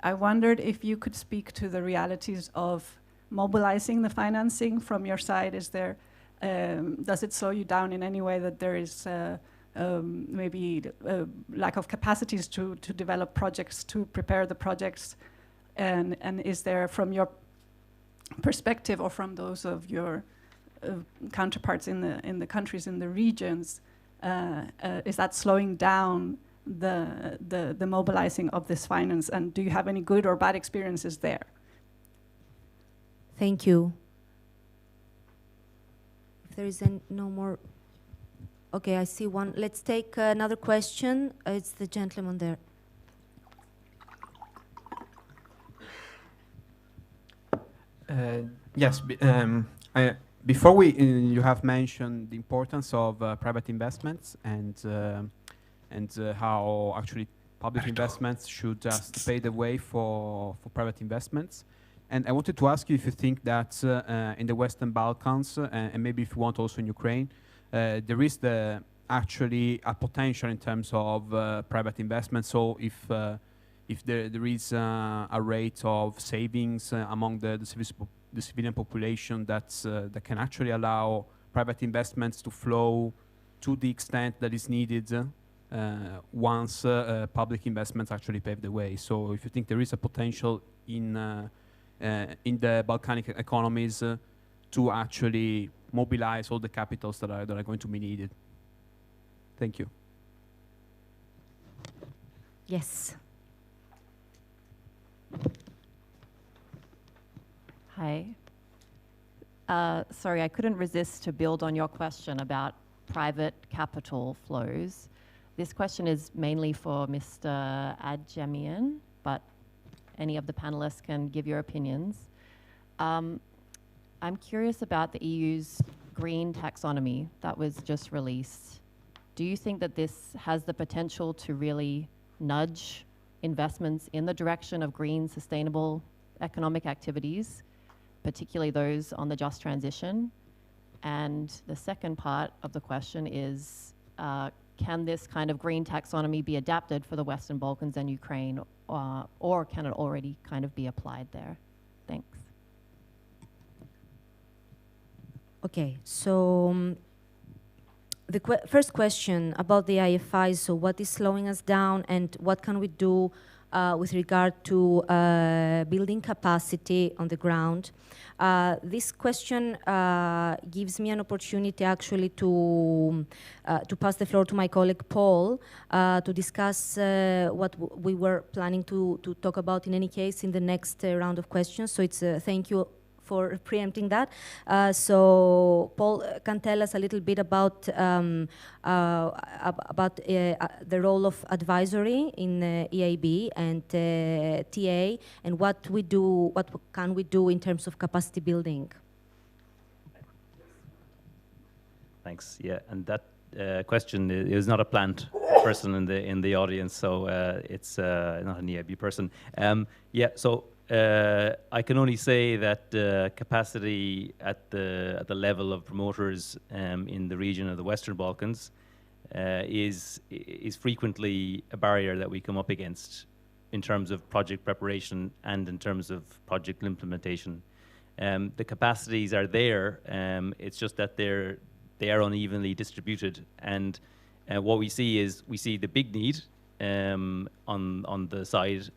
S17: I wondered if you could speak to the realities of mobilizing the financing from your side. Is there, does it slow you down in any way that there is maybe lack of capacities to develop projects, to prepare the projects? And is there, from your perspective or from those of your counterparts in the countries, in the regions, is that slowing down the mobilizing of this finance? And do you have any good or bad experiences there?
S11: Thank you. If there is no more, okay, I see one. Let's take another question. It's the gentleman there.
S18: Yes. Before you have mentioned the importance of private investments and how actually public investments should just pave the way for private investments. And I wanted to ask you if you think that in the Western Balkans, and maybe if you want also in Ukraine, there is actually a potential in terms of private investment. So if there is a rate of savings among the civilian population that can actually allow private investments to flow to the extent that is needed once public investments actually pave the way. So if you think there is a potential in the Balkanic economies to actually mobilize all the capitals that are going to be needed. Thank you.
S11: Yes.
S19: Hi. Sorry, I couldn't resist to build on your question about private capital flows. This question is mainly for Mr. Adjemian, but any of the panelists can give your opinions. I'm curious about the EU's green taxonomy that was just released. Do you think that this has the potential to really nudge investments in the direction of green, sustainable economic activities, particularly those on the just transition? And the second part of the question is, can this kind of green taxonomy be adapted for the Western Balkans and Ukraine, or can it already kind of be applied there? Thanks.
S11: Okay, so the first question about the IFIs, so what is slowing us down and what can we do with regard to building capacity on the ground. This question gives me an opportunity actually to pass the floor to my colleague Paul to discuss what we were planning to talk about in any case in the next round of questions. So it's thank you for preempting that. So Paul can tell us a little bit about the role of advisory in EIB and TA, and what can we do in terms of capacity building.
S12: Thanks. Yeah, and that question is not a plant person in the audience, so it's not an EIB person. Yeah, so. I can only say that capacity at the level of promoters in the region of the Western Balkans is frequently a barrier that we come up against in terms of project preparation and in terms of project implementation. The capacities are there. It's just that they are unevenly distributed, and what we see is the big need. On the side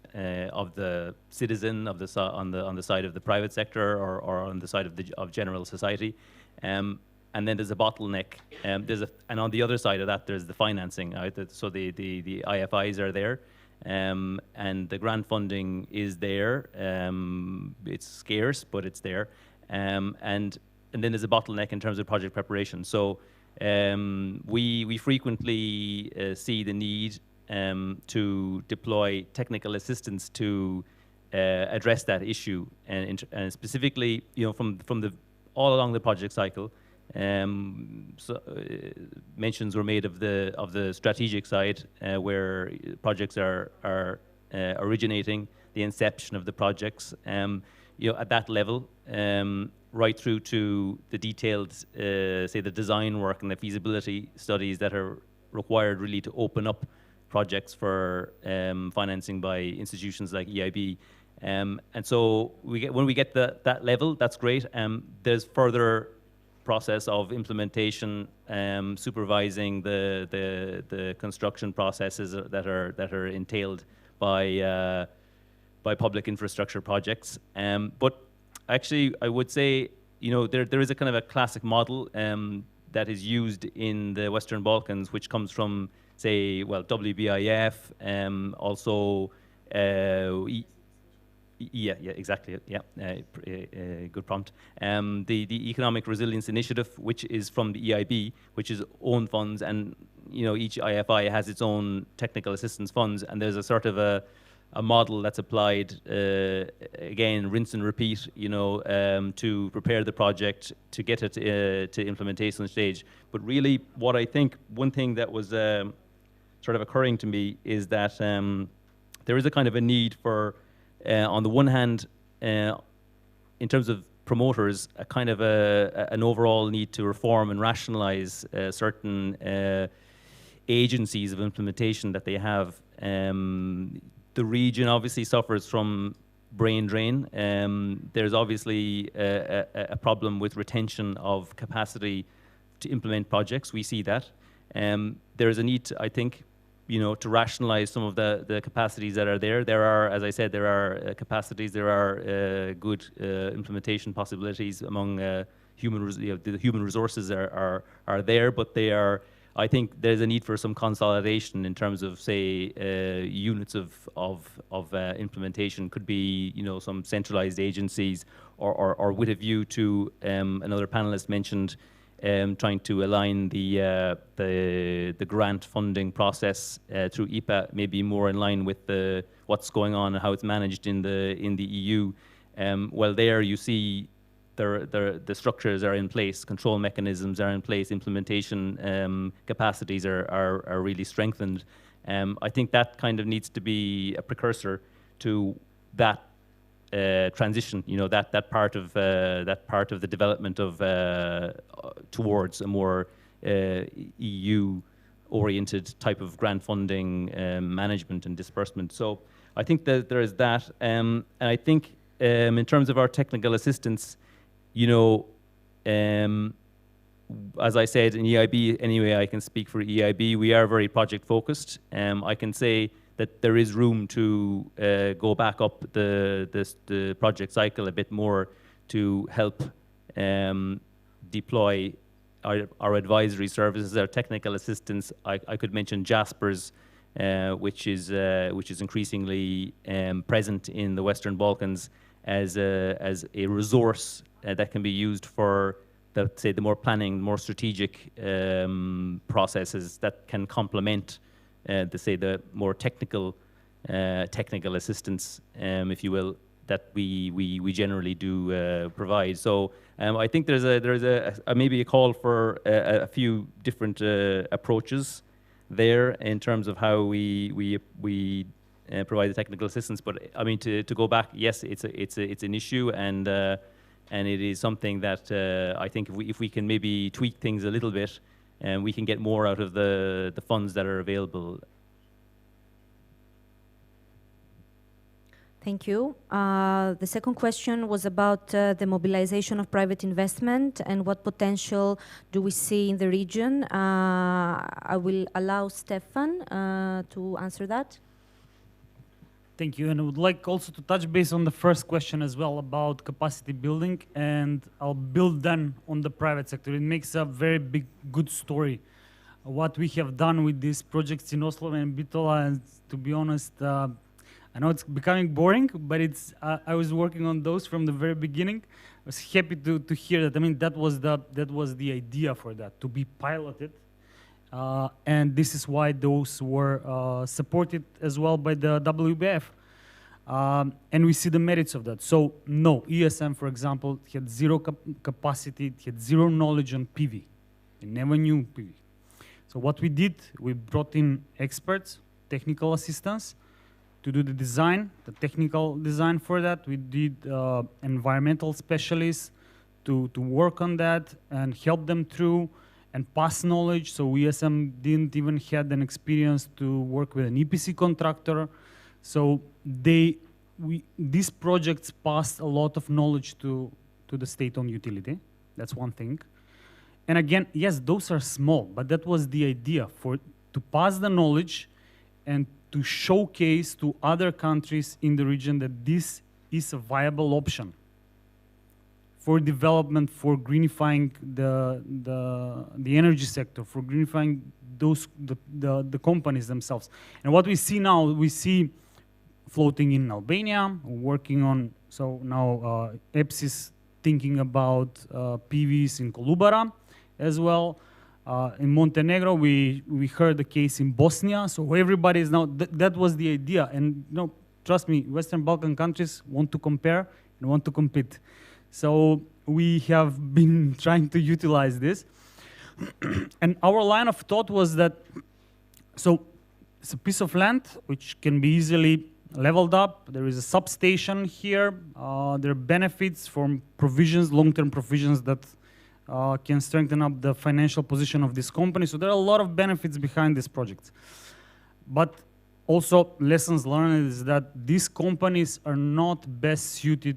S12: of the citizen, on the side of the private sector, or on the side of general society, and then there's a bottleneck. And on the other side of that, there's the financing. So the IFIs are there, and the grant funding is there. It's scarce, but it's there, and then there's a bottleneck in terms of project preparation. So we frequently see the need. To deploy technical assistance to address that issue, and specifically, from the all along the project cycle. Mentions were made of the strategic side, where projects are originating, the inception of the projects. At that level, right through to the detailed, say, the design work and the feasibility studies that are required really to open up projects for financing by institutions like EIB. And so when we get that level, that's great. There's further process of implementation, supervising the construction processes that are entailed by public infrastructure projects. But actually, I would say, there is a kind of a classic model that is used in the Western Balkans, which comes from, say, WBIF, also, yeah, exactly, yeah, good prompt. The Economic Resilience Initiative, which is from the EIB, which is own funds, and each IFI has its own technical assistance funds, and there's a sort of a model that's applied, again, rinse and repeat, to prepare the project, to get it to implementation stage. But really, what I think, one thing that was sort of occurring to me is that there is a kind of a need for, on the one hand, in terms of promoters, a kind of an overall need to reform and rationalize certain agencies of implementation that they have. The region obviously suffers from brain drain. There's obviously a problem with retention of capacity to implement projects. We see that. There's a need, I think, to rationalize some of the capacities that are there. There are, as I said, there are capacities, there are good implementation possibilities among the human resources are there, but they are, I think there's a need for some consolidation in terms of, say, units of implementation. Could be, some centralized agencies, or with a view to, another panelist mentioned, trying to align the grant funding process through EPA, maybe more in line with what's going on and how it's managed in the EU. Well, there you see the structures are in place, control mechanisms are in place, implementation capacities are really strengthened. I think that kind of needs to be a precursor to that transition, that part of the development of towards a more EU-oriented type of grant funding management and disbursement. So I think that there is that, and I think in terms of our technical assistance, as I said, in EIB, anyway, I can speak for EIB, we are very project focused. I can say that there is room to go back up the project cycle a bit more to help deploy our advisory services, our technical assistance. I could mention Jaspers, which is increasingly present in the Western Balkans as a resource that can be used for the more planning, more strategic processes that can complement the more technical assistance, if you will, that we generally do provide. So I think there's maybe a call for a few different approaches there in terms of how we provide the technical assistance. But I mean, to go back, yes, it's an issue, and it is something that I think if we can maybe tweak things a little bit, we can get more out of the funds that are available.
S11: Thank you. The second question was about the mobilization of private investment and what potential do we see in the region. I will allow Stefan to answer that.
S13: Thank you, and I would like also to touch base on the first question as well about capacity building, and I'll build then on the private sector. It makes a very big, good story. What we have done with these projects in Oslo and Bitola, and to be honest, I know it's becoming boring, but I was working on those from the very beginning. I was happy to hear that. I mean, that was the idea for that, to be piloted. And this is why those were supported as well by the WBF. And we see the merits of that. So no, ESM, for example, had zero capacity, it had zero knowledge on PV. It never knew PV. So what we did, we brought in experts, technical assistants, to do the design, the technical design for that. We did environmental specialists to work on that and help them through and pass knowledge. So ESM didn't even have an experience to work with an EPC contractor. So these projects passed a lot of knowledge to the state-owned utility. That's one thing. And again, yes, those are small, but that was the idea, to pass the knowledge and to showcase to other countries in the region that this is a viable option for development, for greenifying the energy sector, for greenifying the companies themselves. And what we see now, we see floating in Albania, working on, so now EPS is thinking about PVs in Kolubara as well. In Montenegro, we heard the case in Bosnia, so everybody is now, that was the idea. And trust me, Western Balkan countries want to compare and want to compete. So we have been trying to utilize this. And our line of thought was that, so it's a piece of land which can be easily leveled up. There is a substation here. There are benefits from provisions, long-term provisions that can strengthen up the financial position of this company. So there are a lot of benefits behind this project. But also lessons learned is that these companies are not best suited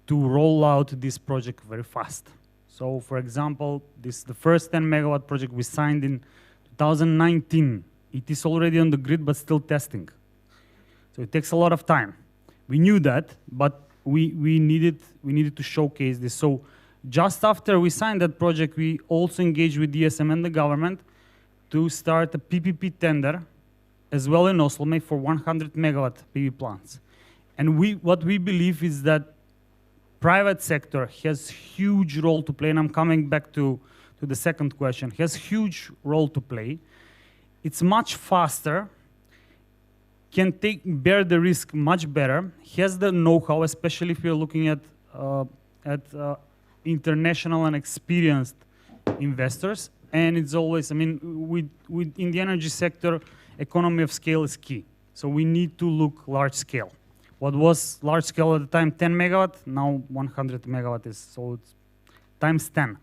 S13: to roll out this project very fast. So for example, the first 10 megawatt project we signed in 2019. It is already on the grid, but still testing. So it takes a lot of time. We knew that, but we needed to showcase this. So just after we signed that project, we also engaged with DSM and the government to start a PPP tender as well in Oslo for 100 megawatt PV plants. And what we believe is that private sector has huge role to play, and I'm coming back to the second question, has huge role to play. It's much faster, can bear the risk much better, has the know-how, especially if you're looking at international and experienced investors. And it's always, I mean, in the energy sector, economy of scale is key. So we need to look large scale. What was large scale at the time, 10 megawatt, now 100 megawatt is, so it's times 10.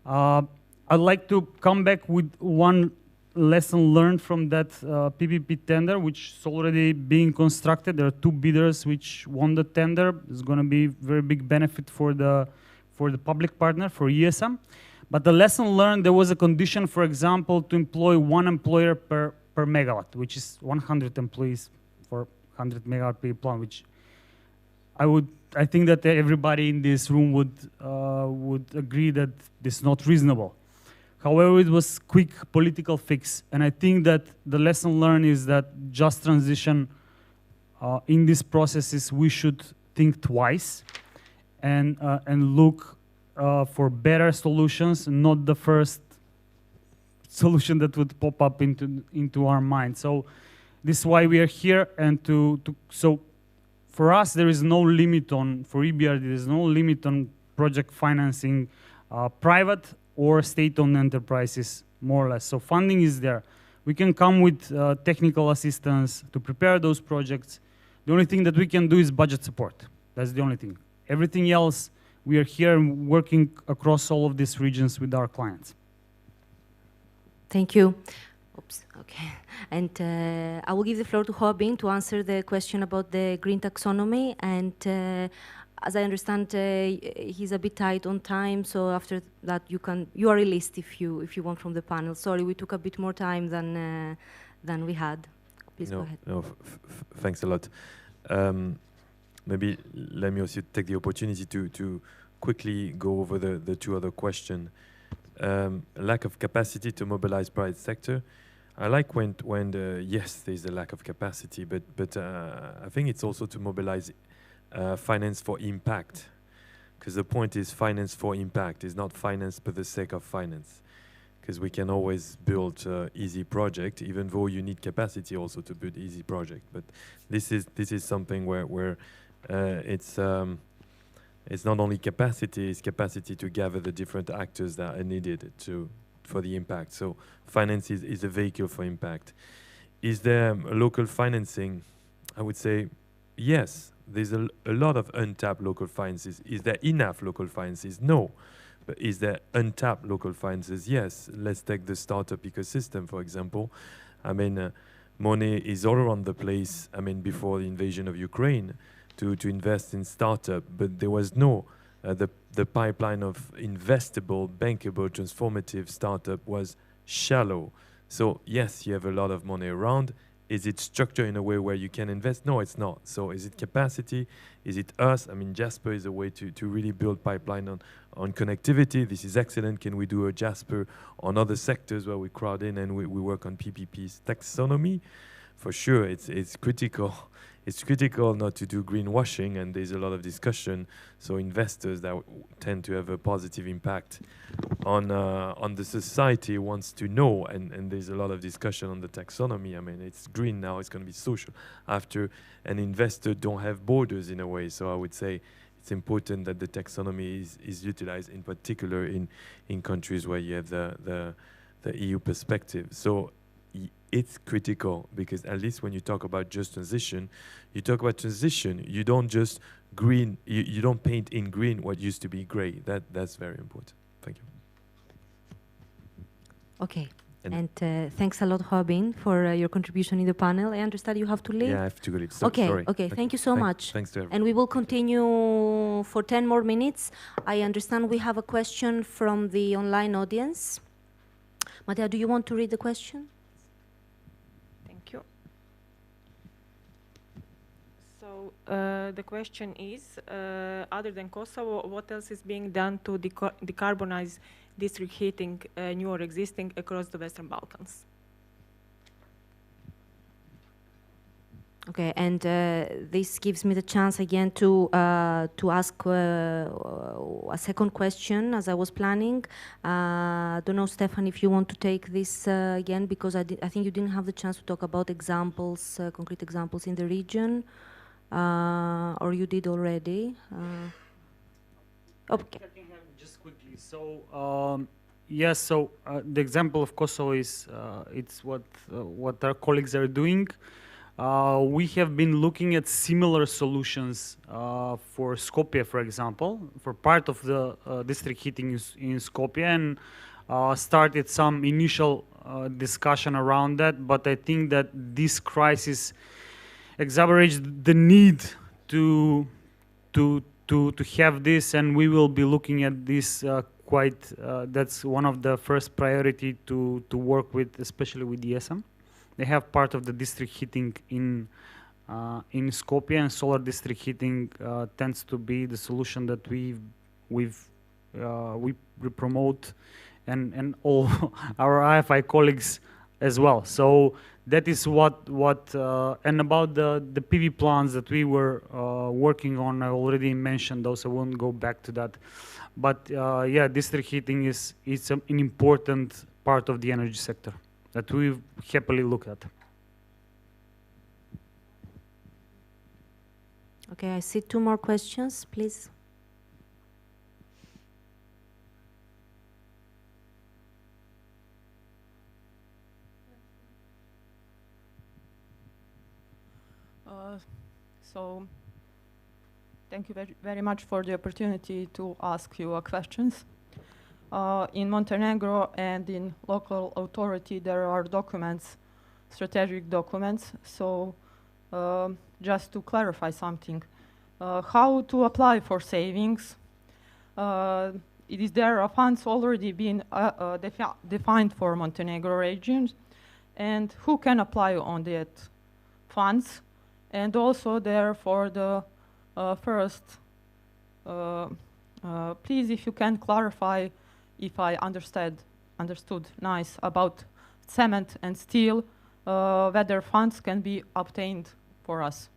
S13: I'd like to come back with one lesson learned from that PPP tender, which is already being constructed. There are 2 bidders which won the tender. It's going to be very big benefit for the public partner, for ESM. But the lesson learned, there was a condition, for example, to employ 1 employer per per megawatt, which is 100 employees for 100 megawatt per plant, which I think that everybody in this room would agree that this is not reasonable. However, it was quick political fix, and I think that the lesson learned is that just transition in these processes we should think twice and look for better solutions, not the first solution that would pop up into our mind. So this is why we are here, and so for us there is no limit for EBRD, there is no limit on project financing, private or state-owned enterprises, more or less. So funding is there. We can come with technical assistance to prepare those projects. The only thing that we can do is budget support. That's the only thing. Everything else, we are here working across all of these regions with our clients.
S11: Thank you. Oops, okay. And I will give the floor to Hoa-Binh to answer the question about the green taxonomy. And as I understand, he's a bit tight on time, so after that you are released if you want from the panel. Sorry, we took a bit more time than we had. Please go ahead.
S14: No, thanks a lot. Maybe let me also take the opportunity to quickly go over the two other questions. Lack of capacity to mobilize private sector. I like when yes, there's a lack of capacity, but I think it's also to mobilize finance for impact, because the point is finance for impact is not finance for the sake of finance, because we can always build easy project, even though you need capacity also to build easy project. But this is something where it's not only capacity, it's capacity to gather the different actors that are needed for the impact. So finance is a vehicle for impact. Is there local financing? I would say yes. There's a lot of untapped local finances. Is there enough local finances? No. But is there untapped local finances? Yes. Let's take the startup ecosystem, for example. I mean, money is all around the place, I mean, before the invasion of Ukraine to invest in startup, but there was no, the pipeline of investable, bankable, transformative startup was shallow. So yes, you have a lot of money around. Is it structured in a way where you can invest? No, it's not. So is it capacity? Is it us? I mean, Jasper is a way to really build pipeline on connectivity. This is excellent. Can we do a Jasper on other sectors where we crowd in and we work on PPPs? Taxonomy, for sure, it's critical. It's critical not to do greenwashing, and there's a lot of discussion. So investors that tend to have a positive impact on the society wants to know, and there's a lot of discussion on the taxonomy. I mean, it's green now, it's going to be social. After an investor don't have borders in a way, so I would say it's important that the taxonomy is utilized, in particular in countries where you have the EU perspective. So it's critical, because at least when you talk about just transition, you talk about transition. You don't just green. You don't paint in green what used to be grey. That's very important. Thank you.
S11: Okay. And thanks a lot, Hoa-Binh, for your contribution in the panel. I understand you have to leave.
S14: Yeah, I have to leave.
S11: Okay.
S14: Sorry.
S11: Okay. Thank you so much.
S14: Thanks to everyone.
S11: And we will continue for 10 more minutes. I understand we have a question from the online audience. Matea, do you want to read the question?
S10: So the question is, other than Kosovo, what else is being done to decarbonize district heating, new or existing, across the Western Balkans?
S11: Okay, and this gives me the chance again to ask a second question, as I was planning. I don't know, Stefan, if you want to take this again, because I think you didn't have the chance to talk about examples, concrete examples in the region. Or you did already? Okay.
S13: Just quickly. So yes. So the example of Kosovo is it's what our colleagues are doing. We have been looking at similar solutions for Skopje, for example, for part of the district heating in Skopje, and started some initial discussion around that. But I think that this crisis exacerbates the need to have this, and we will be looking at this quite. That's one of the first priority to work with, especially with DSM, they have part of the district heating in Skopje, and solar district heating tends to be the solution that we promote, and all our IFI colleagues as well. So that is what and about the PV plants that we were working on, I already mentioned those. I won't go back to that. But yeah, district heating is an important part of the energy sector that we happily look at.
S11: Okay, I see 2 more questions, please.
S20: So thank you very much for the opportunity to ask you questions. In Montenegro and in local authority, there are documents, strategic documents. So just to clarify something, how to apply for savings? Is there a funds already been defined for Montenegro regions? And who can apply on that funds? And also there for the first, please, if you can clarify if I understood nice about cement and steel, whether funds can be obtained for us.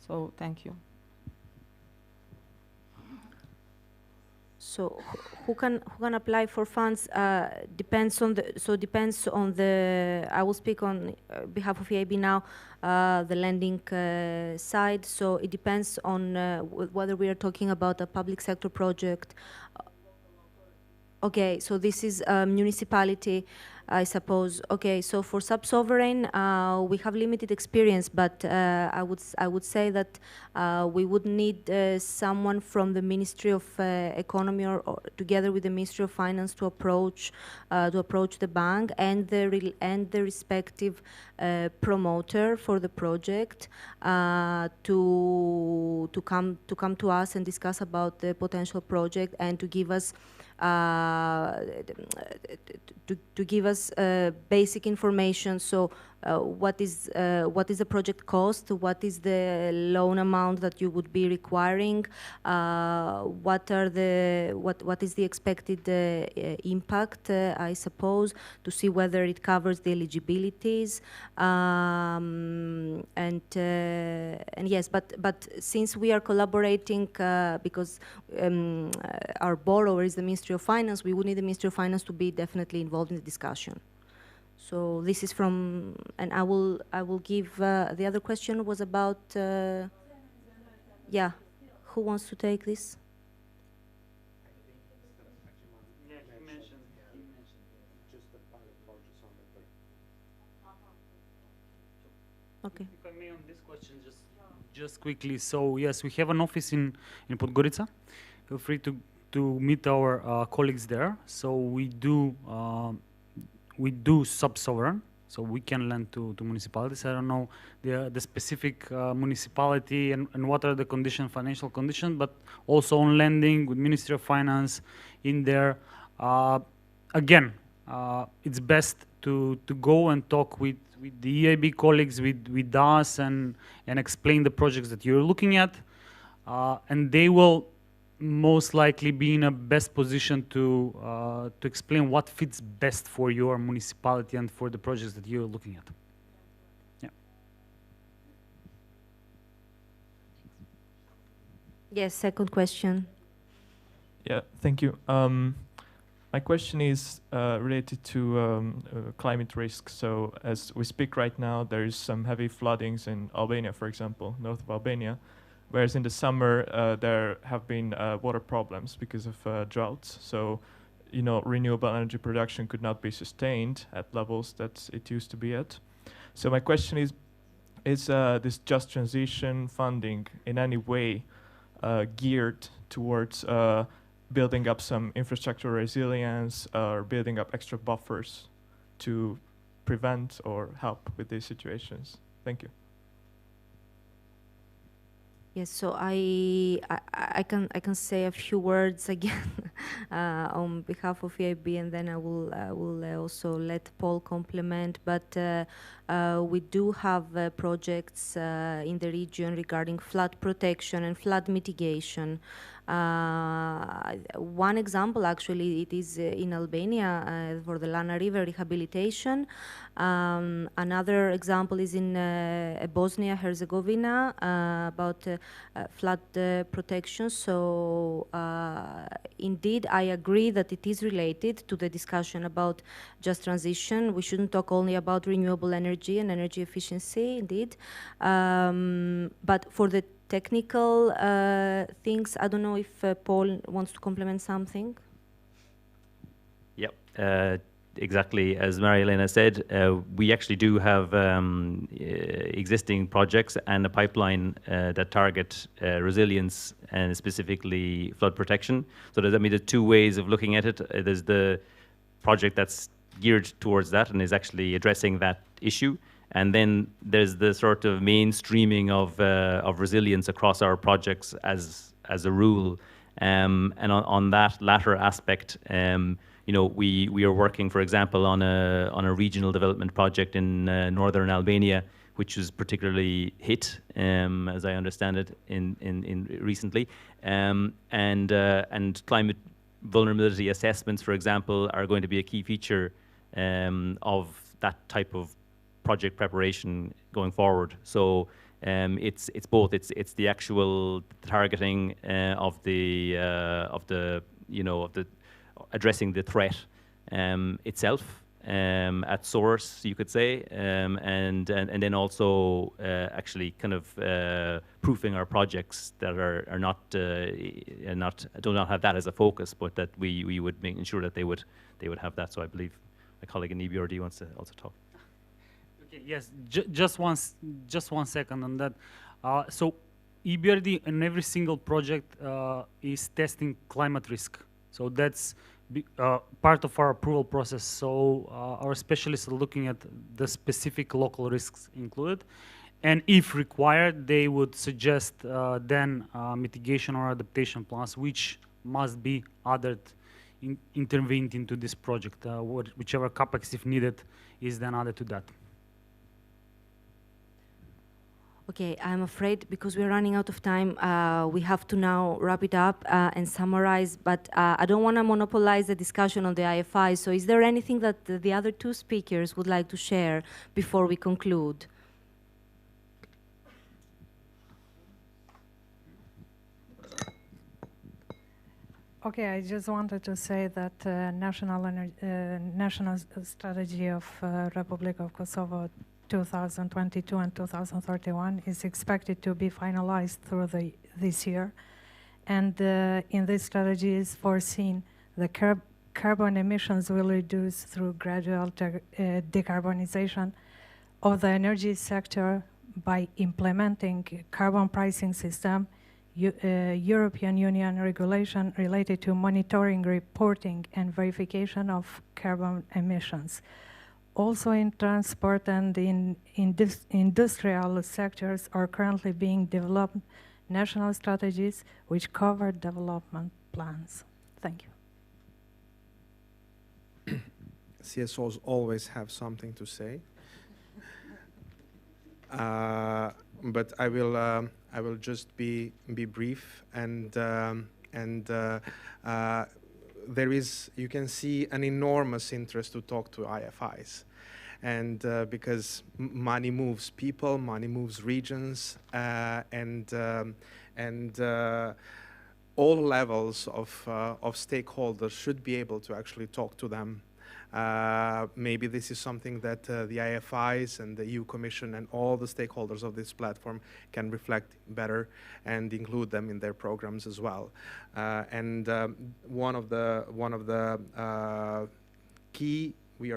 S20: So thank you.
S11: So who can apply for funds depends on the. I will speak on behalf of EIB now, the lending side. So it depends on whether we are talking about a public sector project. Okay, so this is a municipality, I suppose. Okay, so for sub-sovereign, we have limited experience, but I would say that we would need someone from the Ministry of Economy or together with the Ministry of Finance to approach the bank and the respective promoter for the project to come to us and discuss about the potential project and to give us basic information. So what is the project cost? What is the loan amount that you would be requiring? What is the expected impact? I suppose, to see whether it covers the eligibilities. And yes, but since we are collaborating because our borrower is the Ministry of Finance, we would need the Ministry of Finance to be definitely involved in the discussion. So this is from, and I will give, the other question was about, yeah, who wants to take this? Okay.
S13: If I may on this question, just quickly. So yes, we have an office in Podgorica. Feel free to meet our colleagues there. So we do sub-sovereign, so we can lend to municipalities. I don't know the specific municipality and what are the financial conditions, but also on lending with Ministry of Finance in there. Again, it's best to go and talk with the EIB colleagues, with us, and explain the projects that you're looking at, and they will most likely be in a best position to explain what fits best for your municipality and for the projects that you're looking at. Yeah.
S11: Yes, second question.
S21: Yeah, thank you. My question is related to climate risks. So as we speak right now, there is some heavy floodings in Albania, for example, north of Albania. Whereas in the summer, there have been water problems because of droughts. So, renewable energy production could not be sustained at levels that it used to be at. So my question is this just transition funding in any way geared towards building up some infrastructure resilience or building up extra buffers to prevent or help with these situations? Thank you.
S11: Yes, so I can say a few words again on behalf of EIB, and then I will also let Paul complement. But We do have projects in the region regarding flood protection and flood mitigation. One example, actually, it is in Albania for the Lana River rehabilitation. Another example is in Bosnia-Herzegovina about flood protection. So indeed, I agree that it is related to the discussion about just transition. We shouldn't talk only about renewable energy and energy efficiency, indeed. But for the technical things, I don't know if Paul wants to complement something.
S12: Yep. Exactly as Maria-Elena said, we actually do have existing projects and a pipeline that target resilience and specifically flood protection. So there's, I mean, there's two ways of looking at it. There's the project that's geared towards that and is actually addressing that issue. And then there's the sort of mainstreaming of resilience across our projects as a rule. And on that latter aspect, you know, we are working, for example, on a regional development project in northern Albania, which was particularly hit, as I understand it, in recently. And climate vulnerability assessments, for example, are going to be a key feature of that type of project preparation going forward. So it's both. It's the actual targeting of the addressing the threat itself at source, you could say, and then also actually kind of proofing our projects that are not do not have that as a focus, but that we would make sure that they would have that. So I believe my colleague in EBRD wants to also talk.
S13: Okay, yes, just one second on that. So EBRD in every single project is testing climate risk. So that's part of our approval process. So our specialists are looking at the specific local risks included. And if required, they would suggest then mitigation or adaptation plans, which must be added, intervened into this project. Whichever capex, if needed, is then added to that.
S11: Okay, I'm afraid because we're running out of time, we have to now wrap it up and summarize, but I don't want to monopolize the discussion on the IFI, so is there anything that the other two speakers would like to share before we conclude?
S15: Okay, I just wanted to say that national strategy of Republic of Kosovo 2022 and 2031 is expected to be finalized through this year. And in this strategy is foreseen the carbon emissions will reduce through gradual decarbonization of the energy sector by implementing carbon pricing system, European Union regulation related to monitoring, reporting, and verification of carbon emissions. Also in transport and in industrial sectors are currently being developed national strategies which cover development plans. Thank you.
S16: CSOs always have something to say. But I will just be brief and there is, you can see an enormous interest to talk to IFIs. And because money moves people, money moves regions, and all levels of stakeholders should be able to actually talk to them. Maybe this is something that the IFIs and the EU Commission and all the stakeholders of this platform can reflect better and include them in their programs as well. And one of the key, we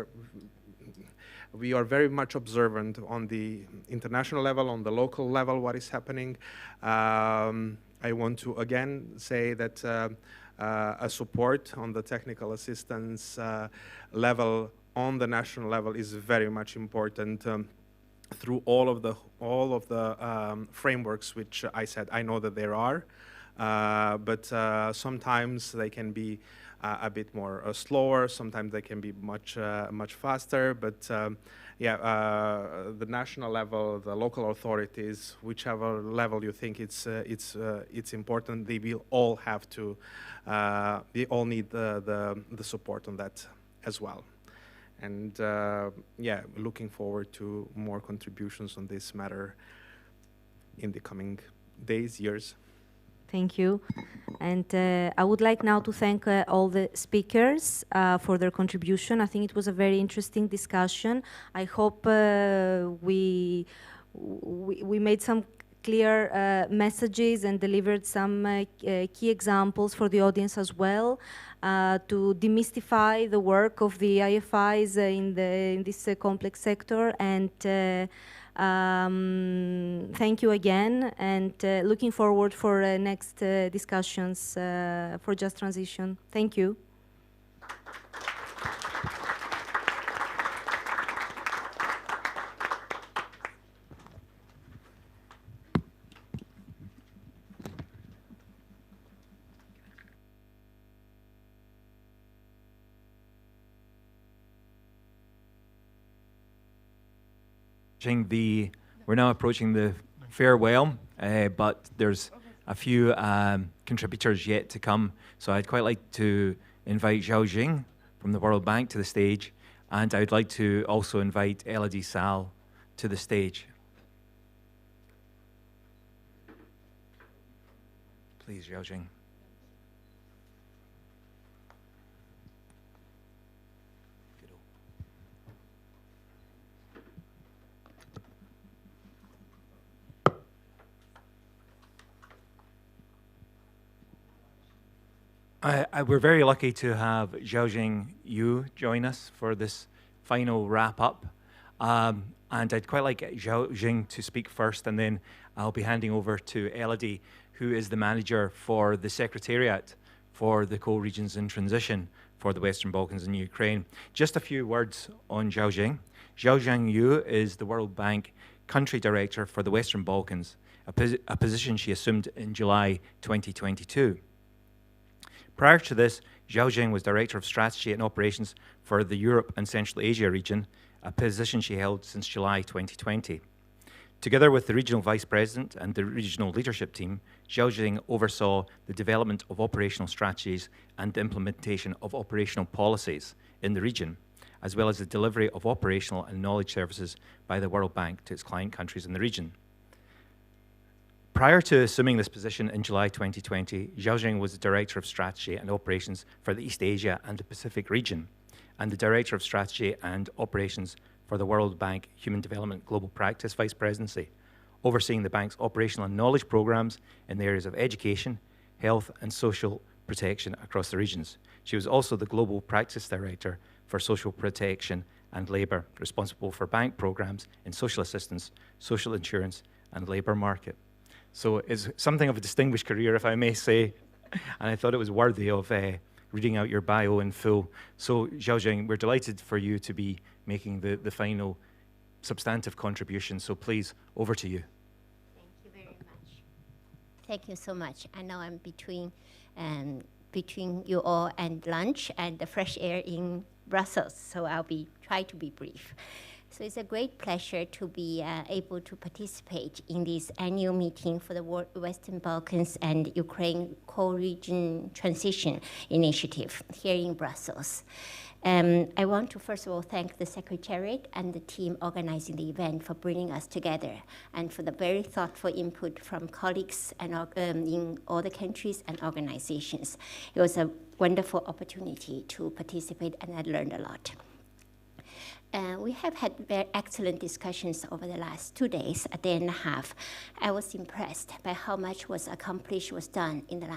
S16: are very much observant on the international level, on the local level, what is happening. I want to again say that a support on the technical assistance level on the national level is very much important through all of the frameworks which I said. I know that there are, but sometimes they can be a bit more slower. Sometimes they can be much faster. But the national level, the local authorities, whichever level you think it's important, they will all have to. They all need the support on that as well. And looking forward to more contributions on this matter in the coming days, years.
S11: Thank you. And I would like now to thank all the speakers for their contribution. I think it was a very interesting discussion. I hope we made some clear messages and delivered some key examples for the audience as well, to demystify the work of the IFIs in this complex sector. And thank you again, and looking forward for next discussions for Just Transition. Thank you.
S1: We're now approaching the farewell, but there's a few contributors yet to come. So I'd quite like to invite Xiaoqing from the World Bank to the stage, and I would like to also invite Elodie Salle to the stage. Please, Xiaoqing. We're very lucky to have Xiaoqing Yu join us for this final wrap-up. And I'd quite like Xiaoqing to speak first, and then I'll be handing over to Elodie, who is the manager for the Secretariat for the co-regions in transition for the Western Balkans and Ukraine. Just a few words on Xiaoqing. Xiaoqing Yu is the World Bank Country Director for the Western Balkans, a position she assumed in July 2022. Prior to this, Xiaoqing was Director of Strategy and Operations for the Europe and Central Asia region, a position she held since July 2020. Together with the Regional Vice President and the Regional Leadership Team, Xiaoqing oversaw the development of operational strategies and the implementation of operational policies in the region, as well as the delivery of operational and knowledge services by the World Bank to its client countries in the region. Prior to assuming this position in July 2020, Xiaoqing was the Director of Strategy and Operations for the East Asia and the Pacific region, and the Director of Strategy and Operations for the World Bank Human Development Global Practice Vice Presidency, overseeing the bank's operational and knowledge programs in the areas of education, health, and social protection across the regions. She was also the Global Practice Director for Social Protection and Labour, responsible for bank programs in social assistance, social insurance, and labour market. So it's something of a distinguished career, if I may say, and I thought it was worthy of reading out your bio in full. So Xiaoqing, we're delighted for you to be making the final substantive contribution. So please, over to you.
S7: Thank you very much. Thank you so much. I know I'm between you all and lunch and the fresh air in Brussels, so I'll try to be brief. So it's a great pleasure to be able to participate in this annual meeting for the Western Balkans and Ukraine co-region transition initiative here in Brussels. I want to first of all thank the Secretariat and the team organizing the event for bringing us together and for the very thoughtful input from colleagues and in all the countries and organizations. It was a wonderful opportunity to participate, and I learned a lot. We have had very excellent discussions over the last 2 days, a day and a half. I was impressed by how much was accomplished, was done in the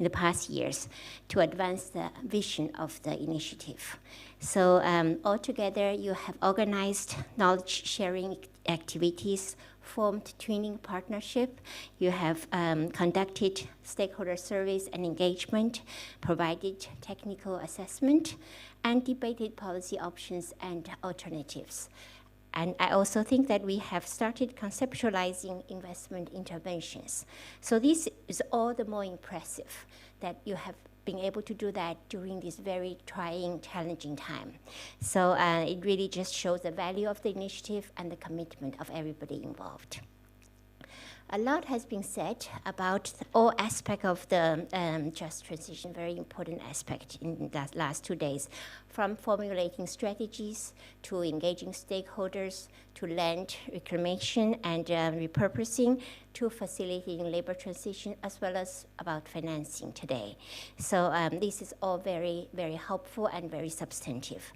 S7: past years, to advance the vision of the initiative. So altogether, you have organized knowledge sharing activities, formed twinning partnership, you have conducted stakeholder surveys and engagement, provided technical assessment, and debated policy options and alternatives. And I also think that we have started conceptualizing investment interventions. So this is all the more impressive that you have being able to do that during this very trying, challenging time. So it really just shows the value of the initiative and the commitment of everybody involved. A lot has been said about all aspects of the just transition, very important aspect in the last 2 days, from formulating strategies to engaging stakeholders, to land reclamation and repurposing, to facilitating labor transition, as well as about financing today. So this is all very, very helpful and very substantive.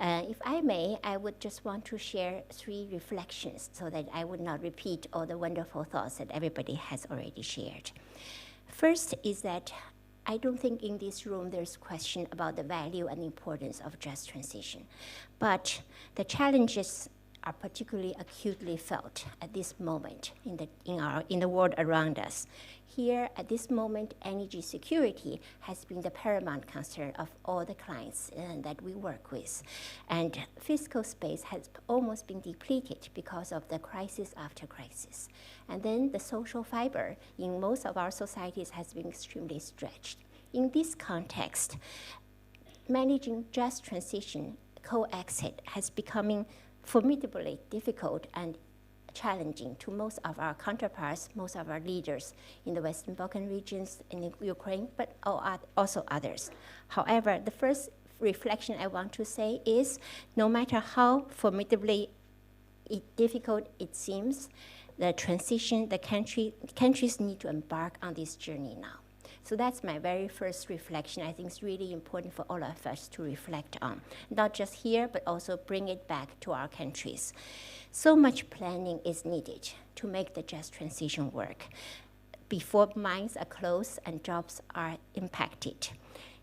S7: If I may, I would just want to share 3 reflections so that I would not repeat all the wonderful thoughts that everybody has already shared. First is that I don't think in this room there's question about the value and importance of just transition, but the challenges are particularly acutely felt at this moment in the world around us. Here, at this moment, energy security has been the paramount concern of all the clients that we work with. And fiscal space has almost been depleted because of the crisis after crisis. And then the social fiber in most of our societies has been extremely stretched. In this context, managing just transition, co-exit, has becoming formidably difficult and challenging to most of our counterparts, most of our leaders in the Western Balkan regions, in Ukraine, but also others. However, the first reflection I want to say is, no matter how formidably difficult it seems, the transition, countries need to embark on this journey now. So that's my very first reflection. I think it's really important for all of us to reflect on, not just here, but also bring it back to our countries. So much planning is needed to make the just transition work before mines are closed and jobs are impacted.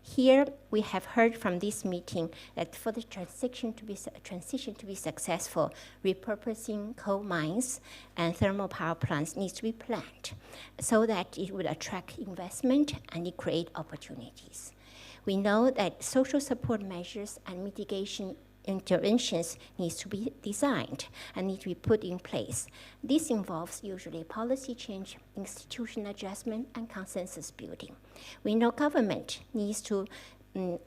S7: Here, we have heard from this meeting that for the transition to be successful, repurposing coal mines and thermal power plants needs to be planned so that it would attract investment and it create opportunities. We know that social support measures and mitigation interventions needs to be designed and need to be put in place. This involves usually policy change, institutional adjustment, and consensus building. We know government needs to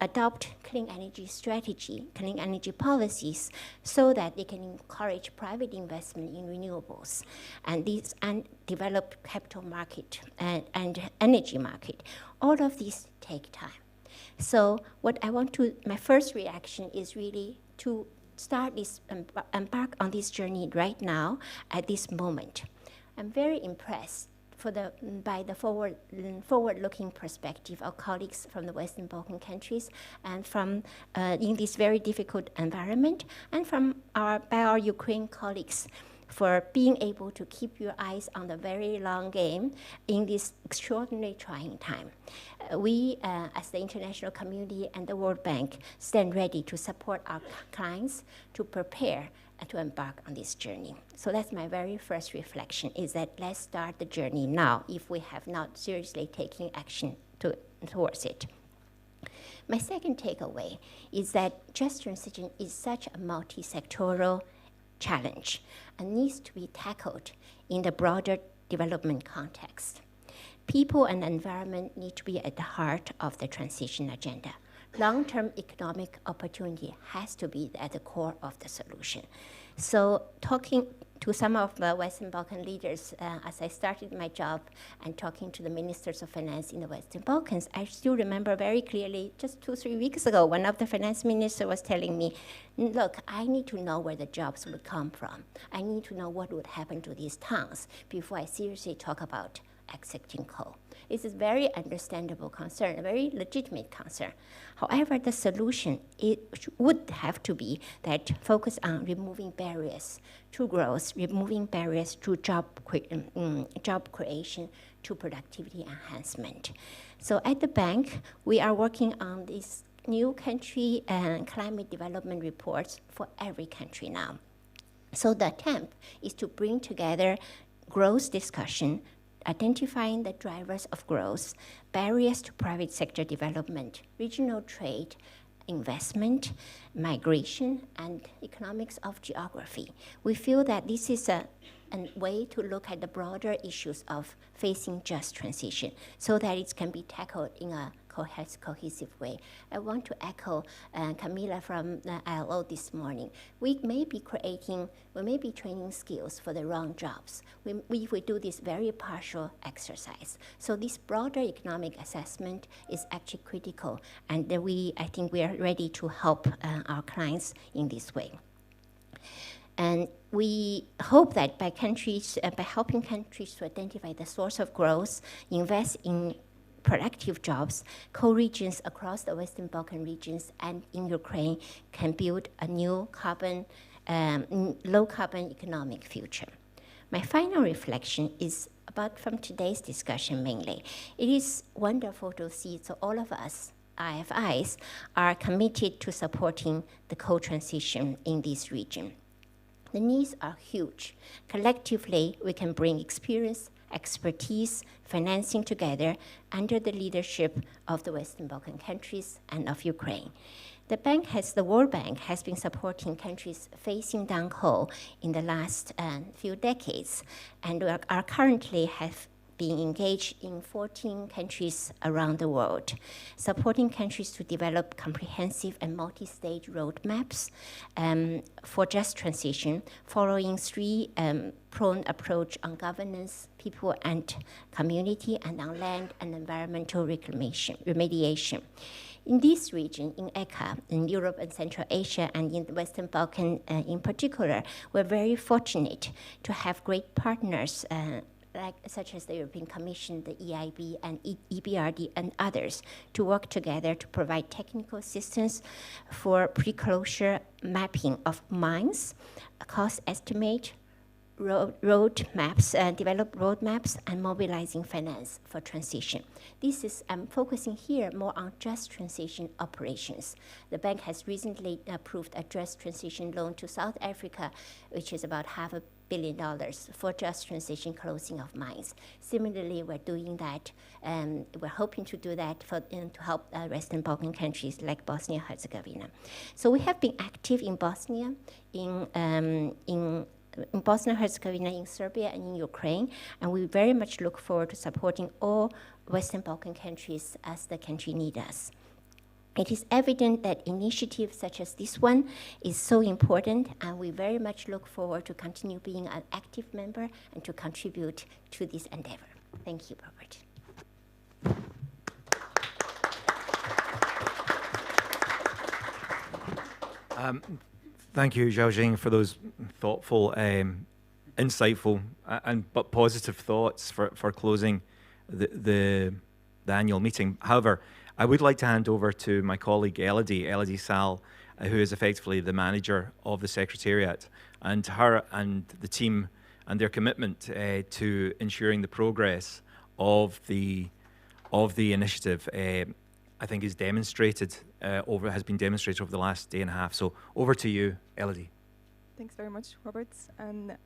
S7: adopt clean energy strategy, clean energy policies, so that they can encourage private investment in renewables and develop capital market and energy market. All of these take time. So my first reaction is really to start embark on this journey right now at this moment. I'm very impressed by the forward-looking perspective of colleagues from the Western Balkan countries and from in this very difficult environment, and by our Ukraine colleagues for being able to keep your eyes on the very long game in this extraordinarily trying time. We, as the international community and the World Bank, stand ready to support our clients to prepare and to embark on this journey. So that's my very first reflection, is that let's start the journey now if we have not seriously taken action towards it. My second takeaway is that just transition is such a multi-sectoral challenge and needs to be tackled in the broader development context. People and environment need to be at the heart of the transition agenda. Long-term economic opportunity has to be at the core of the solution. So talking to some of the Western Balkan leaders, as I started my job and talking to the ministers of finance in the Western Balkans, I still remember very clearly just 2-3 weeks ago, one of the finance ministers was telling me, look, I need to know where the jobs would come from. I need to know what would happen to these towns before I seriously talk about exiting coal. It's a very understandable concern, a very legitimate concern. However, the solution would have to be that focus on removing barriers to growth, removing barriers to job creation, to productivity enhancement. So at the bank, we are working on these new country and climate development reports for every country now. So the attempt is to bring together growth discussion, identifying the drivers of growth, barriers to private sector development, regional trade, investment, migration, and economics of geography. We feel that this is a a way to look at the broader issues of facing just transition so that it can be tackled in a cohesive way. I want to echo Camilla from the ILO this morning. We may be training skills for the wrong jobs. We do this very partial exercise. So this broader economic assessment is actually critical, and I think we are ready to help our clients in this way. And we hope that by helping countries to identify the source of growth, invest in productive jobs, co-regions across the Western Balkan regions and in Ukraine can build a new low-carbon economic future. My final reflection is from today's discussion mainly. It is wonderful to see so all of us, IFIs, are committed to supporting the co-transition in this region. The needs are huge. Collectively, we can bring experience, expertise, financing together under the leadership of the Western Balkan countries and of Ukraine. The World Bank has been supporting countries facing downhill in the last few decades, and we are currently have been engaged in 14 countries around the world, supporting countries to develop comprehensive and multi-stage roadmaps for just transition, following three-pronged approach on governance, people and community, and on land and environmental remediation. In this region, in ECA, in Europe and Central Asia, and in the Western Balkan in particular, we're very fortunate to have great partners such as the European Commission, the EIB, and EBRD, and others, to work together to provide technical assistance for pre-closure mapping of mines, cost estimate, develop roadmaps, and mobilizing finance for transition. I'm focusing here more on just transition operations. The bank has recently approved a just transition loan to South Africa, which is about $500 million for just transition closing of mines. Similarly, we're doing that, and we're hoping to do that to help Western Balkan countries like Bosnia-Herzegovina. So we have been active in Bosnia, in Bosnia-Herzegovina, in Serbia, and in Ukraine, and we very much look forward to supporting all Western Balkan countries as the country needs us. It is evident that initiatives such as this one is so important, and we very much look forward to continue being an active member and to contribute to this endeavor. Thank you, Robert.
S1: Thank you, Xiaoqing, for those thoughtful, insightful, but positive thoughts for closing the annual meeting. However, I would like to hand over to my colleague Elodie Salle, who is effectively the manager of the Secretariat, and her and the team and their commitment to ensuring the progress of the initiative. I think has been demonstrated over the last day and a half. So over to you, Elodie.
S8: Thanks very much, Robert. And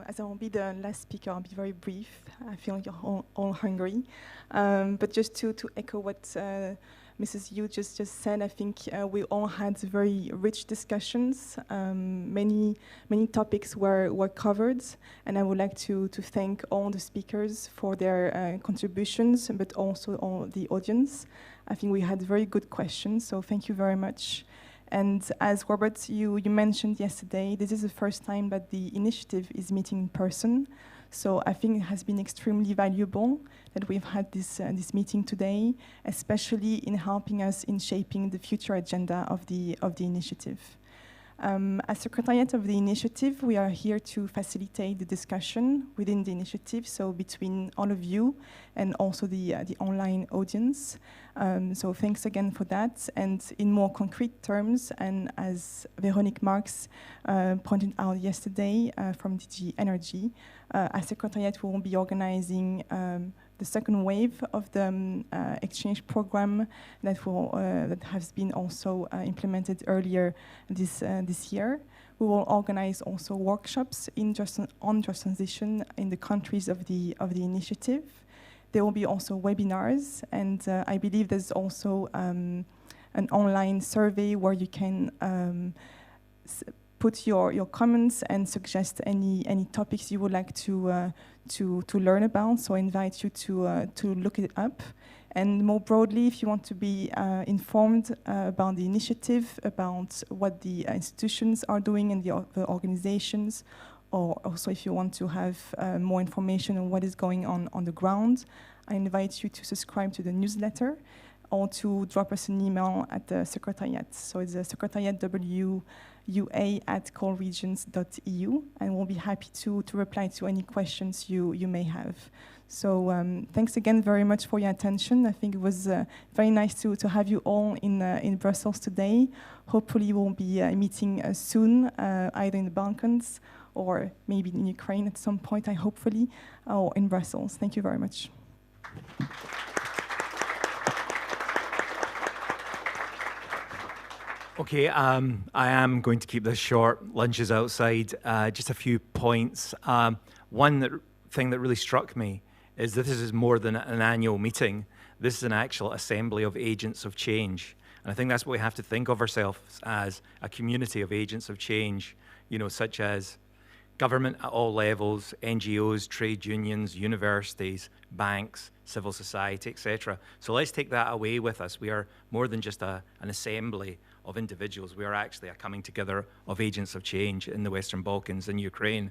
S8: as I will be the last speaker, I'll be very brief. I feel you're all hungry. But just to echo what Mrs. Yu just said, I think we all had very rich discussions. Many topics were covered, and I would like to thank all the speakers for their contributions, but also all the audience. I think we had very good questions, so thank you very much. And as Robert, you mentioned yesterday, this is the first time that the initiative is meeting in person. So I think it has been extremely valuable that we've had this meeting today, especially in helping us in shaping the future agenda of the initiative. As Secretariat of the initiative, we are here to facilitate the discussion within the initiative, so between all of you and also the online audience. So thanks again for that. And in more concrete terms, and as Véronique Marx pointed out yesterday from DG Energy, as Secretariat we will be organizing the second wave of the exchange program that has been also implemented earlier this year. We will organize also workshops on just transition in the countries of the initiative. There will be also webinars, and I believe there's also an online survey where you can put your comments and suggest any topics you would like to learn about. So I invite you to look it up. And more broadly, if you want to be informed about the initiative, about what the institutions are doing and the organizations, or also if you want to have more information on what is going on the ground, I invite you to subscribe to the newsletter or to drop us an email at the Secretariat. So it's the Secretariat WUA@callregions.eu, and we'll be happy to reply to any questions you may have. So thanks again very much for your attention. I think it was very nice to have you all in Brussels today. Hopefully we'll be meeting soon, either in the Balkans or maybe in Ukraine at some point, hopefully, or in Brussels. Thank you very much.
S1: Okay, I am going to keep this short. Lunch is outside. Just a few points. One thing that really struck me is that this is more than an annual meeting. This is an actual assembly of agents of change. And I think that's what we have to think of ourselves as, a community of agents of change, you know, such as government at all levels, NGOs, trade unions, universities, banks, civil society, etc. So let's take that away with us. We are more than just an assembly of individuals. We are actually a coming together of agents of change in the Western Balkans and Ukraine.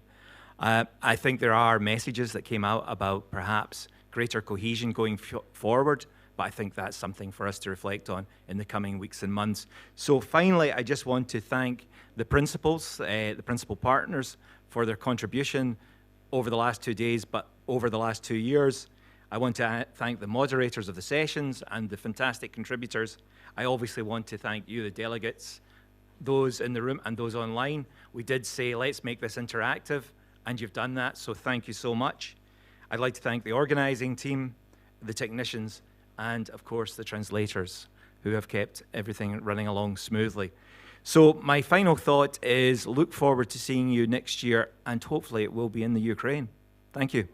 S1: I think there are messages that came out about perhaps greater cohesion going forward, but I think that's something for us to reflect on in the coming weeks and months. So finally, I just want to thank the principals, the principal partners, for their contribution over the last 2 days, but over the last 2 years. I want to thank the moderators of the sessions and the fantastic contributors. I obviously want to thank you, the delegates, those in the room and those online. We did say, let's make this interactive, and you've done that, so thank you so much. I'd like to thank the organizing team, the technicians, and of course the translators who have kept everything running along smoothly. So my final thought is look forward to seeing you next year, and hopefully it will be in the Ukraine. Thank you.